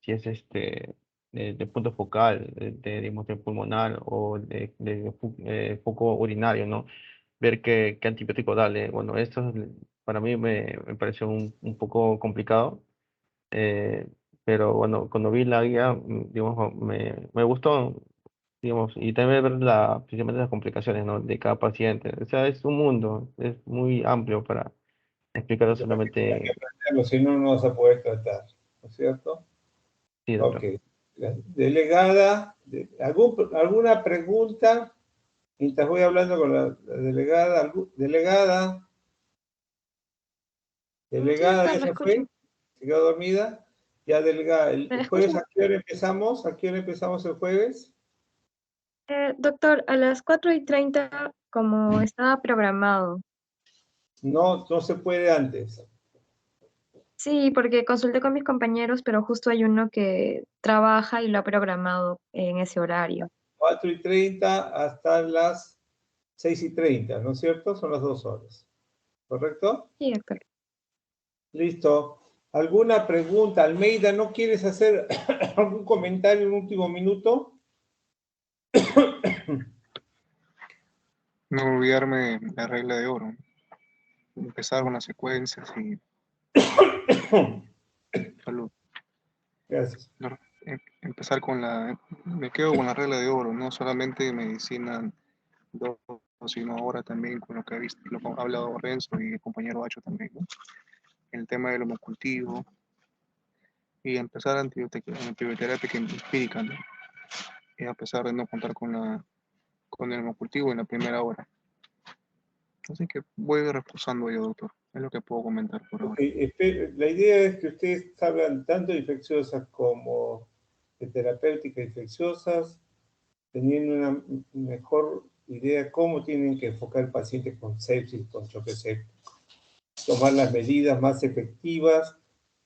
si es de punto focal, digamos, de pulmonar o de foco urinario, ¿no? Ver qué antibiótico darle. Bueno, esto para mí me pareció un poco complicado, eh, pero bueno, cuando vi la guía, digamos, me gustó, digamos, y también ver precisamente las complicaciones, ¿no? De cada paciente. O sea, es un mundo, es muy amplio para explicarlo Lo que tienes que solamente. aprenderlo, si no, no vas a poder tratar, ¿no es cierto? Sí, Ok. doctor. La delegada, ¿alguna pregunta? Mientras voy hablando con la delegada, delegada, Sí, delegada, doctor, ¿ya la se fue? escucho. ¿Se quedó dormida? Ya, delegada, ¿La ¿el jueves escucho? a qué hora empezamos? ¿A qué hora empezamos el jueves? Doctor, a las 4:30, como estaba programado. No, no se puede antes. Sí, porque consulté con mis compañeros, pero justo hay uno que trabaja y lo ha programado en ese horario. 4:30 hasta las 6:30, ¿no es cierto? Son las 2 horas, ¿correcto? Sí, doctor. Listo. ¿Alguna pregunta? Almeida, ¿no quieres hacer algún comentario en último minuto? No olvidarme la regla de oro. Empezar con las secuencias y salud. Gracias. Empezar con me quedo con la regla de oro, no solamente medicina 2, sino ahora también con lo que ha visto, lo que ha hablado Renzo y el compañero Bacho también, ¿no? El tema del homocultivo y empezar antibioterapia empírica, ¿no? Y a pesar de no contar con el homocultivo en la primera hora. Así que voy reforzando yo, doctor. Es lo que puedo comentar por ahora. La idea es que ustedes hablan tanto de infecciosas como de terapéuticas infecciosas, teniendo una mejor idea cómo tienen que enfocar el paciente con sepsis, con choque séptico. Tomar las medidas más efectivas,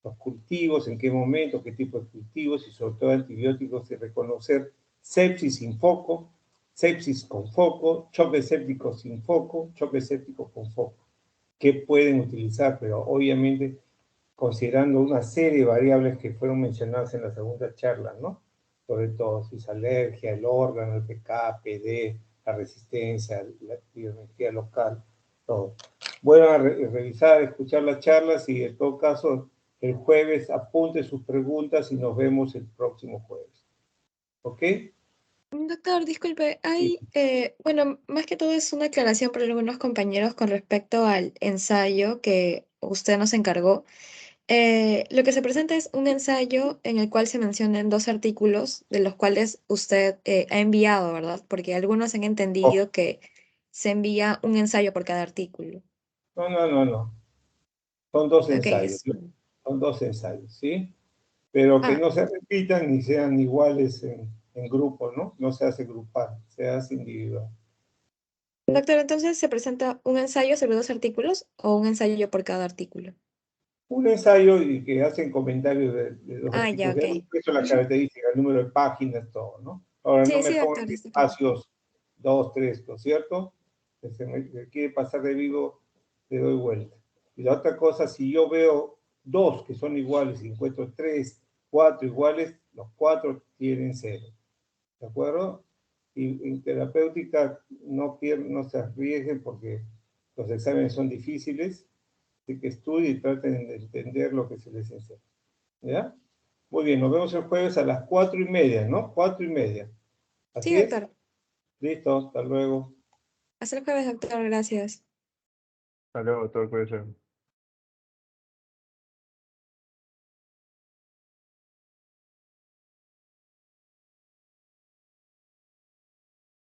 los cultivos, en qué momento, qué tipo de cultivos y sobre todo antibióticos y reconocer sepsis sin foco, sepsis con foco, choque séptico sin foco, choque séptico con foco. ¿Qué pueden utilizar? Pero obviamente considerando una serie de variables que fueron mencionadas en la segunda charla, ¿no? Sobre todo si es alergia, el órgano, el pK, PD, la resistencia, la biometría local, todo. Vuelvan a revisar, escuchar las charlas y en todo caso el jueves apunte sus preguntas y nos vemos el próximo jueves. ¿Ok? Doctor, disculpe, Sí. bueno, más que todo es una aclaración para algunos compañeros con respecto al ensayo que usted nos encargó. Lo que se presenta es un ensayo en el cual se mencionan dos artículos de los cuales usted ha enviado, ¿verdad? Porque algunos han entendido que se envía un ensayo por cada artículo. No. Son dos Ok, ensayos. Son dos ensayos, ¿sí? Pero que Ah, no se repitan ni sean iguales en grupo, ¿no? No se hace grupal, se hace individual. doctor, entonces se presenta un ensayo sobre dos artículos o un ensayo por cada artículo. Un ensayo y que hacen comentarios de los Ah, ya, artículos. ok. Eso es la Ujú. característica, el número de páginas, todo, ¿no? Ahora, no Sí, me sí, pongan doctor, está perfecto. espacios 2, 3, ¿no es cierto? Si se me quiere pasar de vivo, le doy vuelta. Y la otra cosa, si yo veo dos que son iguales y encuentro 3, 4 iguales, los 4 tienen 0. ¿De acuerdo? Y en terapéutica no se arriesguen porque los exámenes son difíciles, así que estudien y traten de entender lo que se les enseña. ¿Ya? Muy bien, nos vemos el jueves a las 4:30, ¿no? 4:30. Sí, ¿Así es? doctor. Listo, hasta luego. Hasta el jueves, doctor, gracias. Hasta luego, doctor, puede ser.